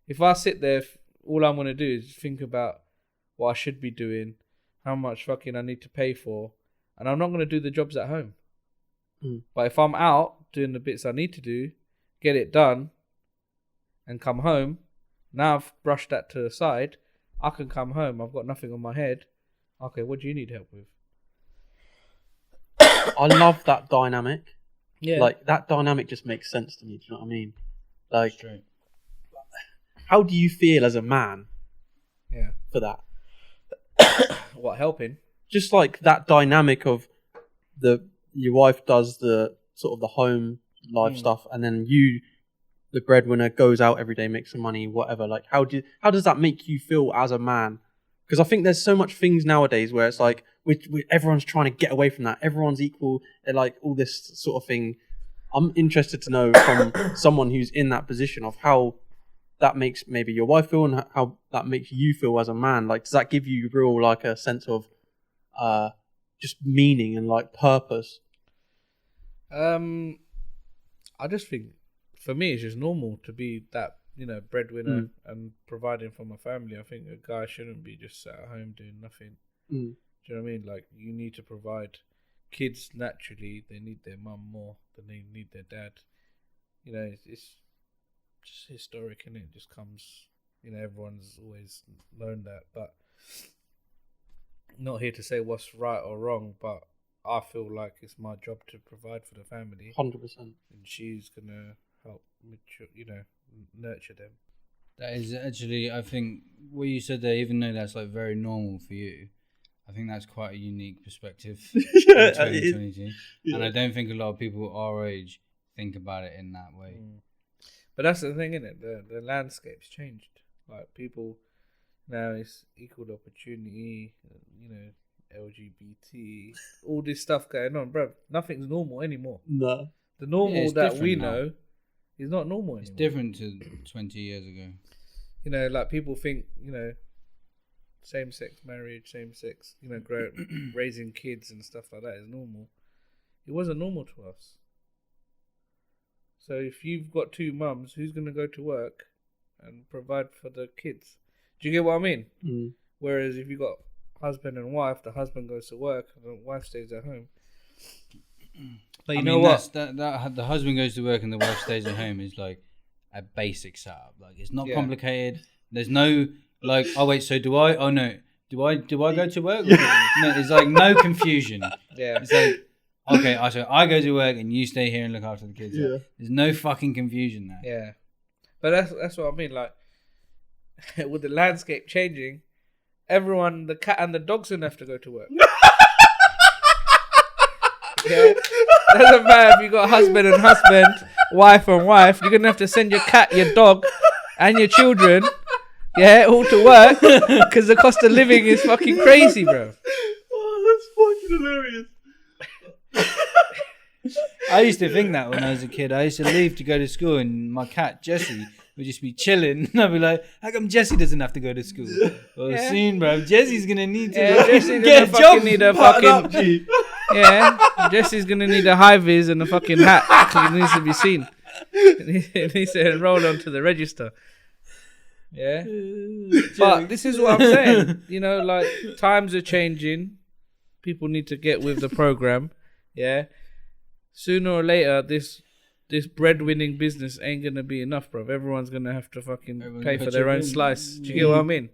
If I sit there, all I'm gonna do is think about what I should be doing, how much fucking I need to pay for, and I'm not gonna do the jobs at home. But if I'm out doing the bits I need to do, get it done, and come home, Now I've brushed that to the side. I can come home. I've got nothing on my head. Okay, what do you need help with? I love that dynamic. Yeah. Like, that dynamic just makes sense to me. Do you know what I mean? Like, Straight. how do you feel as a man Yeah. for that? What, helping? Just like that dynamic of your wife does the sort of the home life stuff, and then you, the breadwinner, goes out every day, makes some money, whatever. Like, how does that make you feel as a man? Because I think there's so much things nowadays where it's like everyone's trying to get away from that. Everyone's equal, and like all this sort of thing. I'm interested to know from someone who's in that position of how that makes maybe your wife feel, and how that makes you feel as a man. Like, does that give you real like a sense of just meaning and like purpose? I just think for me it's just normal to be that, breadwinner and providing for my family. I think a guy shouldn't be just sat at home doing nothing. Do you know what I mean? Like, you need to provide. Kids, naturally, they need their mum more than they need their dad. It's just historic, and it just comes. Everyone's always known that, but not here to say what's right or wrong. But I feel like it's my job to provide for the family. 100%. And she's gonna help mature, nurture them. That is actually, I think, what you said there, even though that's like very normal for you, I think that's quite a unique perspective in 2022. Yeah. And I don't think a lot of people our age think about it in that way. But that's the thing, isn't it? The landscape's changed. Like, people now, it's equal opportunity, LGBT, all this stuff going on, bro. Nothing's normal anymore. No. The normal that we know is not normal anymore. It's different to 20 years ago. Like, people think, same-sex marriage, same-sex, raising kids and stuff like that is normal. It wasn't normal to us. So if you've got two mums, who's going to go to work and provide for the kids? Do you get what I mean? Whereas if you've got husband and wife, the husband goes to work and the wife stays at home. But you know what? That the husband goes to work and the wife stays at home is like a basic setup. Like, it's not complicated. There's no like, oh wait, so do I? Oh no, do I go to work? No, it's like no confusion. Yeah, it's like, okay, so I go to work and you stay here and look after the kids. Yeah. There's no fucking confusion there. Yeah, but that's what I mean. Like, with the landscape changing, everyone, the cat and the dog's gonna have to go to work. Yeah, doesn't matter if you got husband and husband, wife and wife. You're gonna have to send your cat, your dog, and your children. Yeah, all to work because the cost of living is fucking crazy, bro. Oh, that's fucking hilarious. I used to think that when I was a kid. I used to leave to go to school, and my cat Jessie would just be chilling. And I'd be like, "How come Jessie doesn't have to go to school?" Well, soon, bro. Jessie's gonna need to get a job. Need a fucking Jessie's gonna need a high vis and a fucking hat because it needs to be seen. It needs to enroll onto the register. Yeah, but this is what I'm saying. Like, times are changing. People need to get with the program. Yeah, sooner or later, this breadwinning business ain't gonna be enough, bro. Everyone's gonna have to fucking pay for their own slice. Do you get what I mean?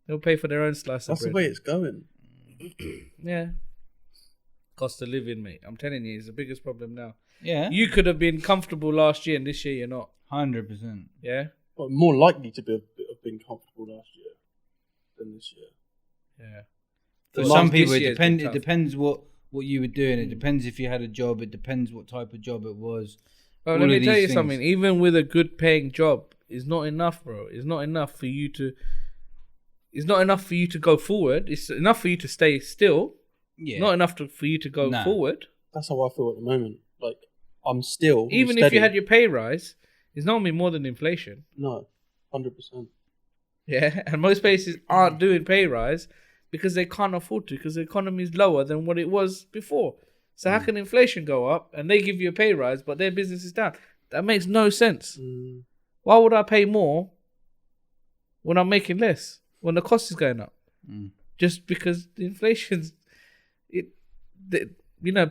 They'll pay for their own slice. That's of bread. the way it's going. Yeah, cost of living, mate. I'm telling you, it's the biggest problem now. Yeah, you could have been comfortable last year, and this year you're not. 100%. Yeah. Well, more likely to have been comfortable last year than this year. Yeah. For some people, it depends what you were doing. It depends if you had a job. It depends what type of job it was. Well, let me tell you something. Even with a good paying job, it's not enough, bro. It's not enough for you to. It's not enough for you to go forward. It's enough for you to stay still. Yeah. Not enough for you to go forward. That's how I feel at the moment. Like, I'm still even if you had your pay rise, it's not going to be more than inflation. No, 100%. Yeah, and most places aren't doing pay rise because they can't afford to, because the economy is lower than what it was before. So how can inflation go up and they give you a pay rise but their business is down? That makes no sense. Why would I pay more when I'm making less, when the cost is going up? Just because the inflation's...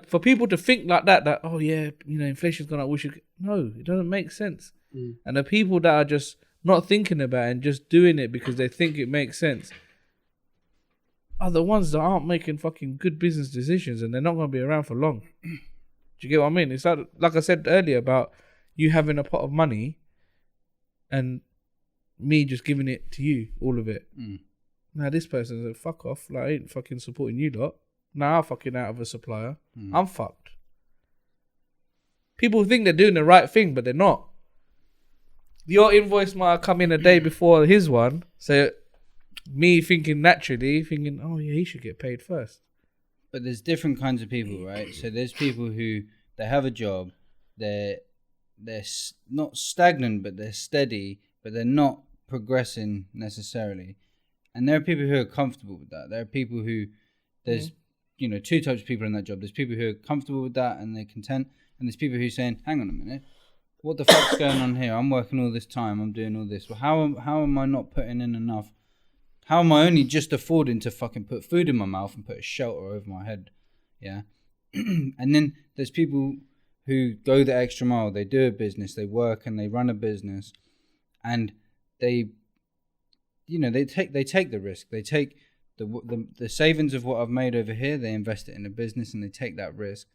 for people to think like that, oh yeah, inflation's gone up, we should... No, it doesn't make sense. And the people that are just not thinking about it and just doing it because they think it makes sense, are the ones that aren't making fucking good business decisions, and they're not going to be around for long. Do you get what I mean? It's like I said earlier about you having a pot of money and me just giving it to you, all of it. Now this person's like, fuck off. Like, I ain't fucking supporting you lot. Now I'm fucking out of a supplier. I'm fucked. People think they're doing the right thing, but they're not. Your invoice might come in a day before his one. So me thinking, oh yeah, he should get paid first. But there's different kinds of people, right? So there's people who, they have a job, they're not stagnant, but they're steady, but they're not progressing necessarily. And there are people who are comfortable with that. There are people who, there's, two types of people in that job. There's people who are comfortable with that and they're content. And there's people who are saying, hang on a minute, what the fuck's going on here? I'm working all this time, I'm doing all this. Well, how am I not putting in enough? How am I only just affording to fucking put food in my mouth and put a shelter over my head? Yeah. And then there's people who go the extra mile. They do a business, they work and they run a business, and they take the risk. They take the savings of what I've made over here, they invest it in a business, and they take that risk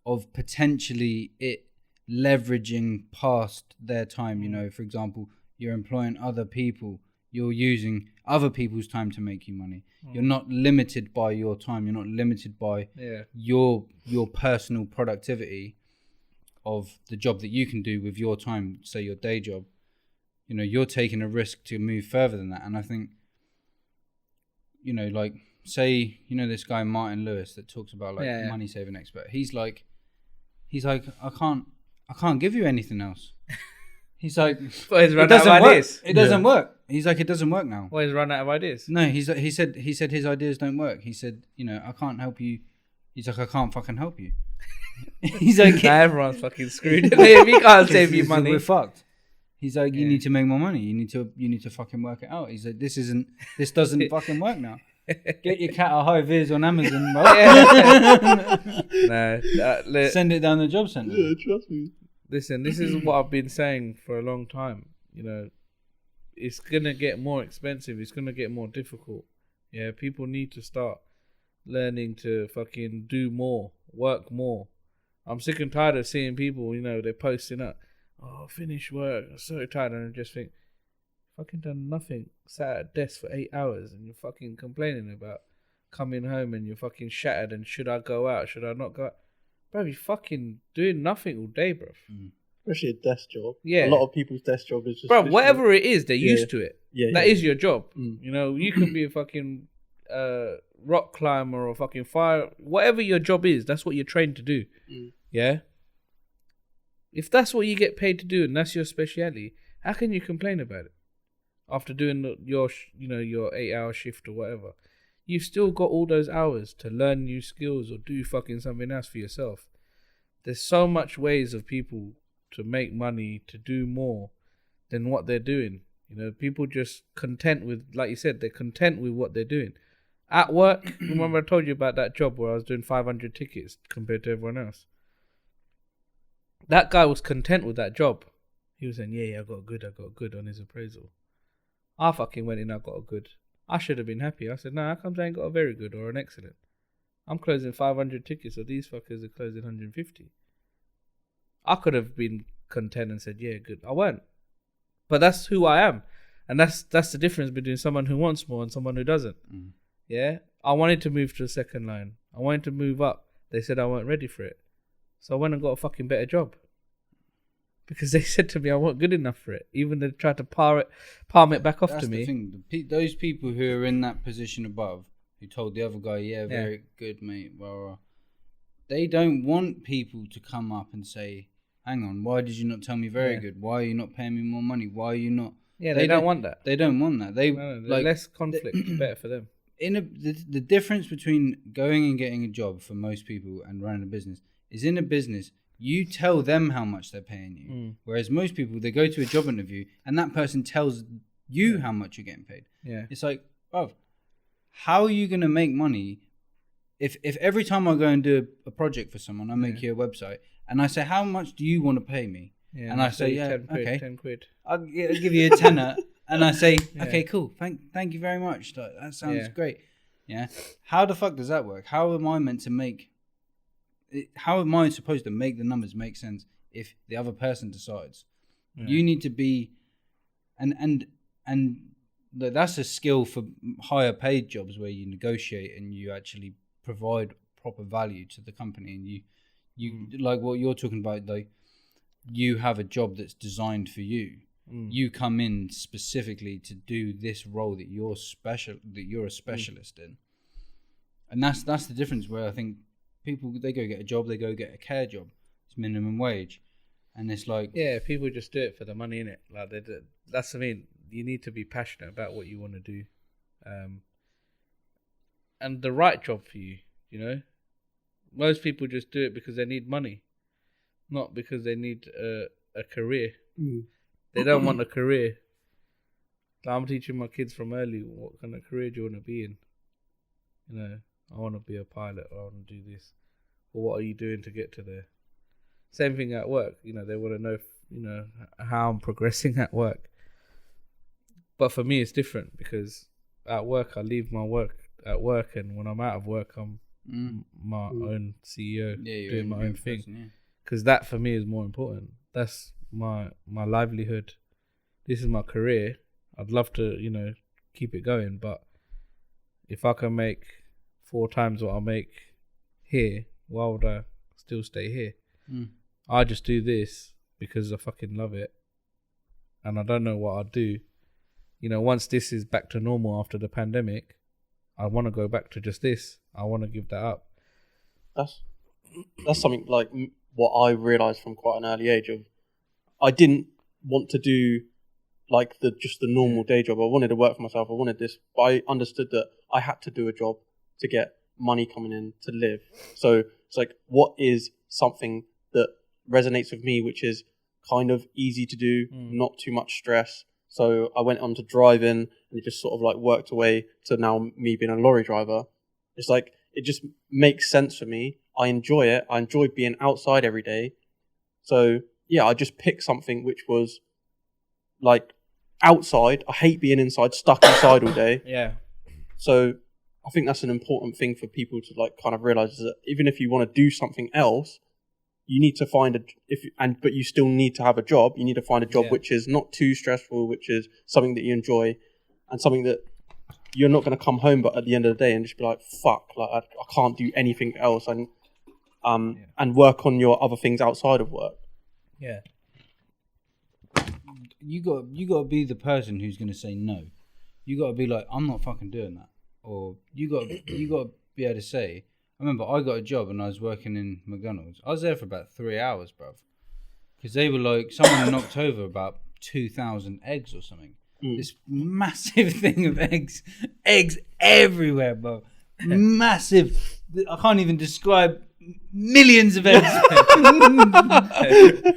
of potentially it leveraging past their time. For example, you're employing other people, you're using other people's time to make you money. You're not limited by your time, you're not limited by your personal productivity of the job that you can do with your time, say your day job. You're taking a risk to move further than that. And I think, like, say, this guy Martin Lewis that talks about money saving expert. He's like, I can't give you anything else. He's like, well, he's run out of ideas. It doesn't work. He's like, it doesn't work now. Well, he's run out of ideas. No, he said his ideas don't work. He said, I can't help you. He's like, I can't fucking help you. He's like, now everyone's fucking screwed. If he can't save you money, we're fucked. He's like, you need to make more money. You need to fucking work it out. He's like, this doesn't fucking work now. Get your cat a high vis on Amazon, bro. Send it down the job centre. Yeah, trust me. Listen, this is what I've been saying for a long time. It's gonna get more expensive. It's gonna get more difficult. Yeah, people need to start learning to fucking do more, work more. I'm sick and tired of seeing people, they're posting up, oh, finish work, I'm so tired, and I just think, fucking done nothing, sat at a desk for 8 hours, and you're fucking complaining about coming home and you're fucking shattered, and should I go out, should I not go out? Bro, you're fucking doing nothing all day, bro. Especially a desk job. Yeah. A lot of people's desk job is just... Bro, whatever it is, they're used to it. Yeah. That is your job. You can be a fucking rock climber or fucking fire... Whatever your job is, that's what you're trained to do. Yeah? If that's what you get paid to do and that's your speciality, how can you complain about it? After doing your 8-hour shift or whatever. You've still got all those hours to learn new skills or do fucking something else for yourself. There's so much ways of people to make money, to do more than what they're doing. People just content with, like you said, they're content with what they're doing. At work, remember I told you about that job where I was doing 500 tickets compared to everyone else. That guy was content with that job. He was saying, yeah, I got good on his appraisal. I fucking went in, I got a good. I should have been happy. I said, no, how comes I ain't got a very good or an excellent? I'm closing 500 tickets, so these fuckers are closing 150. I could have been content and said, yeah, good. I weren't. But that's who I am. And that's the difference between someone who wants more and someone who doesn't. Yeah? I wanted to move to the second line. I wanted to move up. They said I weren't ready for it. So I went and got a fucking better job. Because they said to me I wasn't good enough for it. Even they tried to palm it back off to me. That's the thing. Those people who are in that position above, who told the other guy, yeah, very good, mate, blah, blah, they don't want people to come up and say, hang on, why did you not tell me very good? Why are you not paying me more money? Why are you not... Yeah, they don't want that. They don't want that. Less conflict is better for them. The difference between going and getting a job for most people and running a business is in a business, you tell them how much they're paying you. Whereas most people, they go to a job interview and that person tells you how much you're getting paid. Yeah. It's like, bruv, how are you going to make money if every time I go and do a project for someone, I make you a website and I say, how much do you want to pay me? Yeah, and I say, yeah, 10 quid, okay, 10 quid. I'll give you a tenner, and I say, okay, cool, thank you very much. That sounds great. Yeah. How the fuck does that work? How am I meant to make? How am I supposed to make the numbers make sense if the other person decides? You need to be, and that's a skill for higher paid jobs where you negotiate and you actually provide proper value to the company, and you like what you're talking about, like you have a job that's designed for you. You come in specifically to do this role that you're a specialist in, and that's the difference. Where I think people, they go get a job, they go get a care job, it's minimum wage. And it's like, people just do it for the money, innit? Like that's what I mean. You need to be passionate about what you want to do, and the right job for you. You know, most people just do it because they need money, not because they need a career. They don't want a career. Like, I'm teaching my kids from early, what kind of career do you want to be in? You know, I want to be a pilot, or I want to do this. Or what are you doing to get to there? Same thing at work. You know, they want to know, how I'm progressing at work. But for me, it's different because at work, I leave my work at work, and when I'm out of work, I'm my own CEO, doing my own thing. Because that for me is more important. That's my livelihood. This is my career. I'd love to, keep it going. But if I can make 4 times what I make here, why would I still stay here? I just do this because I fucking love it, and I don't know what I'd do. Once this is back to normal after the pandemic, I want to go back to just this. I want to give that up. That's something like what I realised from quite an early age. Of I didn't want to do like the normal day job. I wanted to work for myself. I wanted this, but I understood that I had to do a job to get money coming in to live. So it's like, what is something that resonates with me, which is kind of easy to do, not too much stress. So I went on to driving, and it just sort of like worked away to now me being a lorry driver. It's like, it just makes sense for me. I enjoy it. I enjoy being outside every day. So yeah, I just picked something which was like outside. I hate being inside, stuck inside all day. Yeah. So I think that's an important thing for people to like kind of realize, is that even if you want to do something else, you need to find but you still need to have a job. You need to find a job which is not too stressful, which is something that you enjoy, and something that you're not going to come home but at the end of the day and just be like, fuck, like I can't do anything else, and work on your other things outside of work. Yeah. You got to be the person who's going to say no. You got to be like, I'm not fucking doing that. Or you got to be able to say, I remember I got a job and I was working in McDonald's. I was there for about 3 hours, bruv. Because they were like, someone knocked over about 2,000 eggs or something. This massive thing of eggs everywhere, bro. Massive. I can't even describe millions of eggs.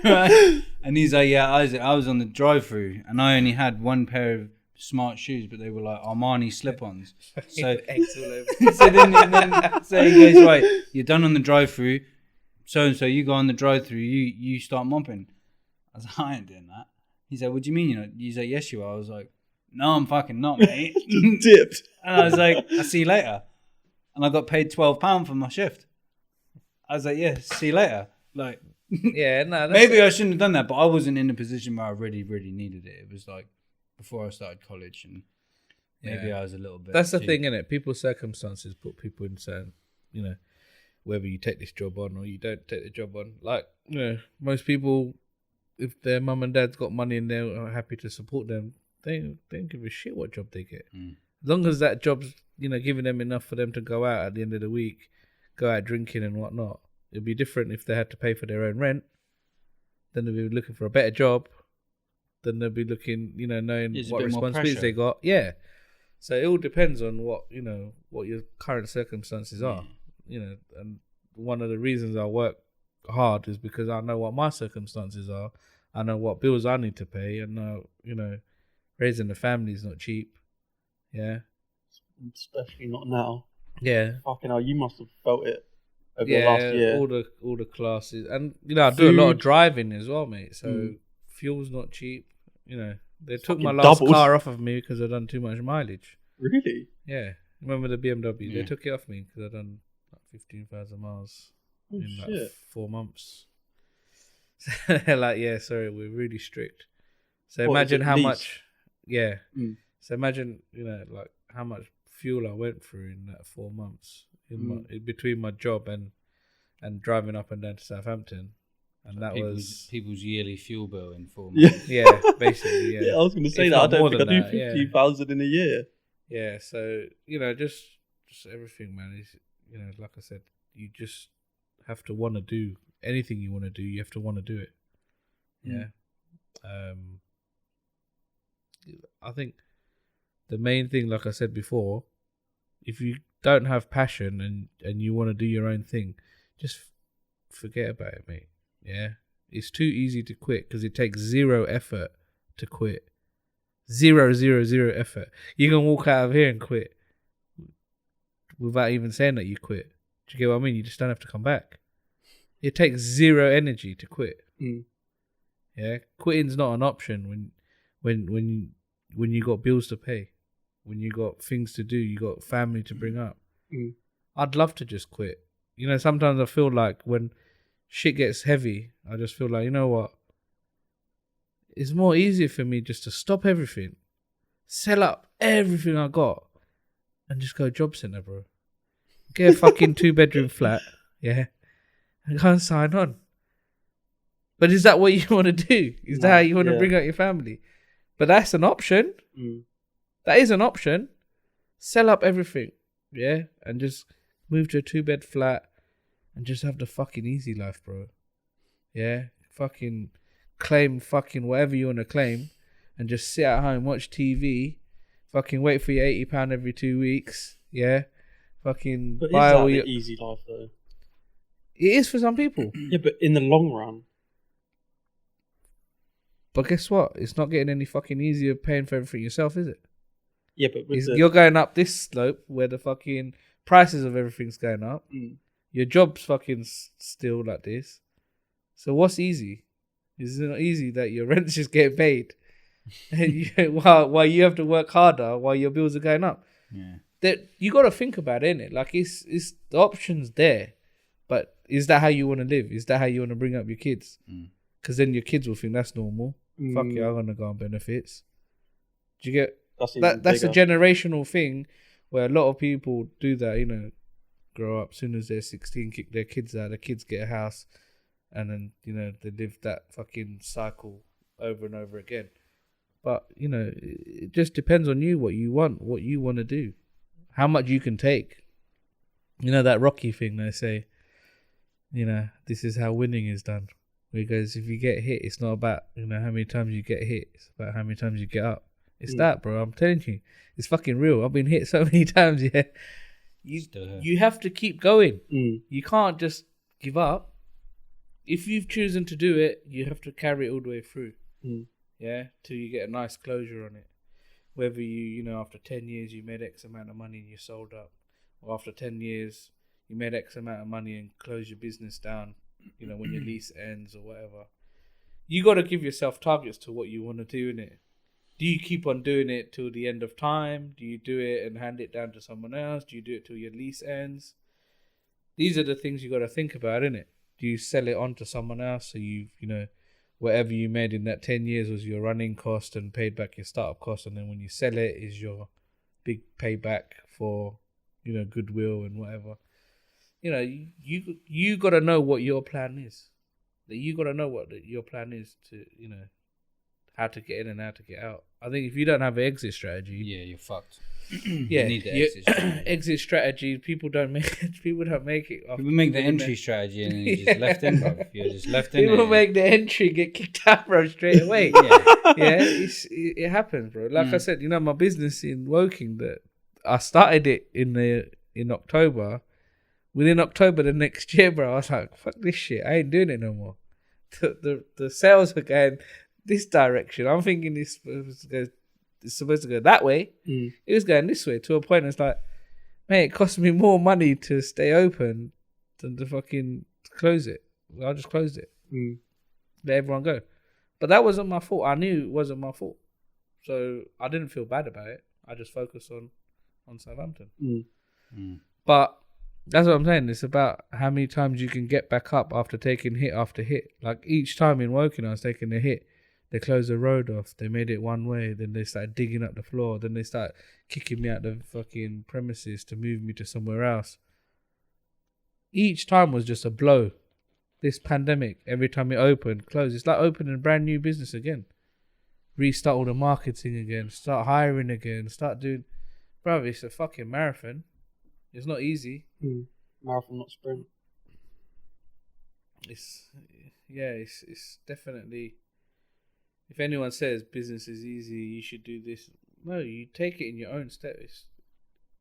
Right? And he's like, yeah, I was on the drive-through and I only had one pair of smart shoes, but they were like Armani slip-ons. So eggs all over. so he goes, right, you're done on the drive-through. So and so, you go on the drive-through. You start mopping. I was like, I ain't doing that. He's like, what do you mean you're not? He's like, yes, you are. I was like, no, I'm fucking not, mate. Dipped. And I was like, I'll see you later. And I got paid £12 for my shift. I was like, yeah, see you later. Like, yeah, no, maybe I shouldn't have done that, but I wasn't in a position where I really, really needed it. It was like before I started college, and maybe I was a little bit. That's the thing, isn't it? People's circumstances put people in certain, whether you take this job on or you don't take the job on. Like, most people, if their mum and dad's got money and they're happy to support them, they don't give a shit what job they get. As long as that job's, giving them enough for them to go out at the end of the week, go out drinking and whatnot. It'd be different if they had to pay for their own rent. Then they'd be looking for a better job. Then they'd be looking, knowing what responsibilities they got. Yeah. So it all depends on what your current circumstances are. And one of the reasons I work hard is because I know what my circumstances are. I know what bills I need to pay. And raising a family is not cheap. Yeah. Especially not now. Yeah. Fucking hell, you must have felt it over the last year. all the classes, and I do a lot of driving as well, mate. So fuel's not cheap. They took my last car off of me because I'd done too much mileage. Really? Yeah. Remember the BMW? They took it off me because I'd done like 15,000 miles in like 4 months. They're like, yeah, sorry, we're really strict. So imagine how much. Yeah. So imagine, like how much fuel I went through in that 4 months in between my job and driving up and down to Southampton. And so that was people's yearly fuel bill in 4 months. Yeah, basically, yeah. I was going to say that. I don't think I do 50,000 in a year. Yeah, so, just everything, man. Is like I said, you just have to want to do anything you want to do. You have to want to do it. Yeah. I think the main thing, like I said before, if you don't have passion and you want to do your own thing, just forget about it, mate. Yeah, it's too easy to quit because it takes 0 effort to quit. 0 effort. You can walk out of here and quit without even saying that you quit. Do you get what I mean? You just don't have to come back. It takes 0 energy to quit. Yeah, quitting's not an option when you got bills to pay, when you got things to do, you got family to bring up. I'd love to just quit. Sometimes I feel like when shit gets heavy, I just feel like, you know what? It's more easier for me just to stop everything, sell up everything I got, and just go job centre, bro. Get a fucking 2-bedroom flat, yeah, and go and sign on. But is that what you want to do? Is that how you want to bring up your family? But that's an option. That is an option. Sell up everything, yeah, and just move to a 2-bed flat and just have the fucking easy life, bro. Yeah, fucking claim fucking whatever you want to claim and just sit at home, watch TV, fucking wait for your £80 every 2 weeks, yeah, fucking but buy is that all the your... easy life, though? It is for some people. Yeah, but in the long run. But guess what? It's not getting any fucking easier paying for everything yourself, is it? Yeah, but you're going up this slope where the fucking prices of everything's going up. Your job's fucking still like this. So what's easy? Is it not easy that your rent's just getting paid while you have to work harder while your bills are going up? Yeah. That you got to think about it, innit? Like it's the options there, but is that how you want to live? Is that how you want to bring up your kids? Because then your kids will think that's normal. Fuck yeah, I'm gonna go on benefits. Do you get that's a generational thing where a lot of people do that. Grow up as soon as they're 16, kick their kids out. Their kids get a house, and then they live that fucking cycle over and over again. But it just depends on you, what you want to do, how much you can take. That Rocky thing they say. This is how winning is done. Because if you get hit, it's not about how many times you get hit. It's about how many times you get up. It's that, bro. I'm telling you, it's fucking real. I've been hit so many times. Yeah, you have to keep going. You can't just give up. If you've chosen to do it, you have to carry it all the way through. Yeah, till you get a nice closure on it. Whether after 10 years you made X amount of money and you sold up, or after 10 years you made X amount of money and closed your business down. When your lease ends or whatever, you got to give yourself targets to what you want to do in it. Do you keep on doing it till the end of time? Do you do it and hand it down to someone else? Do you do it till your lease ends? These are the things you got to think about, innit? Do you sell it on to someone else so whatever you made in that 10 years was your running cost and paid back your startup cost, and then when you sell it is your big payback for goodwill and whatever. You got to know what your plan is. You got to know what your plan is to, how to get in and how to get out. I think if you don't have an exit strategy, you're fucked. You need the exit strategy. Exit strategy. People don't make it. People make the entry strategy and then you're just left in, bro. You're just left in. People make the entry, get kicked out, bro, straight away. It happens, bro. Like I said, my business in Woking, that I started it in October. Within October the next year, bro, I was like, fuck this shit. I ain't doing it no more. The sales are going this direction. I'm thinking it's supposed to go that way. It was going this way to a point. It's like, mate, it cost me more money to stay open than to fucking close it. I just closed it. Mm. Let everyone go. But that wasn't my fault. I knew it wasn't my fault. So I didn't feel bad about it. I just focused on Southampton. Mm. Mm. But that's what I'm saying. It's about how many times you can get back up after taking hit after hit. Like each time in Woking, I was taking a hit. They closed the road off. They made it one way. Then they started digging up the floor. Then they started kicking me out the fucking premises to move me to somewhere else. Each time was just a blow. This pandemic, every time it opened, closed. It's like opening a brand new business again. Restart all the marketing again. Start hiring again. Start doing... Bro, it's a fucking marathon. It's not easy. Mm. Marathon, not sprint. It's definitely... If anyone says business is easy, you should do this. No, you take it in your own step.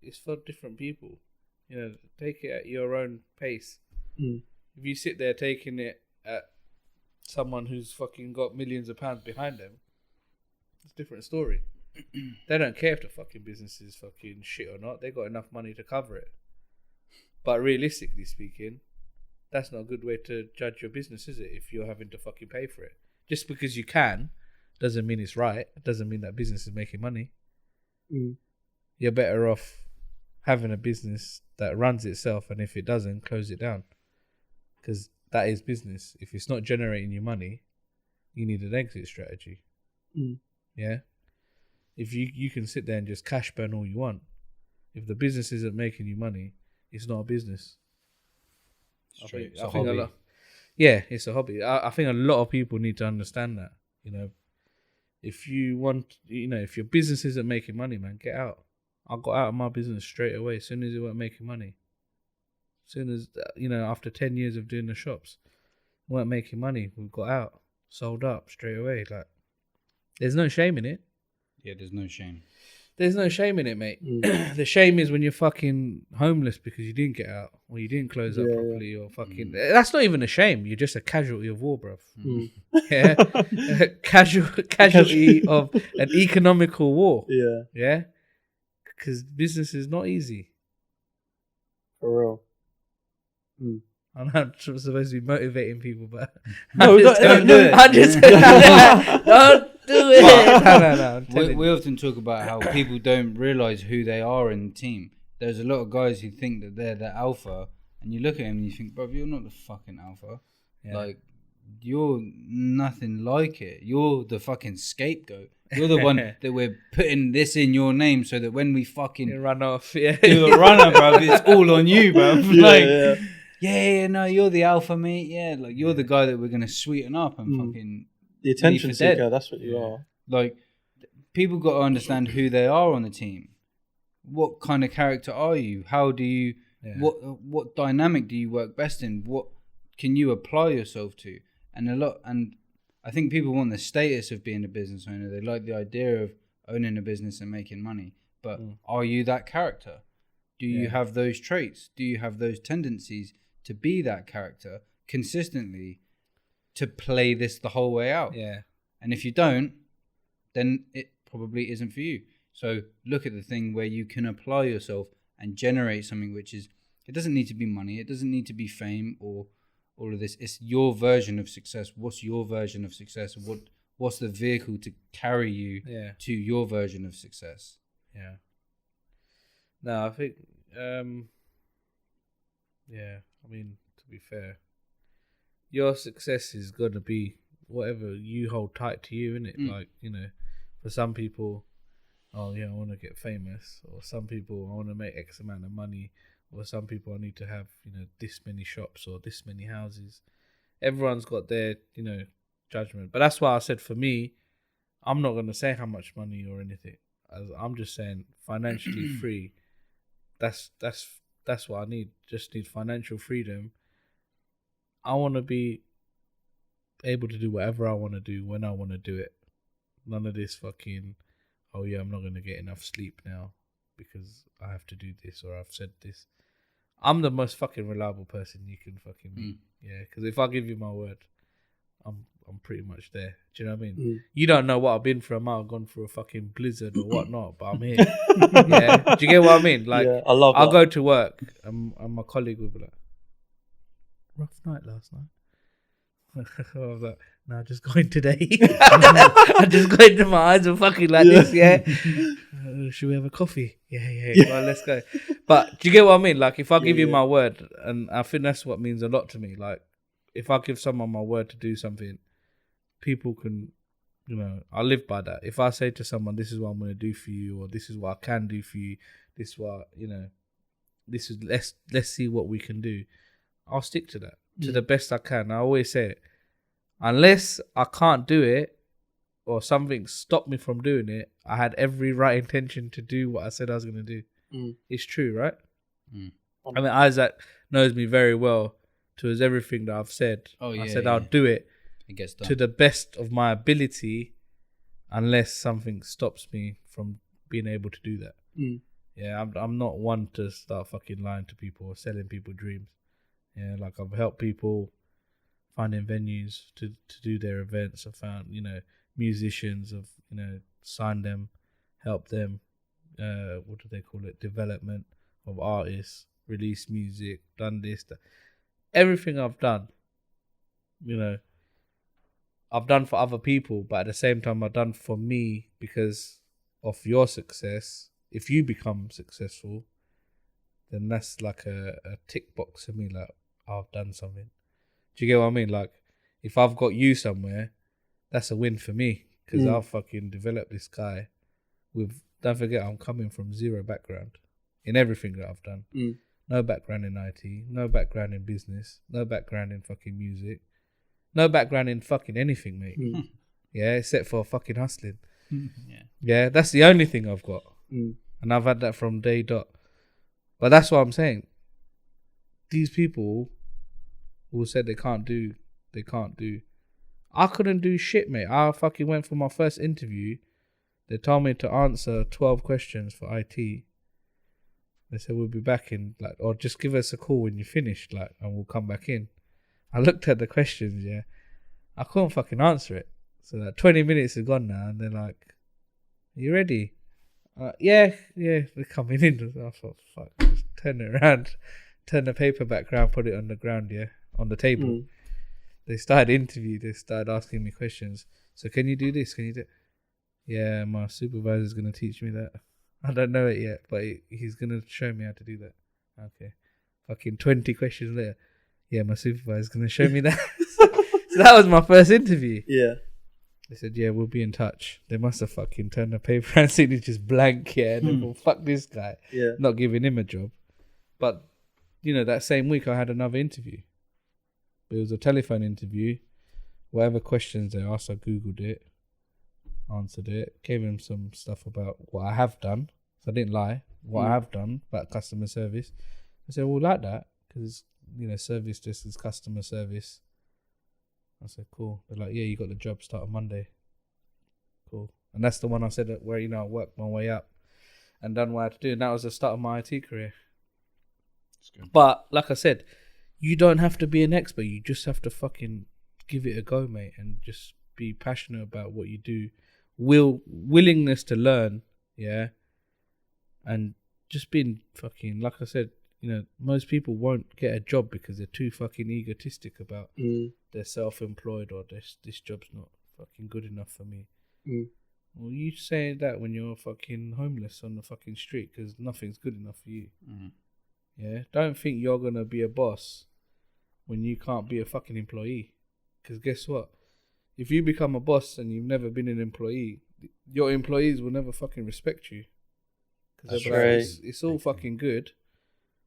It's for different people. You know, take it at your own pace. Mm. If you sit there taking it at someone who's fucking got millions of pounds behind them, it's a different story. They don't care if the fucking business is fucking shit or not. They got enough money to cover it. But realistically speaking, that's not a good way to judge your business, is it? If you're having to fucking pay for it. Just because you can doesn't mean it's right. It doesn't mean that business is making money. Mm. You're better off having a business that runs itself, and if it doesn't, close it down. Because that is business. If it's not generating you money, you need an exit strategy. Mm. Yeah? If you can sit there and just cash burn all you want, if the business isn't making you money, it's not a business. It's a hobby. Yeah, it's a hobby. I think a lot of people need to understand that. You know, if you want, you know, if your business isn't making money, man, get out. I got out of my business straight away as soon as it weren't making money. As soon as, you know, after 10 years of doing the shops, weren't making money, we got out, sold up straight away. Like, there's no shame in it. Yeah, there's no shame. There's no shame in it, mate. Mm. The shame is when you're fucking homeless because you didn't get out or you didn't close up properly or fucking... That's not even a shame. You're just a casualty of war, bruv. Mm. Yeah? Casualty of an economical war. Yeah. Yeah? Because business is not easy. For real. Mm. I'm not supposed to be motivating people, but... No, don't do it. I'm just... Don't do it. No. We often talk about how people don't realise who they are in the team. There's a lot of guys who think that they're the alpha, and you look at him and you think, bro, you're not the fucking alpha. Yeah. Like, you're nothing like it. You're the fucking scapegoat. You're the one that we're putting this in your name so that when we fucking run off, yeah, do a runner, bro, it's all on you, bro. Yeah, Like, yeah, no, you're the alpha, mate. Yeah, like you're the guy that we're gonna sweeten up and fucking the attention leave for dead. seeker. That's what you are. Like, people got to understand who they are on the team. What kind of character are you? How do you? Yeah. What dynamic do you work best in? What can you apply yourself to? And I think people want the status of being a business owner. They like the idea of owning a business and making money. But are you that character? Do you have those traits? Do you have those tendencies to be that character consistently, to play this the whole way out? Yeah. And if you don't, then it probably isn't for you. So look at the thing where you can apply yourself and generate something which is, it doesn't need to be money. It doesn't need to be fame or all of this. It's your version of success. What's your version of success? What's the vehicle to carry you to your version of success? Yeah. No, I think, I mean, to be fair, your success is going to be whatever you hold tight to you, innit? Like, you know, for some people, oh yeah, I want to get famous, or some people, I want to make X amount of money, or some people, I need to have, you know, this many shops or this many houses. Everyone's got their, you know, judgment. But that's why I said, for me, I'm not going to say how much money or anything. I'm just saying financially free. That's what I need. Just need financial freedom. I want to be able to do whatever I want to do when I want to do it. None of this fucking, oh yeah, I'm not going to get enough sleep now because I have to do this or I've said this. I'm the most fucking reliable person you can fucking be. Yeah, because if I give you my word, I'm pretty much there. Do you know what I mean? You don't know what I've been through. I might have gone through a fucking blizzard or whatnot, but I'm here. Yeah, do you get what I mean? Like, I love I'll that. go to work and my colleague will be like, rough night last night. I was like, no, I'm just going today. I just going to my eyes are fucking like this, yeah. Should we have a coffee? Yeah. Well, let's go. But do you get what I mean? Like, if I give you my word, and I think that's what means a lot to me. Like, if I give someone my word to do something, people can, I live by that. If I say to someone, this is what I'm going to do for you, or this is what I can do for you, this is what, this is, let's see what we can do. I'll stick to that to the best I can. I always say it. Unless I can't do it or something stopped me from doing it, I had every right intention to do what I said I was going to do. It's true, right? I mean, Isaac knows me very well towards everything that I've said. I said I'll do it. It gets done. To the best of my ability, unless something stops me from being able to do that. Yeah, I'm not one to start fucking lying to people or selling people dreams. Yeah, like I've helped people finding venues to do their events. I found, musicians, of signed them, helped them, what do they call it? Development of artists, release music, done this, that. Everything I've done, I've done for other people, but at the same time I've done for me because of your success. If you become successful, then that's like a tick box to me, like, I've done something. Do you get what I mean? Like, if I've got you somewhere, that's a win for me because I've fucking developed this guy with, don't forget, I'm coming from zero background in everything that I've done. No background in IT, no background in business, no background in fucking music, no background in fucking anything, mate. Yeah, except for fucking hustling. Yeah, that's the only thing I've got. And I've had that from day dot. But that's what I'm saying. These people who said they can't do. I couldn't do shit, mate. I fucking went for my first interview. They told me to answer 12 questions for IT. They said we'll be back in, like, or just give us a call when you finish, like, and we'll come back in. I looked at the questions, yeah. I couldn't fucking answer it. So like 20 minutes is gone now, and they're like, "Are you ready?" Yeah, they're coming in. I thought, fuck, just turn it around, turn the paper back around, put it on the ground, yeah, on the table. They started interview. They started asking me questions. So can you do this? Can you do? Yeah, my supervisor's gonna teach me that. I don't know it yet, but he's gonna show me how to do that. Okay, fucking 20 questions later. Yeah, my supervisor's gonna show me that. So that was my first interview. Yeah. They said, yeah, we'll be in touch. They must have fucking turned the paper and seen it just blank, yeah. And then, well, fuck this guy. Yeah. Not giving him a job. But, that same week I had another interview. It was a telephone interview. Whatever questions they asked, I Googled it, answered it, gave him some stuff about what I have done. So I didn't lie. What I have done about customer service. I said, well, like that, because, service just is customer service. I said, cool. They're like, yeah, you got the job, start on Monday. Cool. And that's the one I said that where, I worked my way up and done what I had to do. And that was the start of my IT career. That's good. But like I said, you don't have to be an expert. You just have to fucking give it a go, mate. And just be passionate about what you do. Willingness to learn, yeah. And just being fucking, like I said, most people won't get a job because they're too fucking egotistic about they're self-employed or this job's not fucking good enough for me. Well, you saying that when you're fucking homeless on the fucking street because nothing's good enough for you. Yeah, don't think you're gonna be a boss when you can't be a fucking employee. Because guess what? If you become a boss and you've never been an employee, your employees will never fucking respect you. Because it's all fucking good,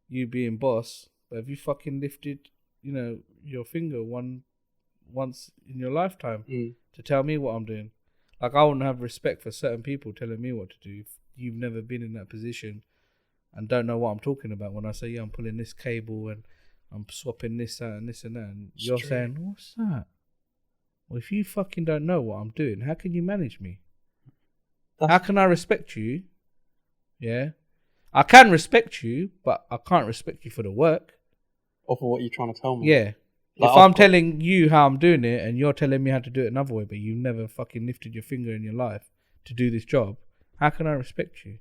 you being boss, but have you fucking lifted, your finger once in your lifetime to tell me what I'm doing? Like, I wouldn't have respect for certain people telling me what to do if you've never been in that position and don't know what I'm talking about when I say, yeah, I'm pulling this cable and I'm swapping this out and this and that, and you're saying, what's that? Well, if you fucking don't know what I'm doing, how can you manage me? How can I respect you? Yeah. I can respect you, but I can't respect you for the work. Or for what you're trying to tell me. Yeah. Like, if I'm telling you how I'm doing it and you're telling me how to do it another way, but you've never fucking lifted your finger in your life to do this job, how can I respect you?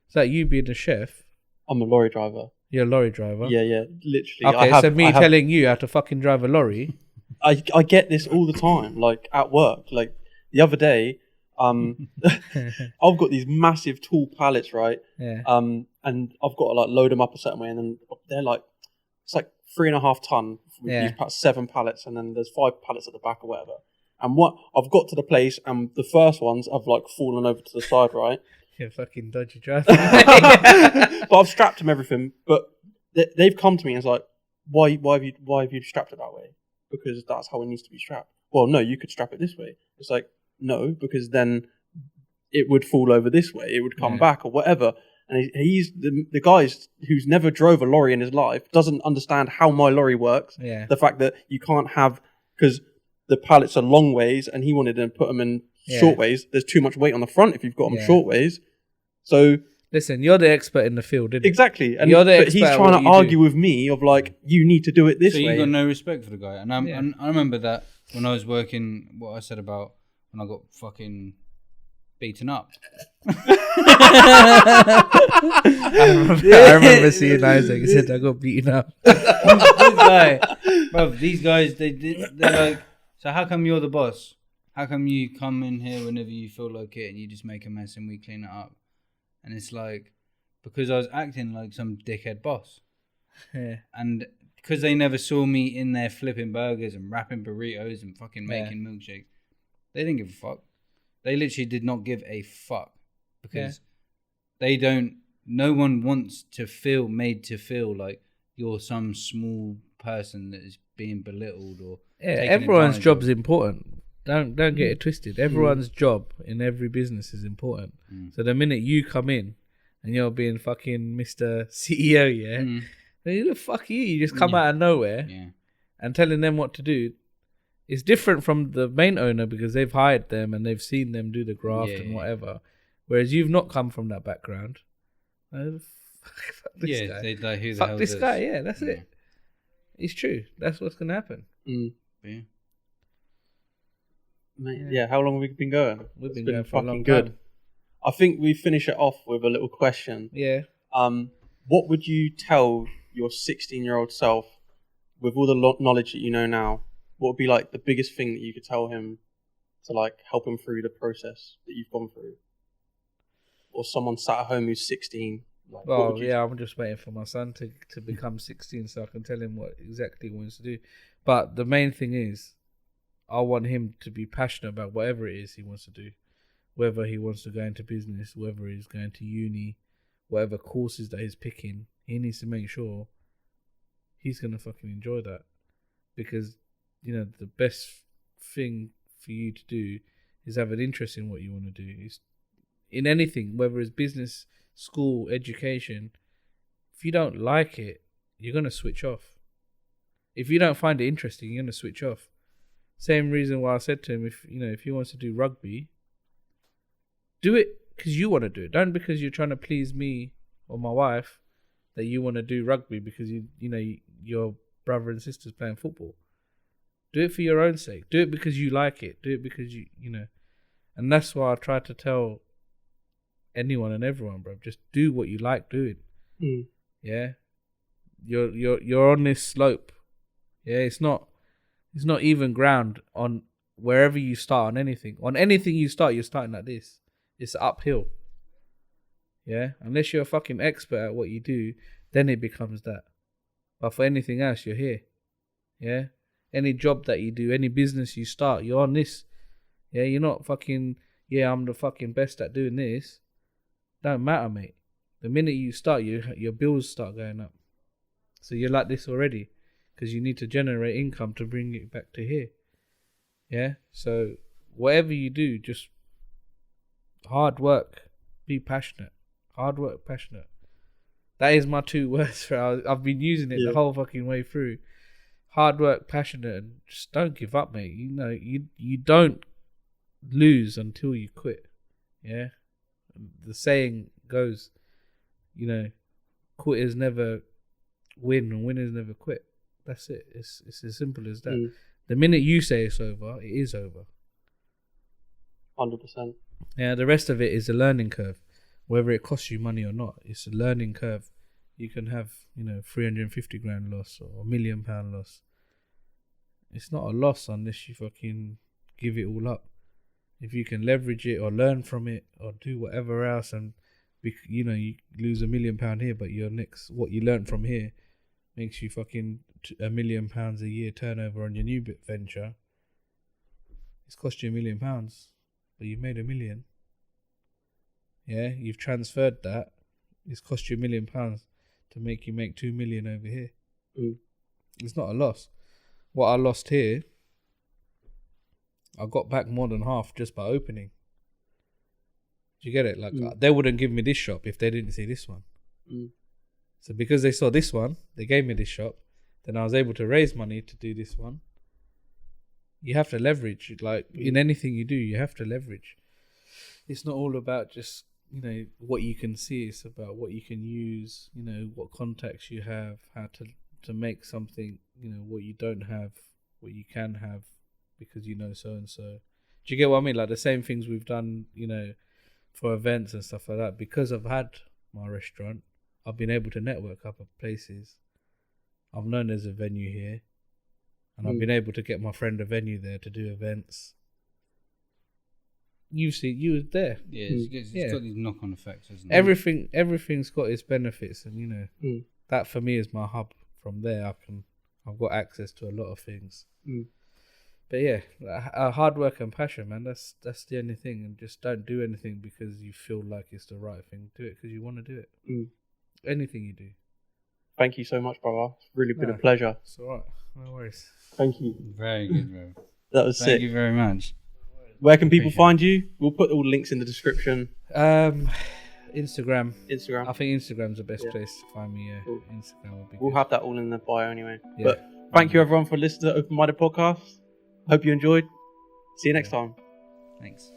It's like you being a chef I'm a lorry driver. You're a lorry driver? Yeah, literally. Okay, so me telling you how to fucking drive a lorry. I get this all the time, like at work. Like the other day, I've got these massive tall pallets, right? Yeah. And I've got to like load them up a certain way, and then they're like, it's like 3.5 ton with these 7 pallets, and then there's 5 pallets at the back or whatever. And what I've got to the place, and the first ones have like fallen over to the side, right? You're fucking dodgy driver. But I've strapped them everything. But they've come to me and it's like, why have you strapped it that way? Because that's how it needs to be strapped. Well, no, you could strap it this way. It's like, no, because then it would fall over this way. It would come back or whatever. And he's the guy who's never drove a lorry in his life, doesn't understand how my lorry works. Yeah. The fact that you can't have, because the pallets are long ways and he wanted to put them in short ways. There's too much weight on the front if you've got them short ways. So listen, you're the expert in the field, isn't it? exactly. And you're the but he's trying to argue with me of like, you need to do it this way. So you got no respect for the guy. And I remember that when I was working, what I said about when I got fucking beaten up. I remember seeing Isaac. He said, I got beaten up. These guys, they're like, so how come you're the boss? How come you come in here whenever you feel like it and you just make a mess and we clean it up? And it's like, because I was acting like some dickhead boss. Yeah. And because they never saw me in there flipping burgers and wrapping burritos and fucking making milkshakes, they didn't give a fuck. They literally did not give a fuck. Because they don't, no one wants to feel made to feel like you're some small person that is being belittled or everyone's job is important. Don't get it twisted. Everyone's job in every business is important. So the minute you come in and you're being fucking Mr. CEO, then who the fuck are you? You just come out of nowhere and telling them what to do. It's different from the main owner because they've hired them and they've seen them do the graft and whatever. Whereas you've not come from that background. Fuck this guy. They'd like, who the fuck hell this guy, that's it. It's true. That's what's going to happen. Yeah. Yeah, how long have we been going? We've been going for a long good. time. I think we finish it off with a little question. Yeah. What would you tell your 16-year-old self with all the knowledge that you know now? What would be like the biggest thing that you could tell him to like help him through the process that you've gone through? Or someone sat at home who's 16. Like, I'm just waiting for my son to become 16 so I can tell him what exactly he wants to do. But the main thing is, I want him to be passionate about whatever it is he wants to do. Whether he wants to go into business, whether he's going to uni, whatever courses that he's picking, he needs to make sure he's going to fucking enjoy that. Because, you know, the best thing for you to do is have an interest in what you want to do. It's in anything, whether it's business, school, education. If you don't like it, you're going to switch off. If you don't find it interesting, you're going to switch off. Same reason why I said to him, if he wants to do rugby, do it because you want to do it. Don't because you're trying to please me or my wife that you want to do rugby because your brother and sister's playing football. Do it for your own sake. Do it because you like it. Do it because you know. And that's why I try to tell anyone and everyone, bro. Just do what you like doing. Yeah, you're on this slope. Yeah, it's not even ground on wherever you start on anything. On anything you start, you're starting like this. It's uphill. Yeah, unless you're a fucking expert at what you do, then it becomes that. But for anything else, you're here. Yeah, any job that you do, any business you start, you're on this. Yeah, you're not fucking. Yeah, I'm the fucking best at doing this. Don't matter, mate. The minute you start, your bills start going up. So you're like this already. Because you need to generate income to bring it back to here. Yeah? So whatever you do, just hard work. Be passionate. Hard work, passionate. That is my 2 words. I've been using it the whole fucking way through. Hard work, passionate, and just don't give up, mate. You know, you don't lose until you quit. Yeah? The saying goes, quitters never win and winners never quit. That's it. It's as simple as that. The minute you say it's over, it is over. 100%. Yeah, the rest of it is a learning curve. Whether it costs you money or not, it's a learning curve. you can have, 350 grand loss or £1 million loss. It's not a loss unless you fucking give it all up. If you can leverage it or learn from it or do whatever else, and you lose £1 million here, but what you learn from here makes you fucking £1 million a year turnover on your new venture. It's cost you £1 million, but you made £1 million. Yeah, you've transferred that. It's cost you £1 million to make you make 2 million over here. It's not a loss. What I lost here, I got back more than half just by opening. Do you get it? Like they wouldn't give me this shop if they didn't see this one. So because they saw this one, they gave me this shop. Then I was able to raise money to do this one. You have to leverage. Like in anything you do, you have to leverage. It's not all about just what you can see. It's about what you can use. What contacts you have, how to make something. What you don't have, what you can have, because so and so. Do you get what I mean? Like the same things we've done, for events and stuff like that. Because I've had my restaurant, I've been able to network up at places. I've known there's a venue here, and I've been able to get my friend a venue there to do events. You were there. Yeah, it's got these knock-on effects, hasn't it? Everything's got its benefits, and that for me is my hub. From there, I've got access to a lot of things. But yeah, hard work and passion, man. That's the only thing. And just don't do anything because you feel like it's the right thing. Do it because you want to do it. Anything you do. Thank you so much, brother. It's really been a pleasure. It's all right. No worries. Thank you. Very good, bro. That was sick. Thank you very much. Where can people find you? We'll put all the links in the description. Instagram. I think Instagram's the best place to find me. Yeah. Cool. Instagram will be We'll good. have that all in the bio anyway. Yeah. But thank you everyone for listening to Open-Minded Podcast. Hope you enjoyed. See you next time. Thanks.